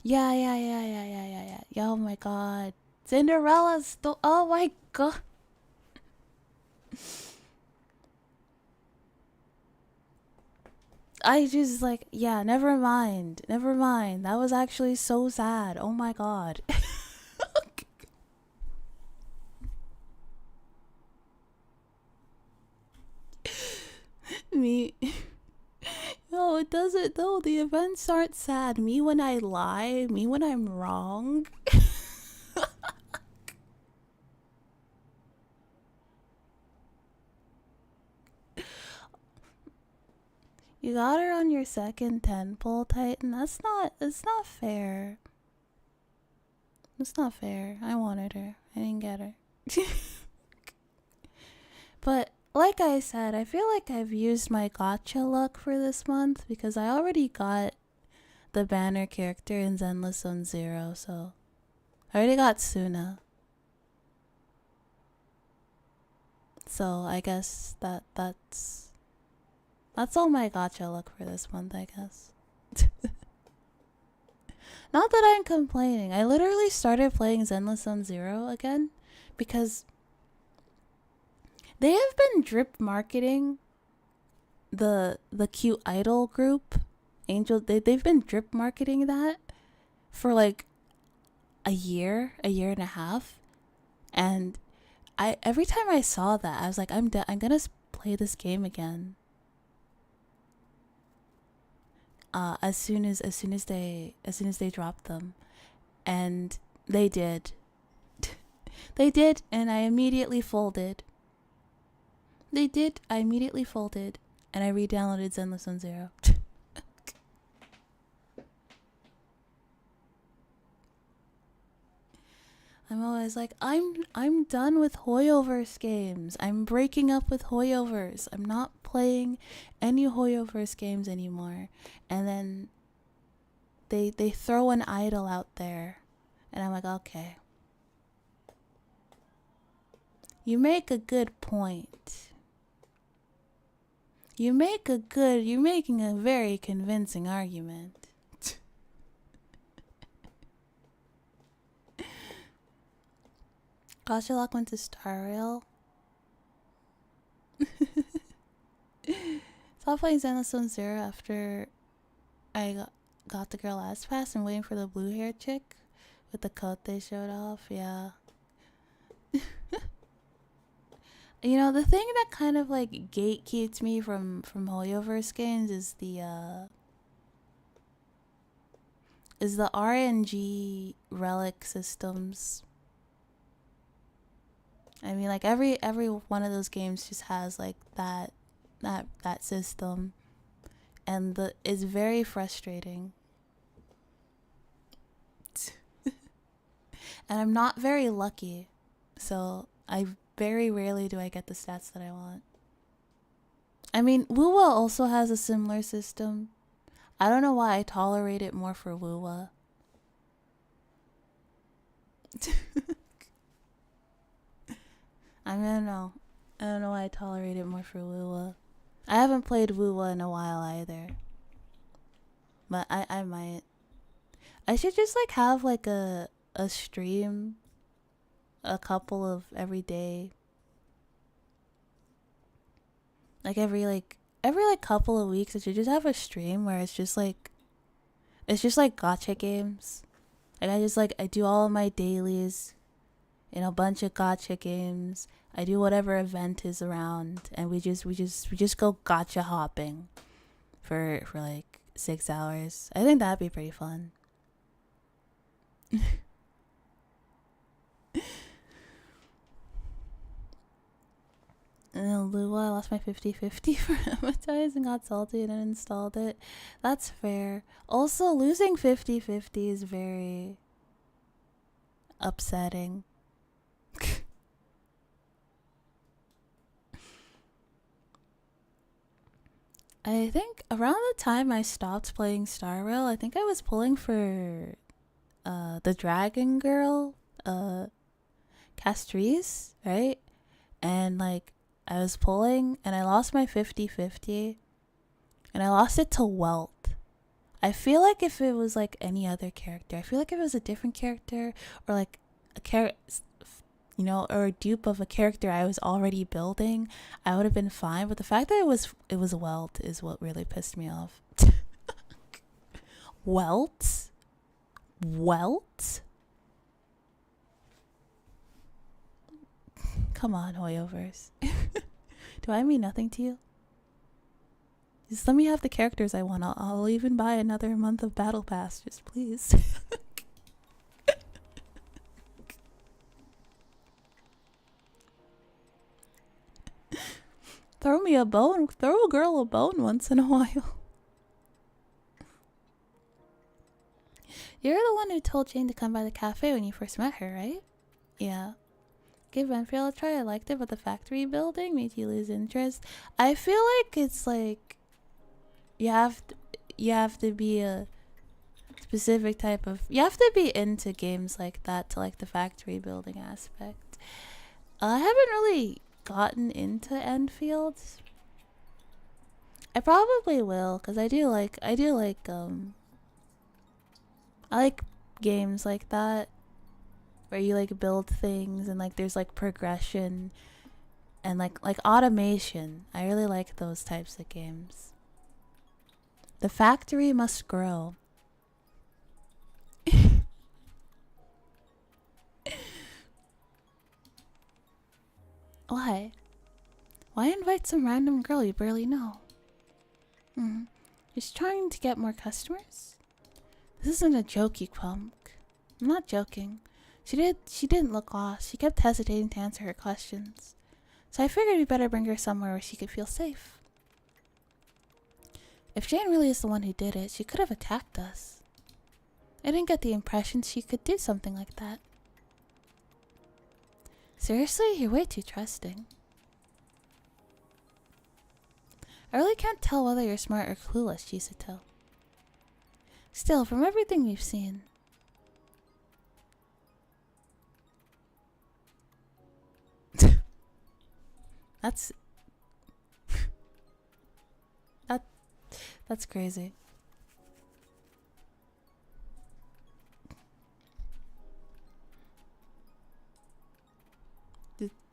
Yeah. Oh my god. Cinderella's oh my god. I just like, yeah, never mind. Never mind. That was actually so sad. Oh my god. Me. No, it doesn't. No, the events aren't sad. Me when I lie. Me when I'm wrong. You got her on your second 10-pole, Titan. It's not fair. It's not fair. I wanted her. I didn't get her. But like I said, I feel like I've used my gotcha luck for this month because I already got the banner character in Zenless Zone Zero, so I already got Suna. So I guess that's all my gotcha luck for this month, I guess. Not that I'm complaining. I literally started playing Zenless Zone Zero again because they have been drip marketing the cute idol group, Angel. They've been drip marketing that for like a year and a half, and every time I saw that, I was like, I'm gonna play this game again. As soon as they dropped them, and they did. They did, and I immediately folded. They did. I immediately folded, and I re-downloaded Zenless Zone Zero. I'm always like, I'm done with Hoyoverse games. I'm breaking up with Hoyoverse. I'm not playing any Hoyoverse games anymore. And then they throw an idol out there, and I'm like, okay. You make a good point. You're making a very convincing argument. Gotcha went to Star Rail. Stopped playing Xenostone Zero after I got the girl ass pass and waiting for the blue hair chick with the coat they showed off. Yeah. You know, the thing that kind of like gatekeeps me from Hoyoverse games is the RNG relic systems. I mean, like every one of those games just has like that system, and it's very frustrating. And I'm not very lucky, so I very rarely do I get the stats that I want. I mean, Wuwa also has a similar system. I don't know why I tolerate it more for Wuwa. I don't know. I don't know why I tolerate it more for Wuwa. I haven't played Wuwa in a while either. But I might. I should just like have like a stream, a couple of every day. Like every couple of weeks, I should just have a stream where it's just like gacha games. Like I do all of my dailies in a bunch of gacha games. I do whatever event is around, and we just go gacha hopping for like 6 hours. I think that'd be pretty fun. Lua, I lost my 50/50 for Amatized and got salty and uninstalled it. That's fair. Also, losing 50/50 is very upsetting. I think around the time I stopped playing Star Rail, I think I was pulling for the Dragon Girl, Castries, right? And like I was pulling and I lost my 50/50 and I lost it to Welt. I feel like if it was like any other character, I feel like if it was a different character or like a character, you know, or a dupe of a character I was already building, I would have been fine. But the fact that it was Welt is what really pissed me off. Welt? Come on, Hoyoverse. Do I mean nothing to you? Just let me have the characters I want. I'll even buy another month of Battle Pass. Just please. Throw me a bone. Throw a girl a bone once in a while. You're the one who told Jane to come by the cafe when you first met her, right? Yeah. Give Renfield a try. I liked it, but the factory building made you lose interest. I feel like it's like you have to be a specific type of. You have to be into games like that to like the factory building aspect. I haven't really gotten into Enfield. I probably will, because I like games like that where you like build things and like there's like progression and like automation. I really like those types of games. The factory must grow. Why? Why invite some random girl you barely know? Just trying to get more customers? This isn't a joke, you punk. I'm not joking. She didn't look lost. She kept hesitating to answer her questions. So I figured we better bring her somewhere where she could feel safe. If Jane really is the one who did it, she could have attacked us. I didn't get the impression she could do something like that. Seriously? You're way too trusting. I really can't tell whether you're smart or clueless, Chisato. Still, from everything we've seen... That's crazy.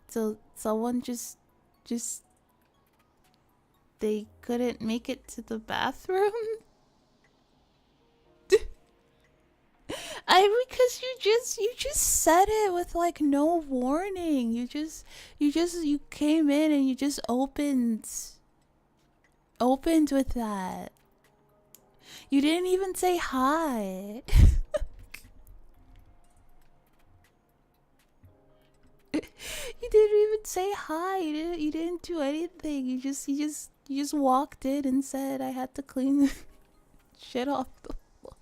So someone just they couldn't make it to the bathroom? I Because you just said it with like no warning. You came in and you just opened with that. You didn't even say hi. You didn't even say hi. You didn't do anything. You just walked in and said I had to clean the shit off the floor.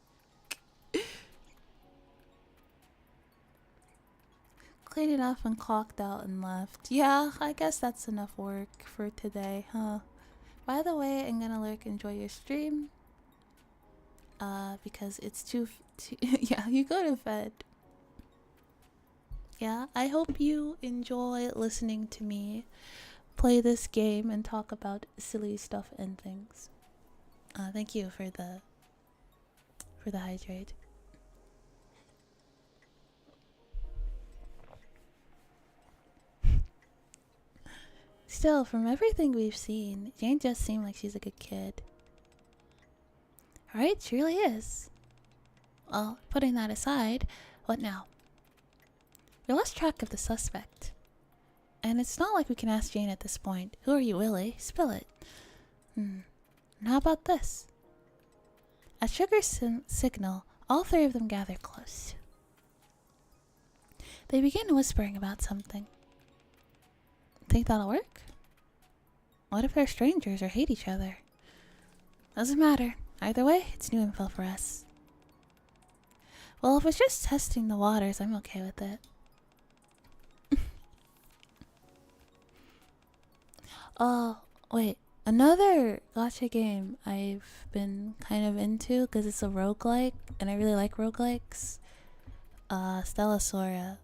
Cleaned it off and clocked out and left. Yeah, I guess that's enough work for today, huh? By the way, I'm gonna enjoy your stream. Because it's too yeah, you go to bed. Yeah, I hope you enjoy listening to me play this game and talk about silly stuff and things. Thank you for the hydrate. Still, from everything we've seen, Jane just seemed like she's a good kid. Right? She really is. Well, putting that aside, what now? We lost track of the suspect. And it's not like we can ask Jane at this point. Who are you, Willie? Spill it. And how about this? At Sugar's signal, all three of them gather close. They begin whispering about something. Think that'll work? What if they're strangers or hate each other? Doesn't matter. Either way, it's new info for us. Well, if it's just testing the waters, I'm okay with it. Oh, wait. Another gacha game I've been kind of into because it's a roguelike, and I really like roguelikes. Stellasora.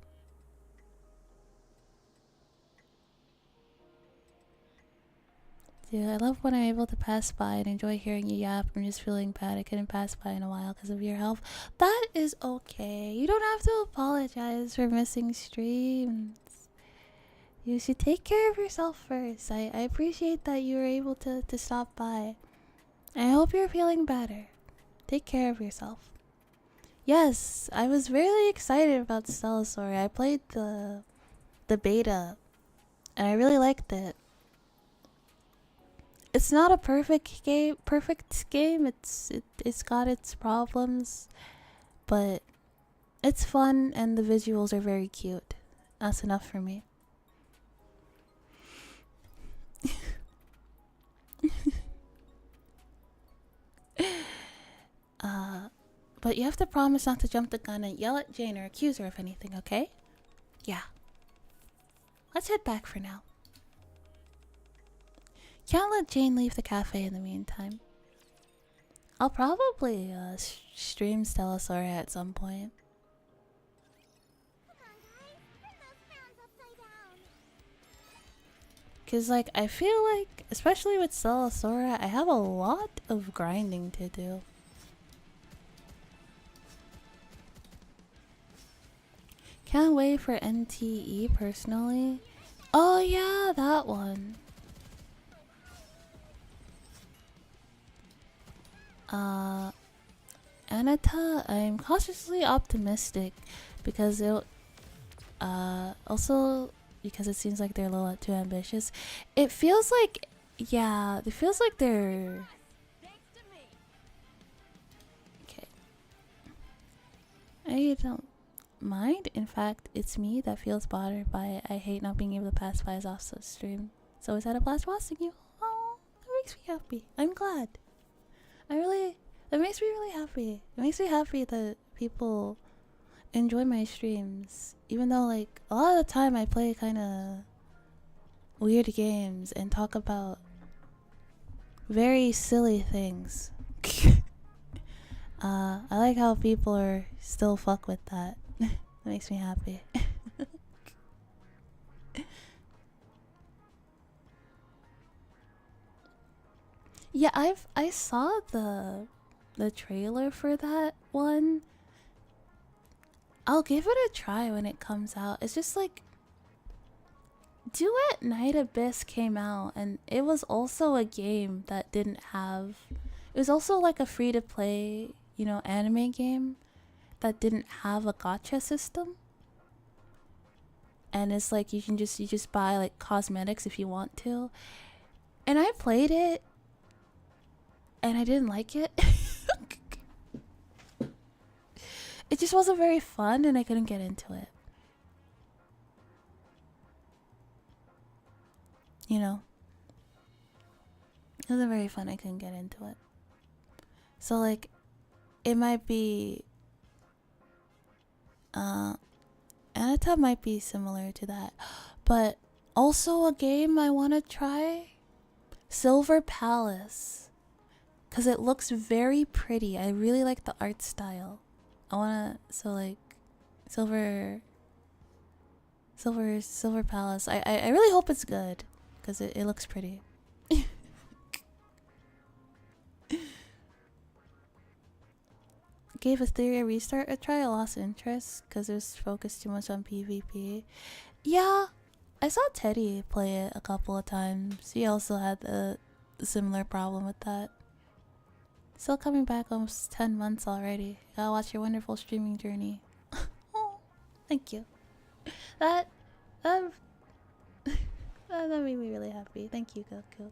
Dude, I love when I'm able to pass by and enjoy hearing you yap. I'm just feeling bad I couldn't pass by in a while because of your health. That is okay. You don't have to apologize for missing streams. You should take care of yourself first. I appreciate that you were able to stop by. I hope you're feeling better. Take care of yourself. Yes, I was really excited about Stellasora. I played the beta, and I really liked it. It's not a perfect game. It's got its problems, but it's fun and the visuals are very cute. That's enough for me. But you have to promise not to jump the gun and yell at Jane or accuse her of anything, okay? Yeah. Let's head back for now. Can't let Jane leave the cafe in the meantime. I'll probably stream Stellasora at some point. Cause like I feel like, especially with Stellasora, I have a lot of grinding to do. Can't wait for NTE personally. Oh yeah, that one. Anata, I'm cautiously optimistic because it also because it seems like they're a little too ambitious. It feels like, yeah, it feels like they're okay. I don't mind. In fact, it's me that feels bothered by it. I hate not being able to pass by off the stream. So is that a blast watching you? Oh, that makes me happy. I'm glad. That makes me really happy. It makes me happy that people enjoy my streams. Even though like a lot of the time I play kind of weird games and talk about very silly things. I like how people are still fuck with that. That makes me happy. Yeah, I saw the trailer for that one. I'll give it a try when it comes out. It's just like Duet Night Abyss came out and it was also a game that didn't have, it was also like a free to play, you know, anime game that didn't have a gacha system. And it's like you just buy like cosmetics if you want to. And I played it and I didn't like it. It just wasn't very fun and I couldn't get into it. You know? It wasn't very fun, I couldn't get into it. So like it might be Anata might be similar to that. But also a game I want to try, Silver Palace, because it looks very pretty. I really like the art style. I want to, so like Silver Palace. I really hope it's good because it looks pretty. Gave Etheria Restart a try. I lost interest because it was focused too much on PvP. Yeah, I saw Teddy play it a couple of times. He also had a similar problem with that. Still coming back almost 10 months already. Gotta watch your wonderful streaming journey. Oh, thank you. That made me really happy. Thank you, Goku.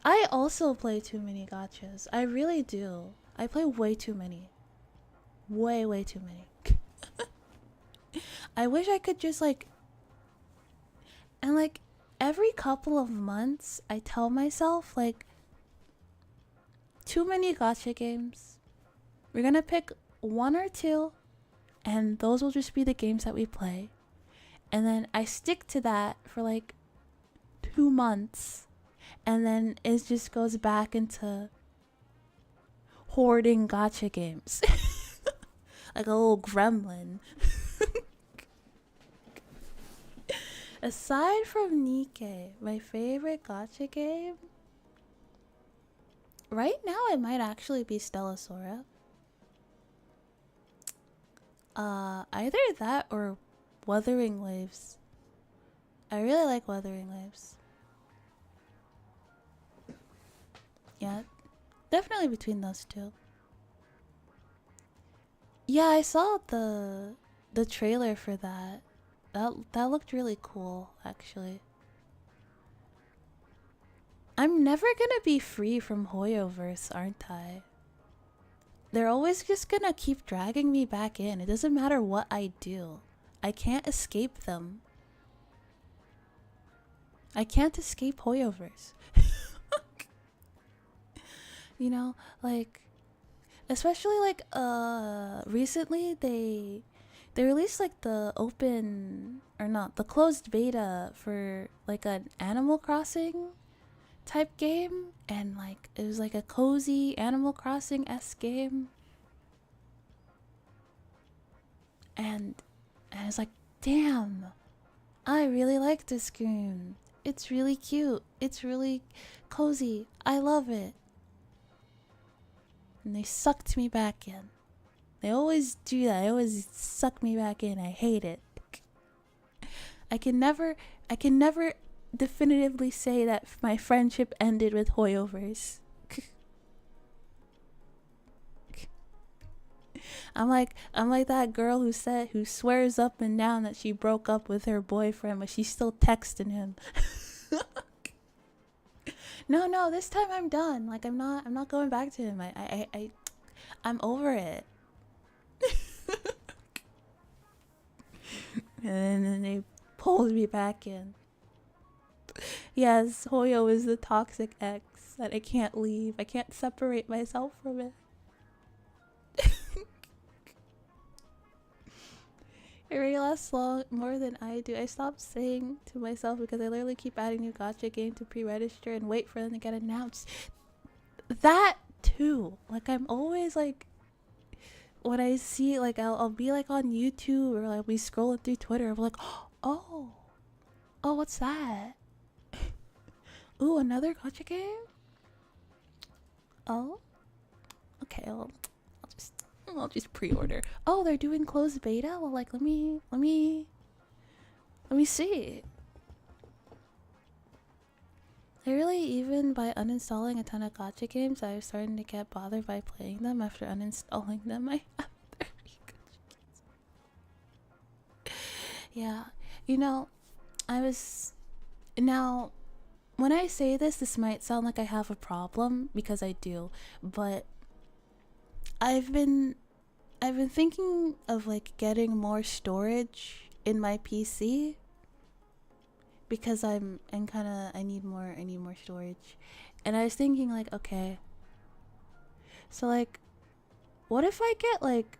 I also play too many gachas. I really do. I play way too many. Way too many. I wish I could just like, and like every couple of months I tell myself like, too many gacha games. We're gonna pick one or two and those will just be the games that we play. And then I stick to that for like 2 months and then it just goes back into hoarding gacha games. Like a little gremlin. Aside from Nikke, my favorite gacha game right now it might actually be Stellasora. Either that or Wuthering Waves. I really like Wuthering Waves. Yeah, definitely between those two. Yeah, I saw the trailer for that. That looked really cool, actually. I'm never gonna be free from Hoyoverse, aren't I? They're always just gonna keep dragging me back in. It doesn't matter what I do. I can't escape them. I can't escape Hoyoverse. You know, like, especially like recently they released like the open, or not, the closed beta for like an Animal Crossing type game, and like it was like a cozy Animal Crossing-esque game, and it's like, damn, I really like this game. It's really cute, it's really cozy, I love it. And they sucked me back in. They always do that. They always suck me back in. I hate it. I can never definitively say that my friendship ended with Hoyoverse. I'm like that girl who swears up and down that she broke up with her boyfriend, but she's still texting him. No, this time I'm done. Like I'm not going back to him. I'm over it. And then they pulled me back in. Yes, Hoyo is the toxic ex that I can't leave. I can't separate myself from it. It really lasts more than I do. I stopped saying to myself because I literally keep adding new gacha game to pre-register and wait for them to get announced. That too. Like I'm always like, when I see like I'll be like on YouTube or like I'll be scrolling through Twitter. I'm like, oh, what's that? Ooh, another gacha game? Oh, okay. Well, I'll just pre-order. Oh, they're doing closed beta? Well, like, let me see. Literally, even by uninstalling a ton of gacha games, I was starting to get bothered by playing them after uninstalling them. I have 30 Yeah. You know, I was now when I say this might sound like I have a problem because I do, but I've been thinking of like getting more storage in my PC because I'm kind of I need more storage. And I was thinking like, okay. So like what if I get like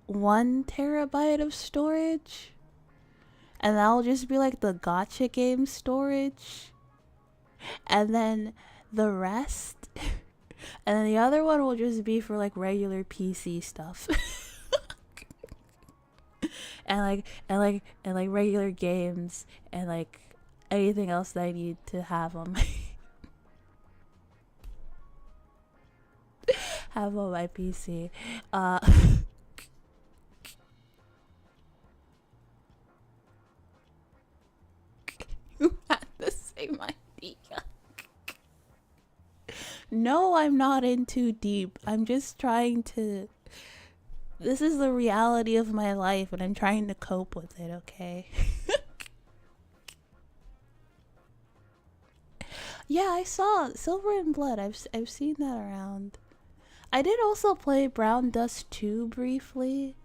1 terabyte of storage? And that'll just be like the gotcha game storage. And then the rest and then the other one will just be for like regular PC stuff. and like regular games and like anything else that I need to have on my have on my PC. You had the same idea. No, I'm not in too deep. I'm just trying to. This is the reality of my life, and I'm trying to cope with it. Okay. Yeah, I saw Silver and Blood. I've seen that around. I did also play Brown Dust 2 briefly.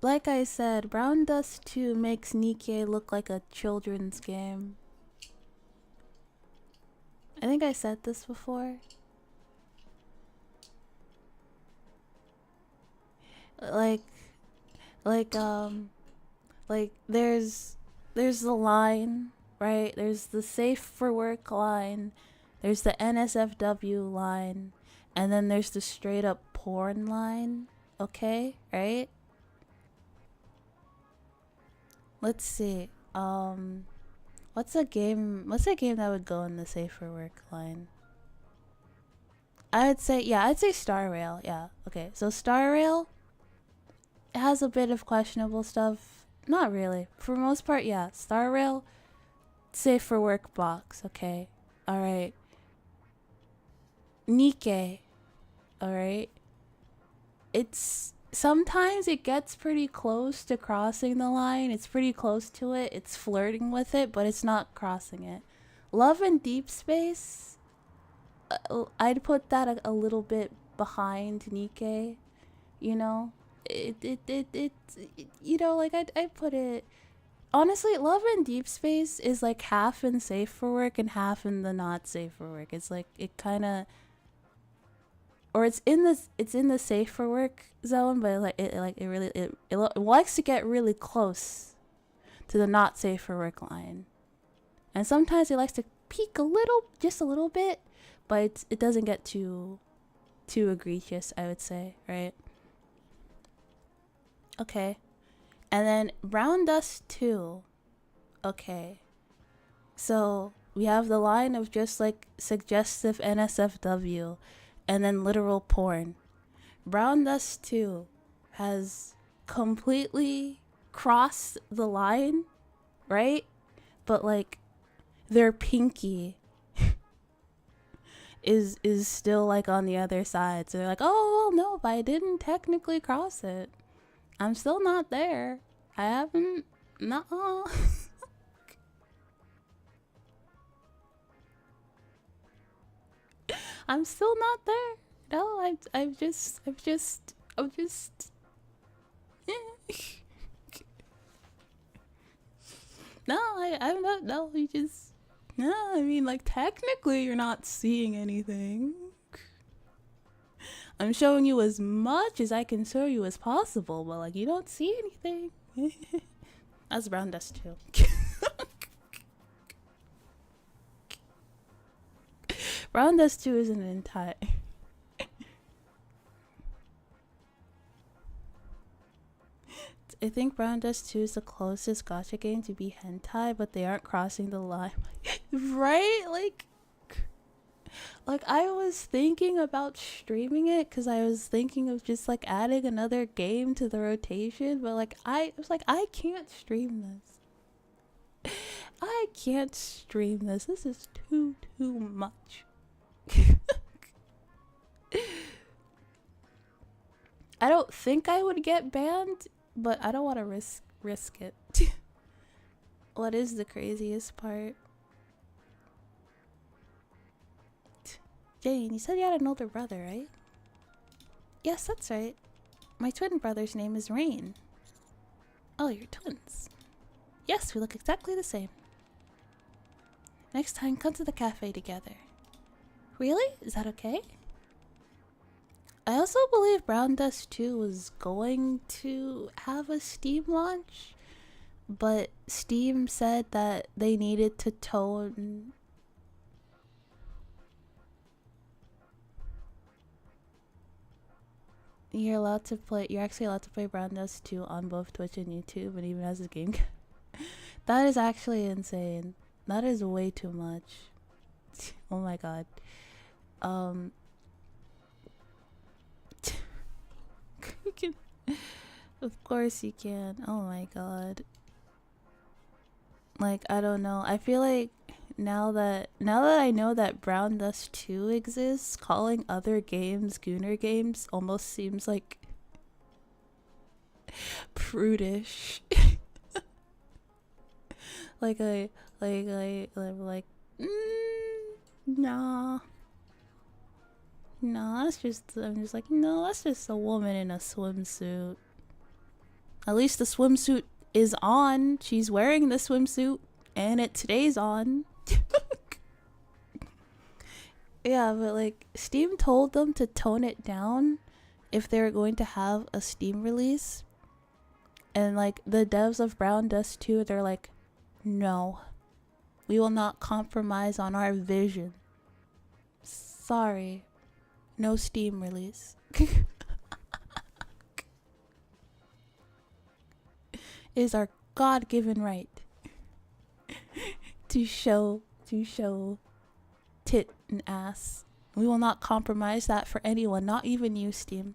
Like I said, Brown Dust 2 makes Nikke look like a children's game. I think I said this before. Like there's the line, right? There's the safe for work line, there's the NSFW line, and then there's the straight up porn line. Okay, right? Let's see. What's a game that would go in the safe for work line? I'd say Star Rail. Yeah. Okay. So Star Rail, it has a bit of questionable stuff. Not really. For most part, yeah. Star Rail, safe for work box. Okay. All right. Nikke. All right. It's sometimes it gets pretty close to crossing the line. It's pretty close to it. It's flirting with it, but it's not crossing it. Love and Deep Space, I'd put that a little bit behind Nikke. You know, it you know, like I'd put it. Honestly, Love and Deep Space is like half in safe for work and half in the not safe for work. It's like it kind of, or it's in the safe for work zone, but it likes to get really close to the not safe for work line, and sometimes it likes to peek just a little bit, but it doesn't get too egregious, I would say, right? Okay, and then Brown Dust 2. Okay, so we have the line of just like suggestive NSFW and then literal porn. Brown Dust 2 has completely crossed the line, right? But like their pinky is still like on the other side. So they're like, oh well, no, but I didn't technically cross it. I'm still not there. I haven't. Nuh-uh. I'm still not there. No, I'm just. No, I'm not. No, you just. No, I mean, like, technically, you're not seeing anything. I'm showing you as much as I can show you as possible, but, like, you don't see anything. That's Brown Dust 2. Brown Dust 2 isn't an entire. I think Brown Dust 2 is the closest gacha game to be hentai, but they aren't crossing the line. Right? Like I was thinking about streaming it because I was thinking of just like adding another game to the rotation, but like I was like, I can't stream this. I can't stream this. This is too much. I don't think I would get banned, but I don't want to risk it. What is the craziest part? Jane, you said you had an older brother, right? Yes, that's right. My twin brother's name is Rain. Oh, you're twins. Yes, we look exactly the same. Next time, come to the cafe together. Really? Is that okay? I also believe Brown Dust 2 was going to have a Steam launch, but Steam said that they needed to tone... You're actually allowed to play Brown Dust 2 on both Twitch and YouTube, and even as a game. That is actually insane. That is way too much. Oh my god. You can, of course you can. Oh my god. Like, I don't know. I feel like now that I know that Brown Dust 2 exists, calling other games Gooner games almost seems like prudish. like nah. No, I'm just like, no, that's just a woman in a swimsuit. At least the swimsuit is on. She's wearing the swimsuit, and it stays on. Yeah, but like, Steam told them to tone it down if they were going to have a Steam release. And like, the devs of Brown Dust 2, they're like, no. We will not compromise on our vision. Sorry. No Steam release. It is our God-given right to show tit and ass. We will not compromise that for anyone, not even you, Steam.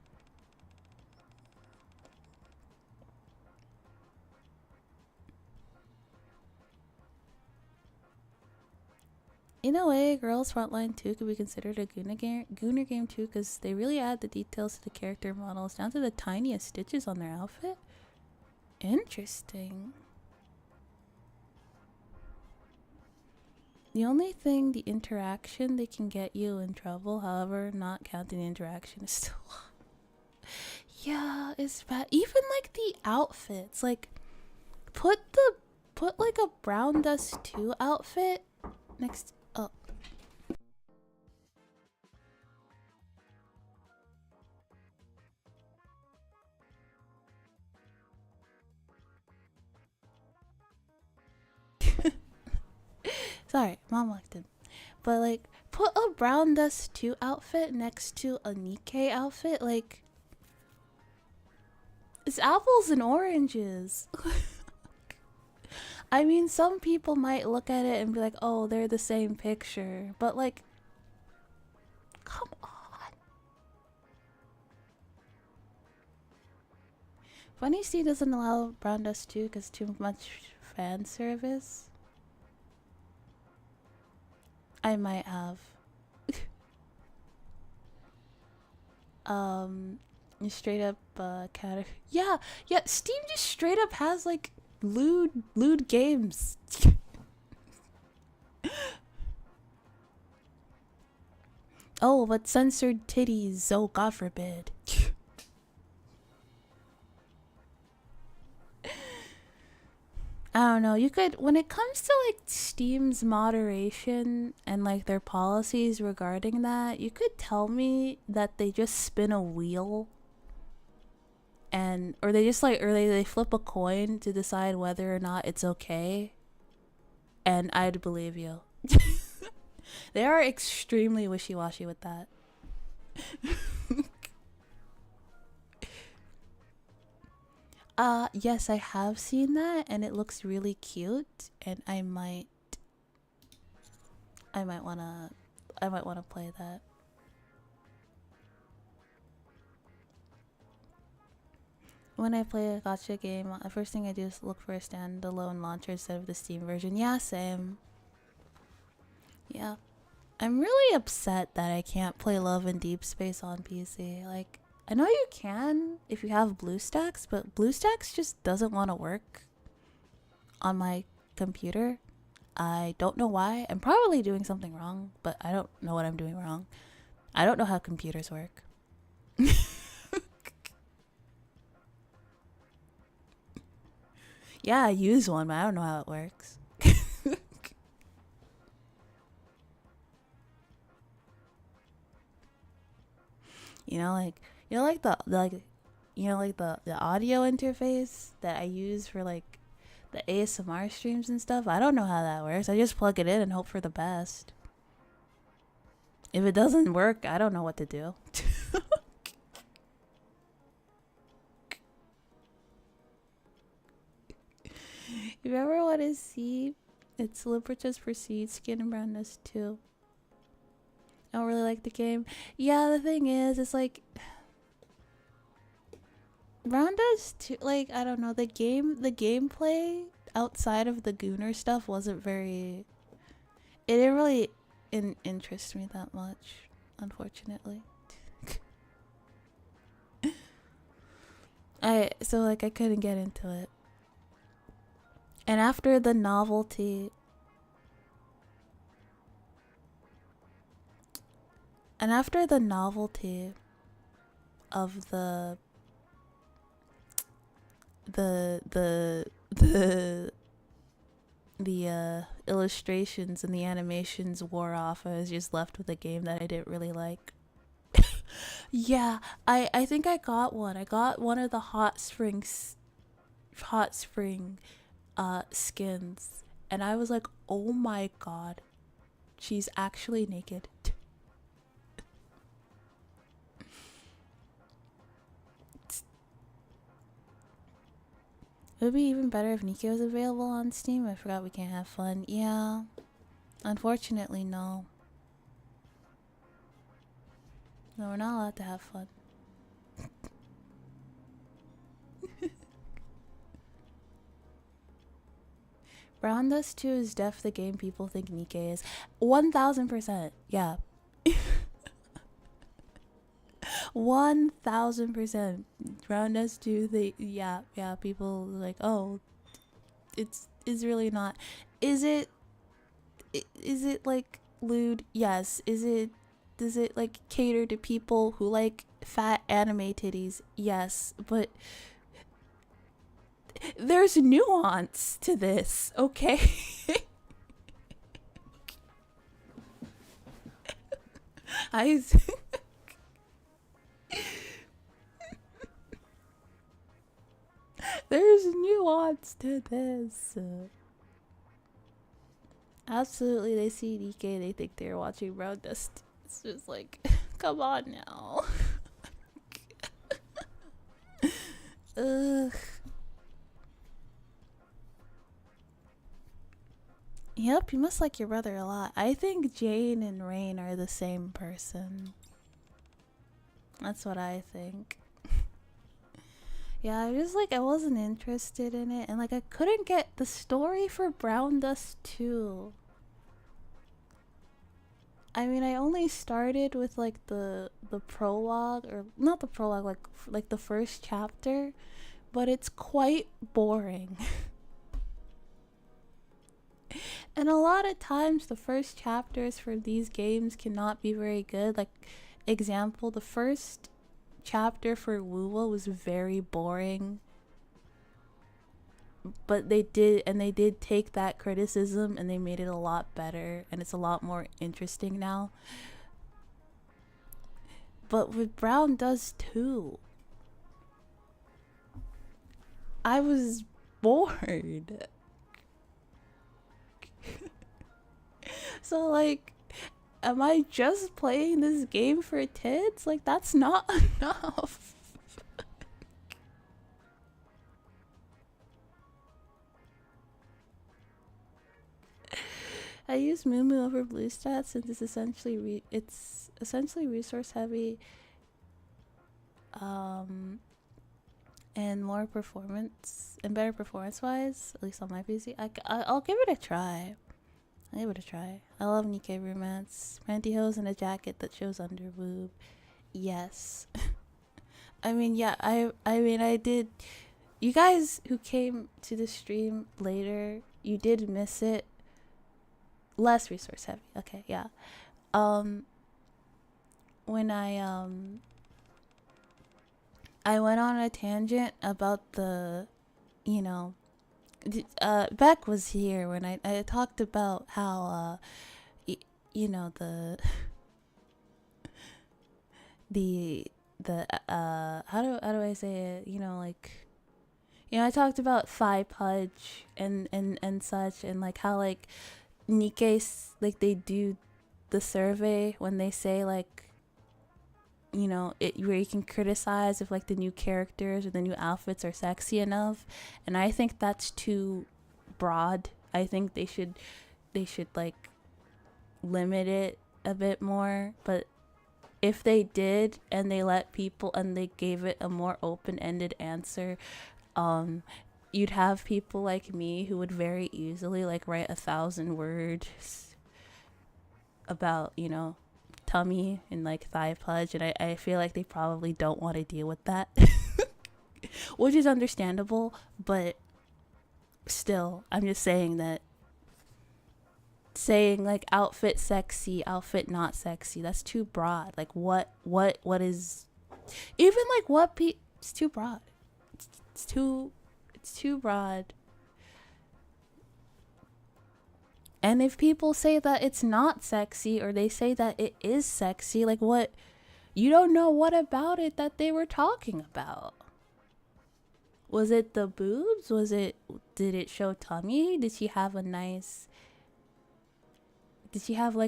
In a way, Girls Frontline 2 could be considered a Gooner game too, because they really add the details to the character models down to the tiniest stitches on their outfit. Interesting. The only thing, the interaction, they can get you in trouble. However, not counting the interaction is still... Yeah, it's bad. Even like the outfits, like put like a Brown Dust 2 outfit next. Oh. Sorry, mom locked in. But like, put a Brown Dust 2 outfit next to a Nikke outfit, like, it's apples and oranges. I mean, some people might look at it and be like, oh, they're the same picture. But like, come on. Funny Steve doesn't allow Brown Dust 2 because too much fan service. I might have. Straight up yeah, Steam just straight up has like lewd games. Oh, but censored titties, oh god forbid. I don't know, you could, when it comes to like Steam's moderation and like their policies regarding that, you could tell me that they just spin a wheel and, or they just like, or they flip a coin to decide whether or not it's okay, and I'd believe you. They are extremely wishy-washy with that. Yes, I have seen that, and it looks really cute, and I might wanna play that. When I play a gacha game, the first thing I do is look for a standalone launcher instead of the Steam version. Yeah, same. Yeah. I'm really upset that I can't play Love and Deep Space on PC. Like, I know you can if you have BlueStacks, but BlueStacks just doesn't want to work on my computer. I don't know why. I'm probably doing something wrong, but I don't know what I'm doing wrong. I don't know how computers work. Yeah, I use one, but I don't know how it works. You know, like the audio interface that I use for like the ASMR streams and stuff. I don't know how that works. I just plug it in and hope for the best. If it doesn't work, I don't know what to do. If you ever want to see, it's Libertas Proceed, Skin and Brownness too. I don't really like the game. Yeah, the thing is, it's like Brown does too. Like, I don't know, the gameplay outside of the Gooner stuff wasn't very. It didn't really interest me that much, unfortunately. I couldn't get into it. And after the novelty of the illustrations and the animations wore off, I was just left with a game that I didn't really like. Yeah, I think I got one. I got one of the hot spring skins, and I was like, oh my god, she's actually naked. It would be even better if Nikke was available on Steam. I forgot we can't have fun. Yeah, unfortunately, no. No, we're not allowed to have fun. Brown Dust 2 is def the game people think Nikke is. 1000%. Yeah. 1000%. Brown Dust 2, yeah, people like, oh, it's really not. Is it like lewd? Yes. Does it like cater to people who like fat anime titties? Yes, but there's nuance to this, okay? There's nuance to this. Absolutely, they see Nikke, they think they're watching Brown Dust. It's just like, come on now. Ugh. Yep, you must like your brother a lot. I think Jane and Rain are the same person. That's what I think. Yeah, I wasn't interested in it, and like I couldn't get the story for Brown Dust 2. I mean, I only started with like the prologue, or not the prologue, like the first chapter, but it's quite boring. And a lot of times the first chapters for these games cannot be very good. Like, example, the first chapter for Wuwa was very boring. But they did take that criticism and they made it a lot better, and it's a lot more interesting now. But with Brown Does too, I was bored. So like, am I just playing this game for tits? Like, that's not enough. I use Moo over BlueStats since it's essentially resource heavy, and more performance and better performance wise, at least on my PC. I'll give it a try. I love Nikke romance. Pantyhose and a jacket that shows under boob. Yes. I mean, yeah, I mean, I did. You guys who came to the stream later, you did miss it. Less resource heavy. Okay, yeah. Um, when I went on a tangent about the, you know, Beck was here when I talked about how you know, the how do I say it, you know, like, you know, I talked about thigh pudge and such, and like how like Nikke, like they do the survey when they say like, you know, it where you can criticize if like the new characters or the new outfits are sexy enough, and I think that's too broad. I think they should like limit it a bit more. But if they did and they let people and they gave it a more open-ended answer, you'd have people like me who would very easily like write 1,000 words about, you know, tummy and like thigh pudge, and I feel like they probably don't want to deal with that. Which is understandable, but still, I'm just saying that saying like outfit sexy, outfit not sexy, that's too broad. Like what is even like it's too broad. It's too broad. And if people say that it's not sexy or they say that it is sexy, like what, you don't know what about it that they were talking about. Was it the boobs? Did it show tummy? Did she have like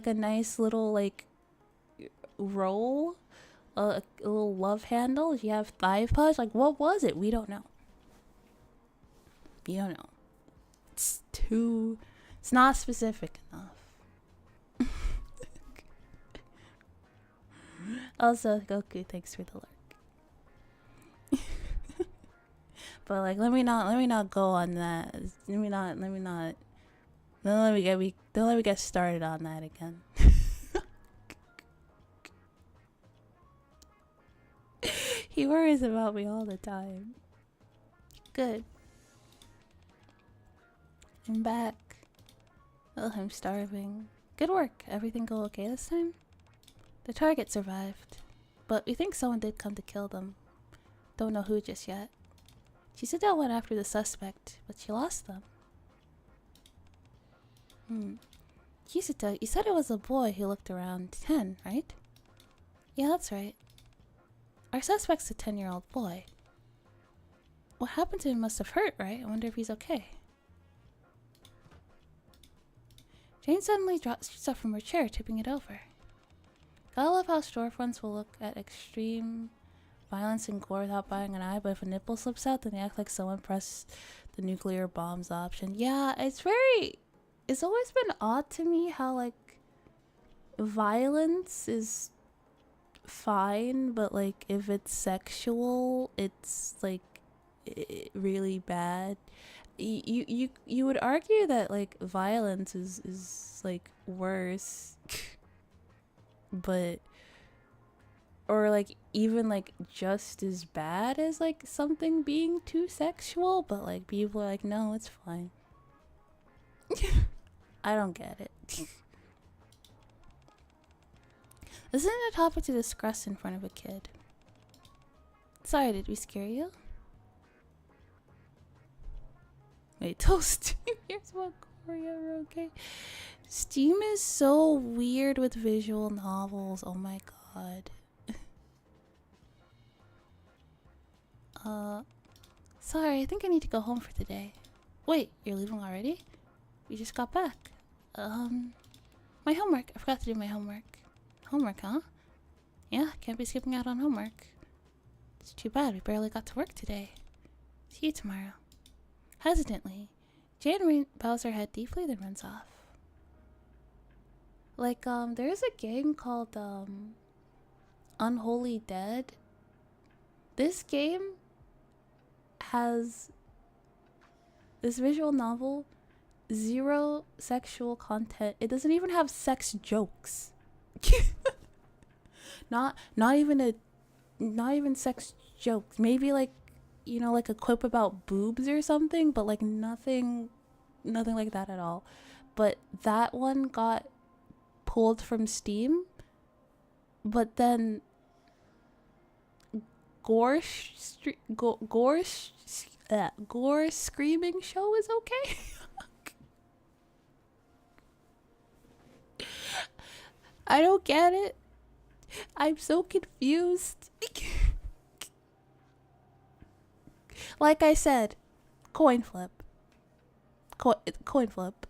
a nice little like roll? A little love handle? Did she have thigh pudge? Like what was it? We don't know. You don't know. It's not specific enough. Also, Goku, thanks for the lurk. But like, let me not go on that. Don't let me get started on that again. He worries about me all the time. Good. I'm back. Oh, I'm starving. Good work. Everything go okay this time? The target survived, but we think someone did come to kill them. Don't know who just yet. She said that went after the suspect, but she lost them. Kisita, you said it was a boy who looked around 10, right? Yeah, that's right. Our suspect's a 10-year-old boy. What happened to him must have hurt, right? I wonder if he's okay. Jane suddenly shoots up from her chair, tipping it over. Gotta love how storefronts will look at extreme violence and gore without buying an eye, but if a nipple slips out, then they act like someone pressed the nuclear bombs option. Yeah, it's always been odd to me how, like, violence is fine, but, like, if it's sexual, it's, like, really bad. You would argue that like violence is like worse, but or like even like just as bad as like something being too sexual, but like people are like, no, it's fine. I don't get it. This isn't a topic to discuss in front of a kid. Sorry, did we scare you? Wait, toast. Here's what Korea, okay? Steam is so weird with visual novels. Oh my god. Sorry, I think I need to go home for the day. Wait, you're leaving already? We just got back. My homework. I forgot to do my homework. Homework, huh? Yeah, can't be skipping out on homework. It's too bad, we barely got to work today. See you tomorrow. Hesitantly, Jane bows her head deeply, then runs off. Like, there's a game called, Unholy Dead. This game has this visual novel, 0 sexual content. It doesn't even have sex jokes. not even sex jokes. Maybe like, you know, like a quip about boobs or something, but like nothing like that at all. But that one got pulled from Steam, but then gore screaming show is okay. I don't get it. I'm so confused. Like I said, coin flip. Coin flip.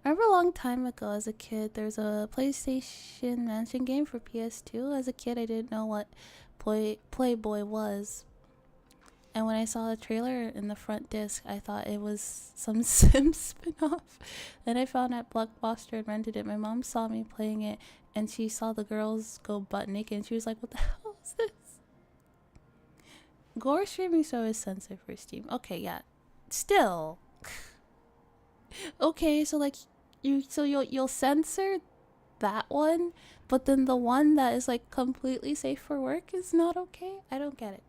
Remember a long time ago as a kid, there was a PlayStation Mansion game for PS2. As a kid, I didn't know what Playboy was. And when I saw the trailer in the front disc, I thought it was some Sims spinoff. Then I found at Blockbuster and rented it. My mom saw me playing it, and she saw the girls go butt naked, and she was like, "What the hell is this?" Gore streaming show is censored for Steam. Okay, yeah. Still. Okay, so like you'll censor that one, but then the one that is like completely safe for work is not okay? I don't get it.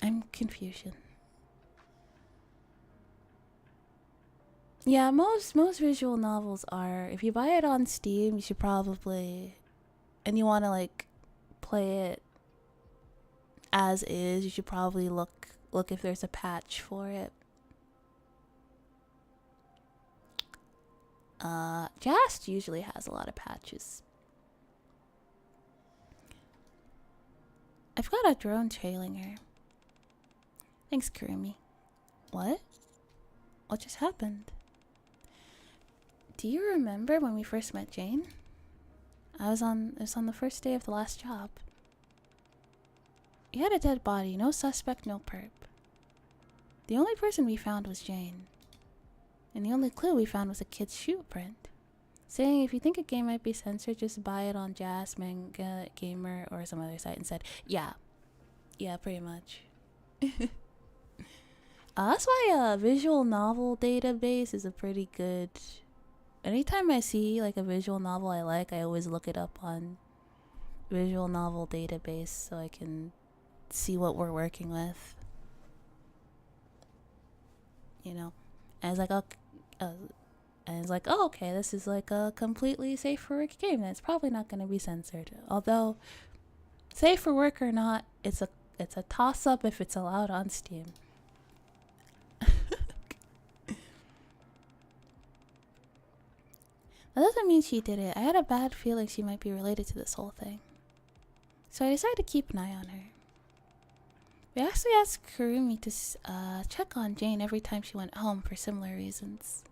I'm confusion. Yeah, most visual novels are, if you buy it on Steam, you should probably, and you want to like play it as is, you should probably look if there's a patch for it. Jast usually has a lot of patches. I've got a drone trailing her. Thanks, Kurumi. What? What just happened? Do you remember when we first met Jane? It was on the first day of the last job. You had a dead body, no suspect, no perp. The only person we found was Jane. And the only clue we found was a kid's shoe print. Saying if you think a game might be censored, just buy it on Jazz, Manga, Gamer, or some other site and said, yeah, pretty much. That's why a visual novel database is a pretty good... Anytime I see like a visual novel I like, I always look it up on visual novel database so I can see what we're working with. You know? And it's like, oh, okay, this is like a completely safe for work game. That's probably not going to be censored. Although, safe for work or not, it's a toss up if it's allowed on Steam. That doesn't mean she did it. I had a bad feeling she might be related to this whole thing. So I decided to keep an eye on her. We actually asked Kurumi to check on Jane every time she went home for similar reasons.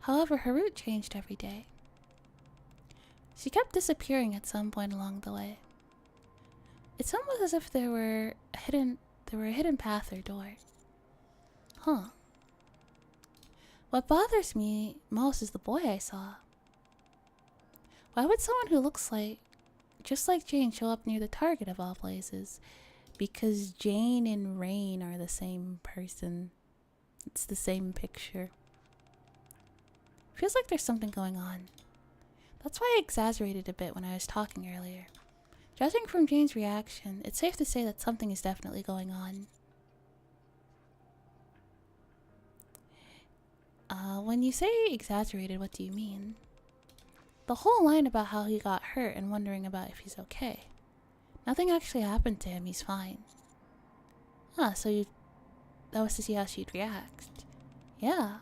However, her route changed every day. She kept disappearing at some point along the way. It's almost as if there were a hidden path or door. Huh. What bothers me most is the boy I saw. Why would someone who looks like, just like Jane, show up near the target of all places? Because Jane and Rain are the same person. It's the same picture. Feels like there's something going on. That's why I exaggerated a bit when I was talking earlier. Judging from Jane's reaction, it's safe to say that something is definitely going on. When you say exaggerated, what do you mean? The whole line about how he got hurt and wondering about if he's okay. Nothing actually happened to him, he's fine. Ah, so that was to see how she'd react. Yeah.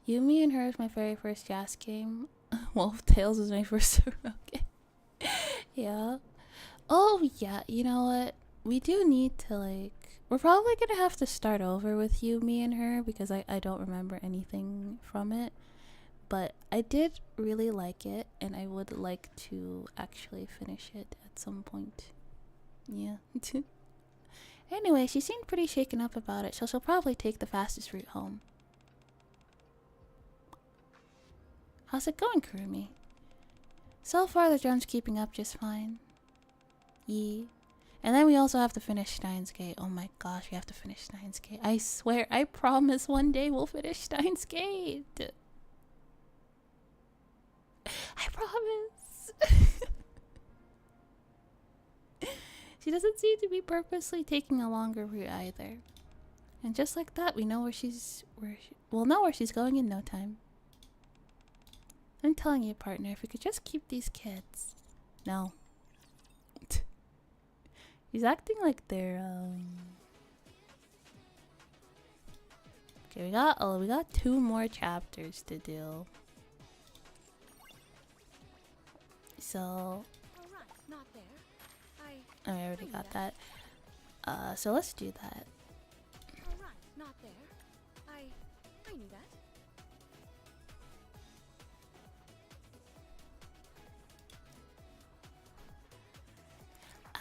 Yumi and Her is my very first jazz game. Wolf Tales was my first game. Yeah. Oh, yeah, you know what? We do need to, like... We're probably gonna have to start over with Yumi and Her because I don't remember anything from it. But I did really like it, and I would like to actually finish it at some point. Yeah. Anyway, she seemed pretty shaken up about it, so she'll probably take the fastest route home. How's it going, Kurumi? So far, the drone's keeping up just fine. Yee. And then we also have to finish Steins Gate. Oh my gosh, we have to finish Steins Gate. I swear, I promise one day we'll finish Steins Gate. I promise. She doesn't seem to be purposely taking a longer route either. And just like that, we know we'll know where she's going in no time. I'm telling you, partner, if we could just keep these kids. No. He's acting like they're okay, we got 2 more chapters to do. So Alright, not there. I already got that. So let's do that. Alright, not there. I knew that.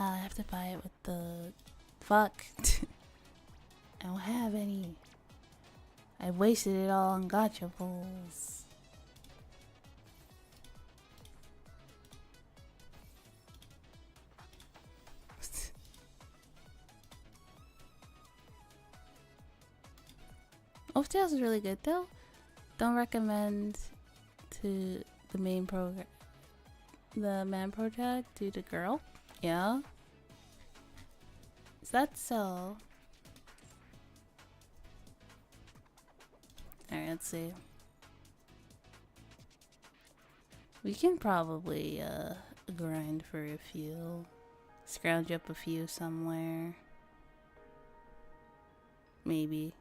I have to buy it with the fuck. I don't have any. I wasted it all on gotcha balls. Off Tales is really good though. Don't recommend to the main program, the man protag to the girl. Yeah. Is that so? Alright, let's see. We can probably grind for a few. Scrounge up a few somewhere. Maybe.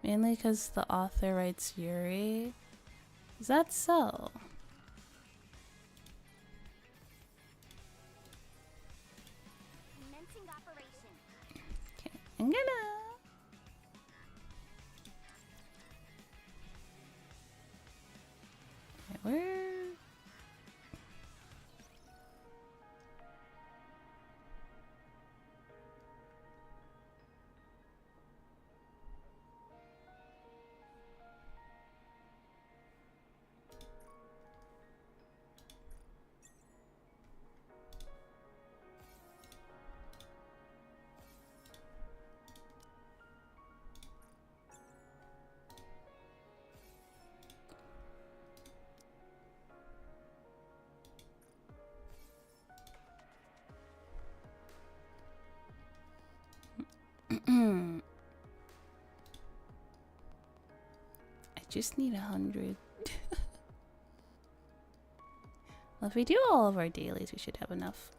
Mainly because the author writes Yuri. Is that so? Commencing operation. Okay, I'm gonna. Okay, where? I just need 100. Well, if we do all of our dailies, we should have enough.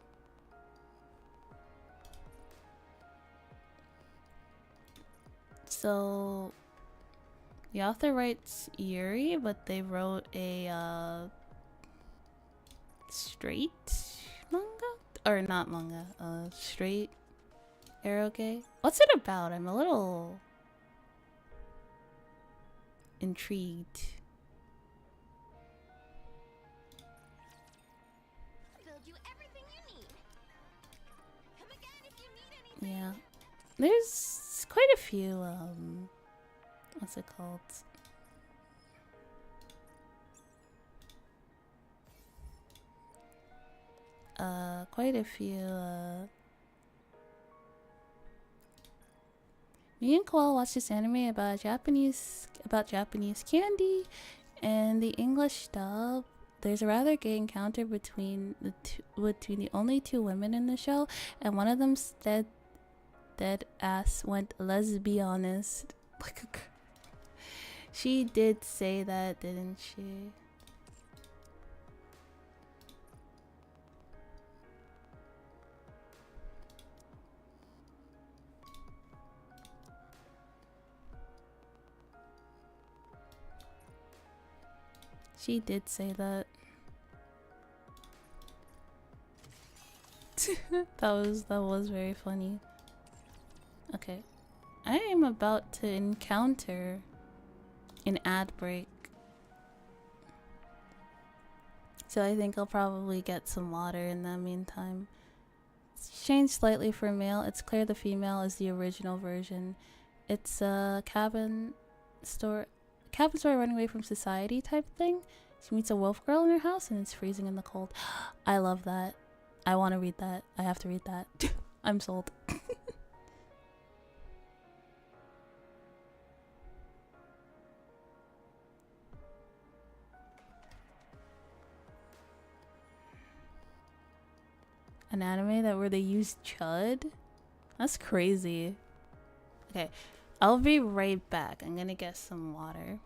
So, the author writes Yuri, but they wrote a straight manga? Or not manga, straight eroge. What's it about? I'm a little intrigued. Build you everything you need. Come again if you need anything. Yeah. There's quite a few, what's it called? Quite a few, me and Koala watched this anime about Japanese candy, and the English dub. There's a rather gay encounter between the only 2 women in the show, and one of them's dead ass went lesbianist. Like a she did say that, didn't she? She did say that. that was very funny. Okay. I am about to encounter an ad break. So I think I'll probably get some water in the meantime. It's changed slightly for male. It's clear the female is the original version. It's a cabin story running away from society type thing. She meets a wolf girl in her house and it's freezing in the cold. I love that. I want to read that. I have to read that. I'm sold. An anime where they use chud? That's crazy. Okay, I'll be right back. I'm gonna get some water.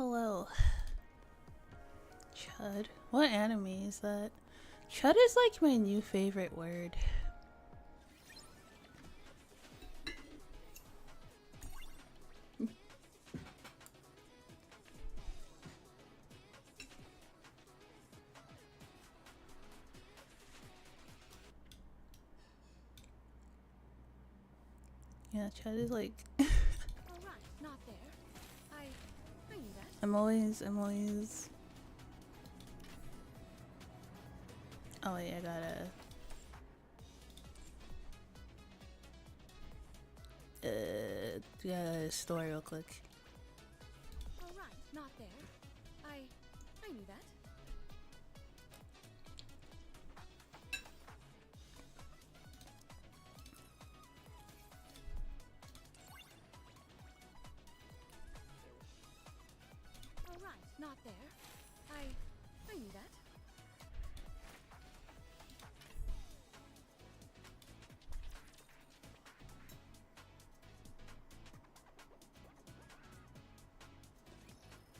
Hello. Chud. What anime is that? Chud is like my new favorite word. Yeah, Chud is like All right, not there. I knew that. I'm always oh wait, I gotta store real quick. All right, not there. I knew that. All right, not there. I knew that.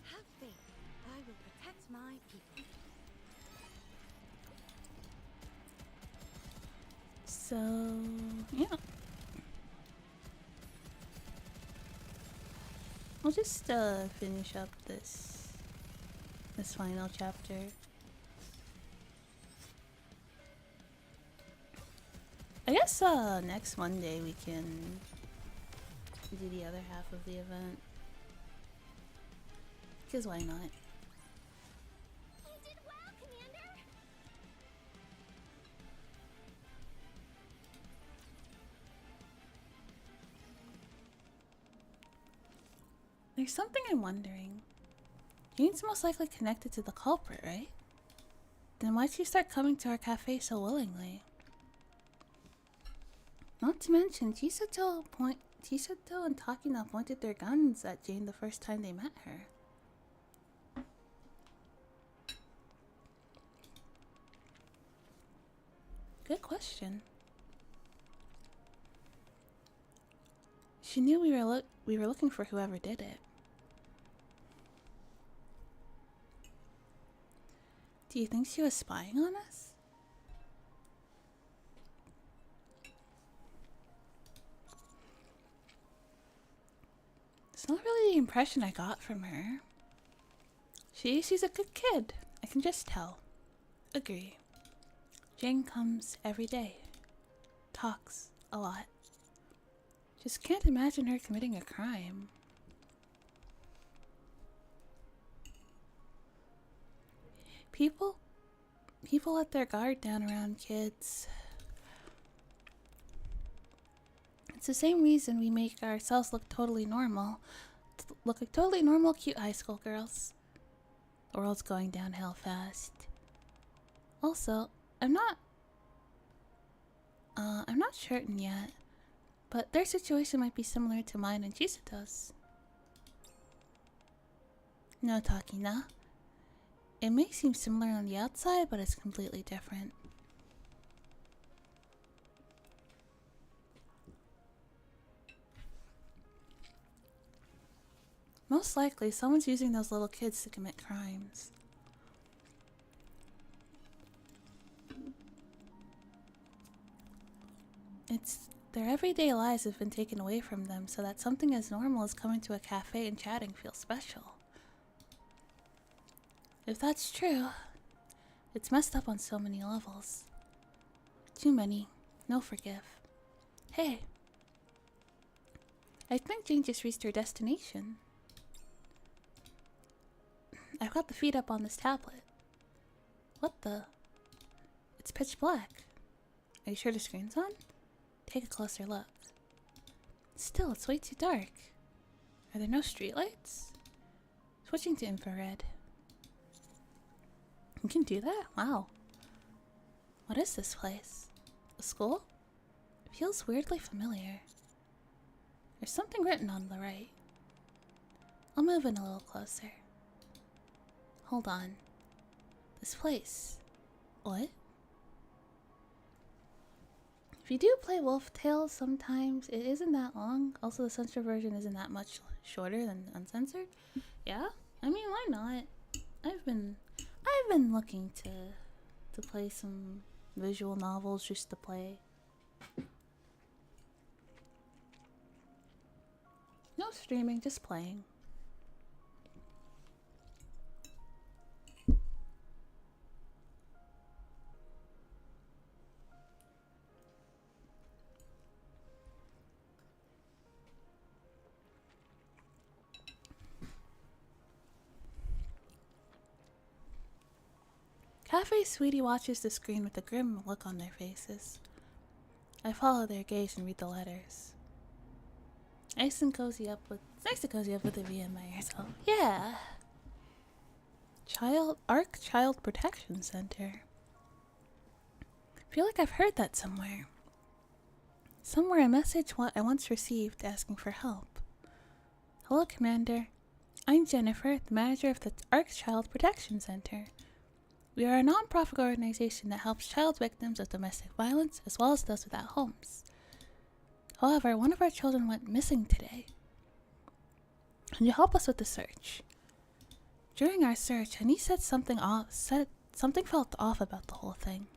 Have faith. I will protect my people. So yeah. I'll just finish up this final chapter. I guess next Monday we can do the other half of the event. Because why not? You did well, Commander! There's something I'm wondering. Jane's most likely connected to the culprit, right? Then why'd she start coming to our cafe so willingly? Not to mention, Chisato and Takina pointed their guns at Jane the first time they met her. Good question. She knew we were looking for whoever did it. Do you think she was spying on us? It's not really the impression I got from her. She's a good kid. I can just tell. Agree. Jane comes every day. Talks a lot. Just can't imagine her committing a crime. People let their guard down around kids. It's the same reason we make ourselves look totally normal. Look like totally normal, cute high school girls. The world's going downhill fast. Also, I'm not certain yet, but their situation might be similar to mine and Chisato's. No, Takina. It may seem similar on the outside, but it's completely different. Most likely, someone's using those little kids to commit crimes. Their everyday lives have been taken away from them, so that something as normal as coming to a cafe and chatting feels special. If that's true, it's messed up on so many levels. Too many. No forgive. Hey. I think Jane just reached her destination. I've got the feed up on this tablet. What the? It's pitch black. Are you sure the screen's on? Take a closer look. Still, it's way too dark. Are there no streetlights? Switching to infrared. You can do that? Wow. What is this place? A school? It feels weirdly familiar. There's something written on the right. I'll move in a little closer. Hold on. This place. What? If you do play Wolf Tales sometimes, it isn't that long. Also, the censored version isn't that much shorter than uncensored. Yeah? I mean, why not? I've been looking to play some visual novels just to play. No streaming, just playing. Cafe Sweetie watches the screen with a grim look on their faces. I follow their gaze and read the letters. It's nice to cozy up with the VMA. So yeah. Child Protection Center. I feel like I've heard that somewhere. Somewhere a message I once received asking for help. Hello, Commander. I'm Jennifer, the manager of the Ark Child Protection Center. We are a non-profit organization that helps child victims of domestic violence as well as those without homes. However, one of our children went missing today. Can you help us with the search? During our search, Honey said something felt off about the whole thing.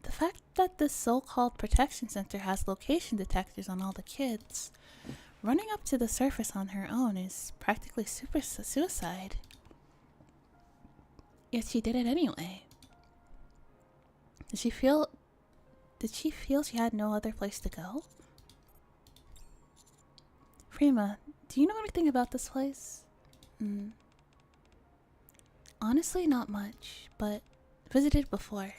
The fact that this so-called protection center has location detectors on all the kids, running up to the surface on her own is practically suicide. Yet she did it anyway. Did she feel she had no other place to go? Prima, do you know anything about this place? Honestly, not much, but visited before.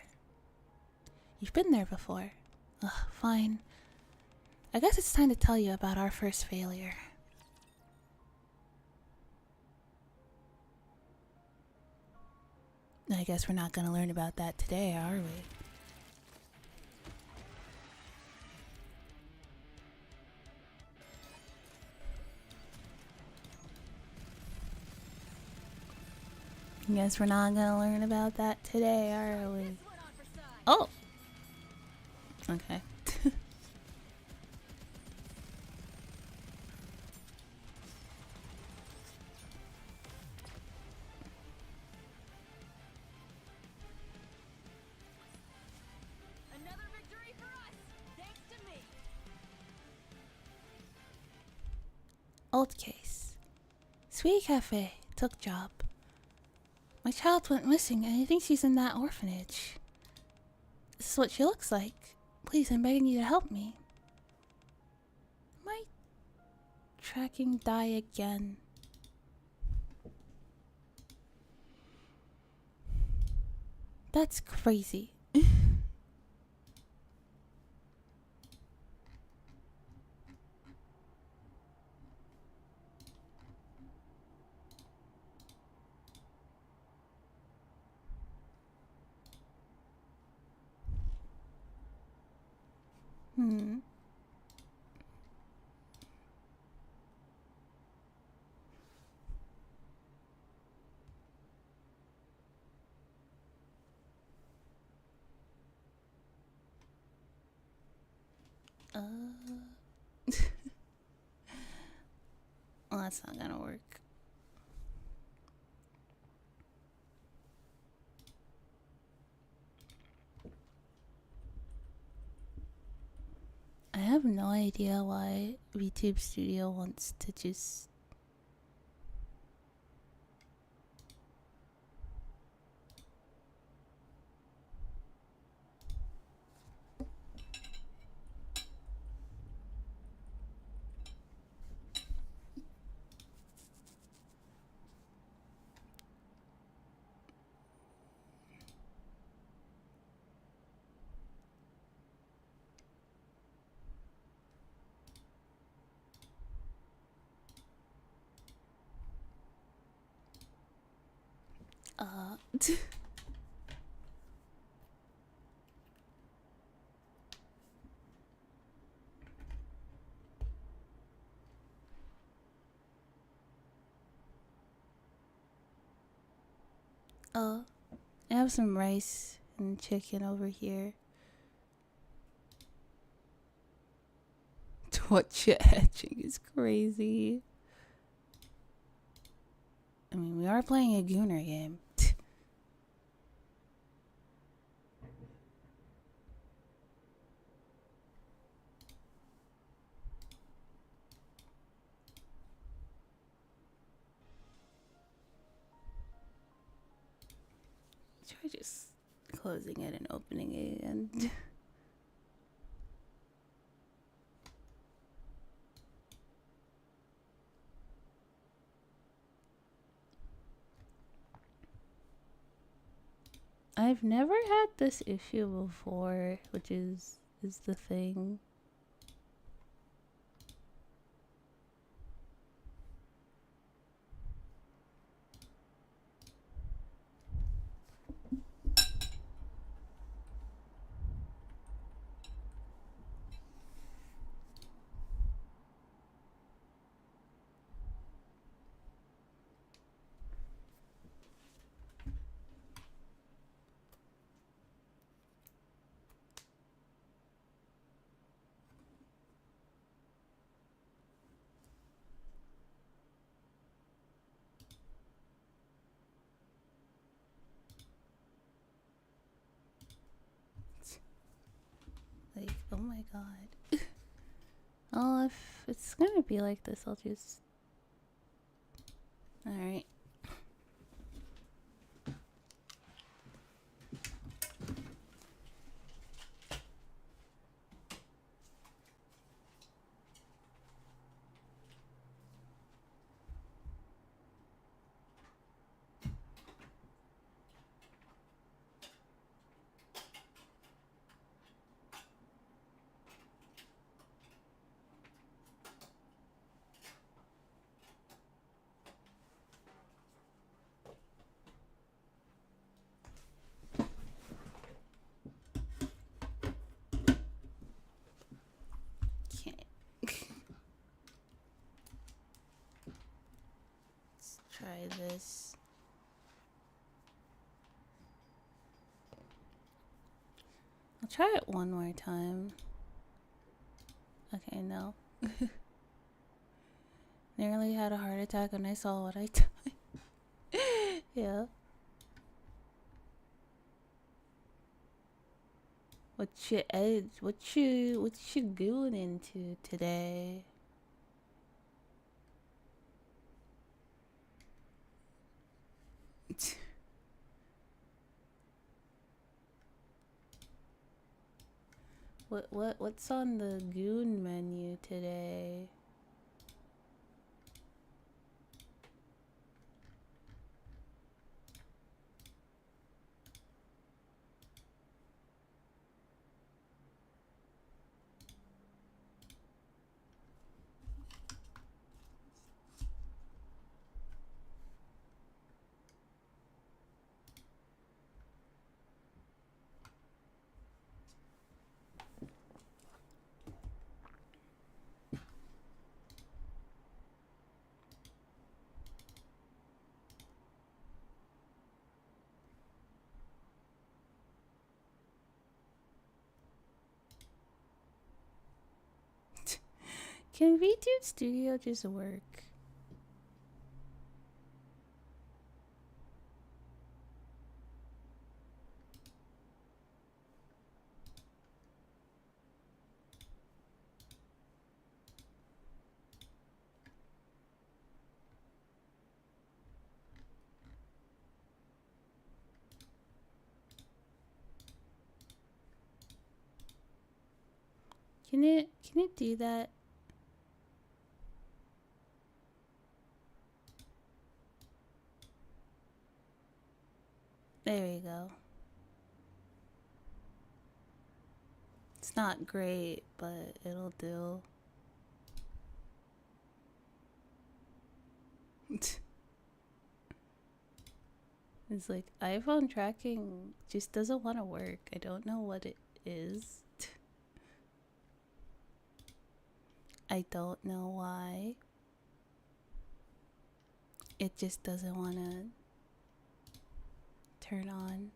You've been there before. Ugh, fine. I guess it's time to tell you about our first failure. I guess we're not gonna learn about that today, are we? Guess we're not gonna learn about that today, are we? Oh! Okay. Another victory for us, thanks to me. Old case. Sweet Cafe. Took job. My child went missing and I think she's in that orphanage. This is what she looks like. Please, I'm begging you to help me. My tracking die again. That's crazy. Well, that's not gonna work. I have no idea why VTube Studio wants to just... I have some rice and chicken over here. What you etching is crazy. I mean, we are playing a Gooner game. Try just closing it and opening it again. I've never had this issue before, which is the thing. Like, oh my god. Oh, if it's gonna be like this, I'll just... Alright. Try this. I'll try it one more time. Okay, no. Nearly had a heart attack when I saw what I did. Yeah. What you going into today? What's on the goon menu today? Can VTube Studio just work? Can it do that? There we go. It's not great, but it'll do. It's like iPhone tracking just doesn't want to work. I don't know what it is. I don't know why. It just doesn't want to turn on.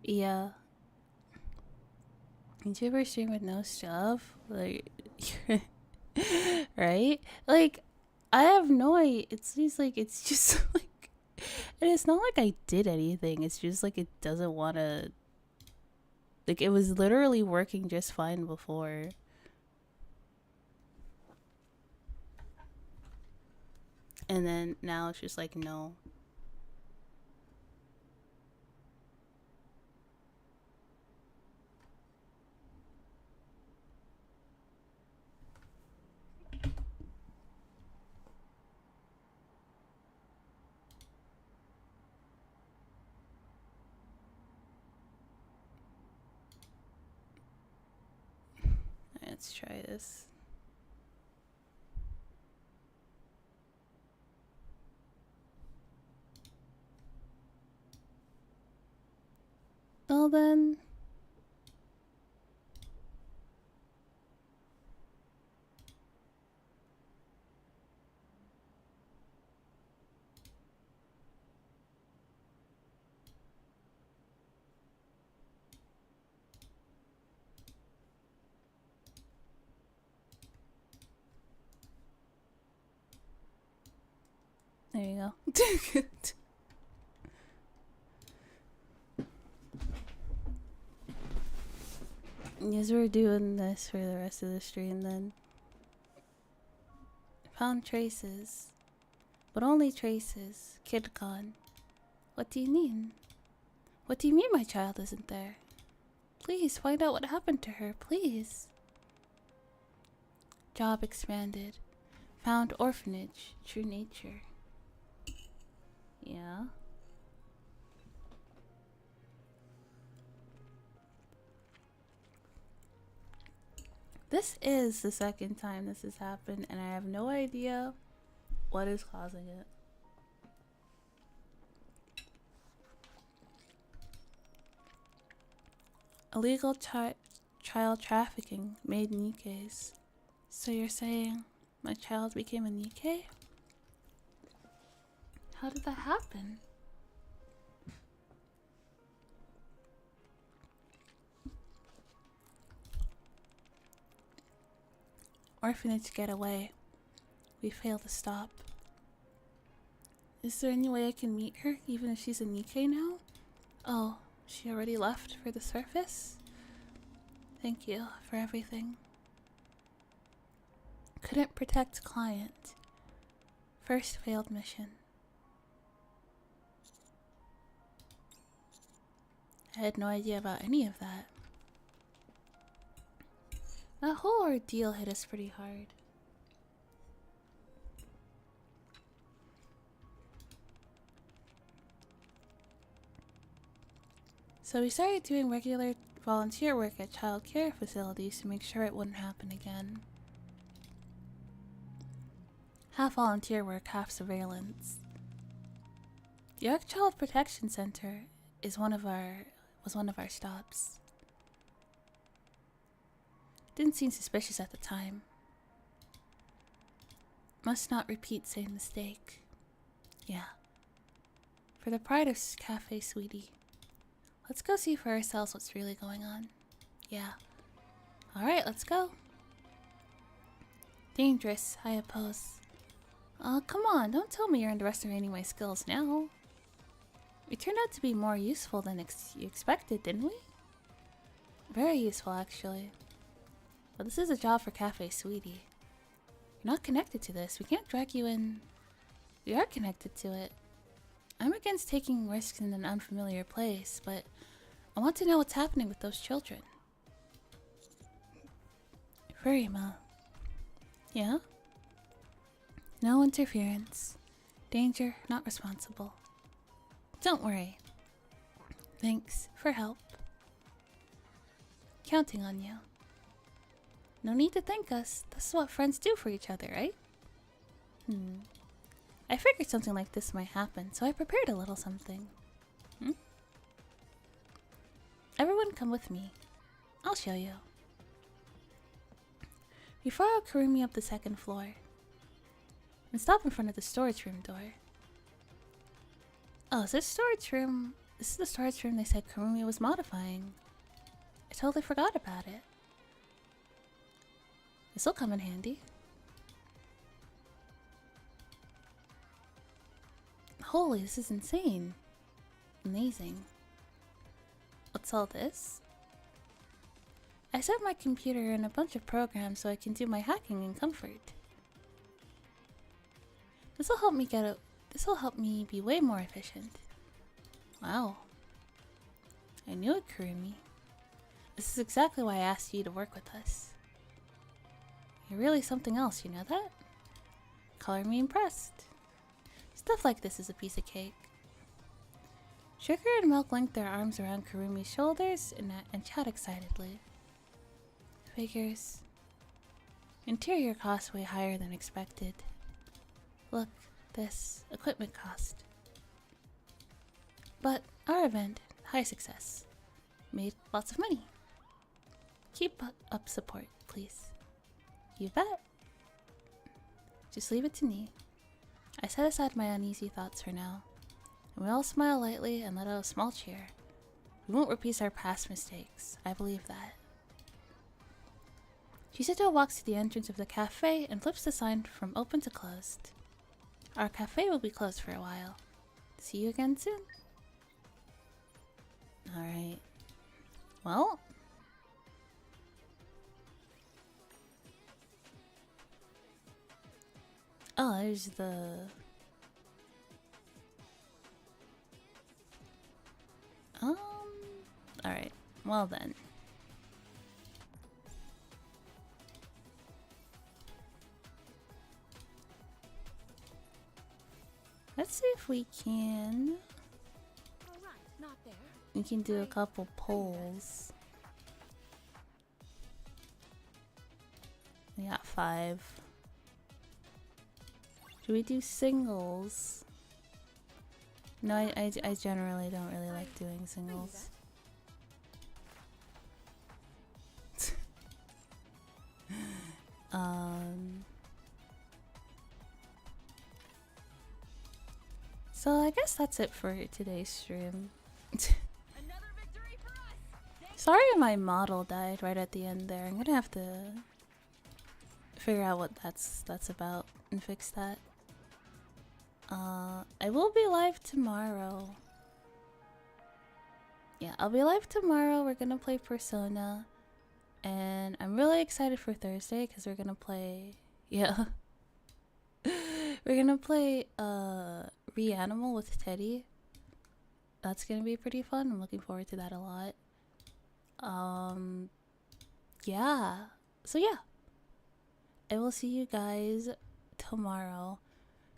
Yeah. Did you ever stream with no stuff? Like, right? Like, I have no idea. It seems like it's just like, and it's not like I did anything. It's just like it doesn't want to. Like, it was literally working just fine before. And then now it's just like, no. Let's try this. Well then. There you go. Yes, we're doing this for the rest of the stream then. Found traces. But only traces. Kid gone. What do you mean? What do you mean my child isn't there? Please find out what happened to her, please. Job expanded. Found orphanage. True nature. Yeah. This is the second time this has happened, and I have no idea what is causing it. Illegal child trafficking made Nikkes. So you're saying my child became a Nikke? How did that happen? Orphanage getaway. We failed to stop. Is there any way I can meet her, even if she's a Nikke now? Oh, she already left for the surface? Thank you for everything. Couldn't protect client. First failed mission. I had no idea about any of that. That whole ordeal hit us pretty hard. So we started doing regular volunteer work at child care facilities to make sure it wouldn't happen again. Half volunteer work, half surveillance. The Arc Child Protection Center was one of our stops. Didn't seem suspicious at the time. Must not repeat same mistake. Yeah. For the pride of Cafe Sweetie. Let's go see for ourselves what's really going on. Yeah. Alright, let's go. Dangerous, I oppose. Oh, come on, don't tell me you're underestimating my skills now. We turned out to be more useful than you expected, didn't we? Very useful, actually. But this is a job for Cafe Sweetie. You're not connected to this. We can't drag you in. We are connected to it. I'm against taking risks in an unfamiliar place, but I want to know what's happening with those children. Furima. Yeah? No interference. Danger, not responsible. Don't worry. Thanks for help. Counting on you. No need to thank us. This is what friends do for each other, right? I figured something like this might happen, so I prepared a little something. Everyone come with me. I'll show you. We follow Kurumi up the second floor and stop in front of the storage room door. Oh, is this storage room This is the storage room they said Kurumi was modifying. I totally forgot about it. This'll come in handy. Holy, this is insane. Amazing. What's all this? I set my computer in a bunch of programs so I can do my hacking in comfort. This'll help me be way more efficient. Wow. I knew it, Kurumi. This is exactly why I asked you to work with us. You're really something else, you know that? Color me impressed. Stuff like this is a piece of cake. Sugar and Milk linked their arms around Kurumi's shoulders and chat excitedly. Figures. Interior costs way higher than expected. Look, this equipment cost. But our event, high success, made lots of money. Keep up support, please. You bet. Just leave it to me. I set aside my uneasy thoughts for now, and we all smile lightly and let out a small cheer. We won't repeat our past mistakes, I believe that. Chisato walks to the entrance of the cafe and flips the sign from open to closed. Our cafe will be closed for a while. See you again soon. Alright. Well. Oh, there's the... Alright. Well then. Let's see if we can... We can do a couple polls. We got 5. Should we do singles? No, I generally don't really like doing singles. So I guess that's it for today's stream. Sorry my model died right at the end there. I'm gonna have to figure out what that's about and fix that. I will be live tomorrow. Yeah, I'll be live tomorrow. We're gonna play Persona. And I'm really excited for Thursday because we're gonna play... Yeah. We're gonna play Reanimal with Teddy. That's gonna be pretty fun. I'm looking forward to that a lot. Yeah. So yeah. I will see you guys tomorrow.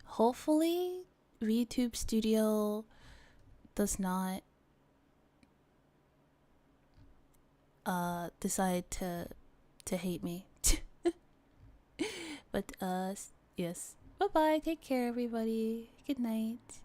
Hopefully VTube Studio does not decide to hate me. But yes. Bye bye. Take care everybody. Good night.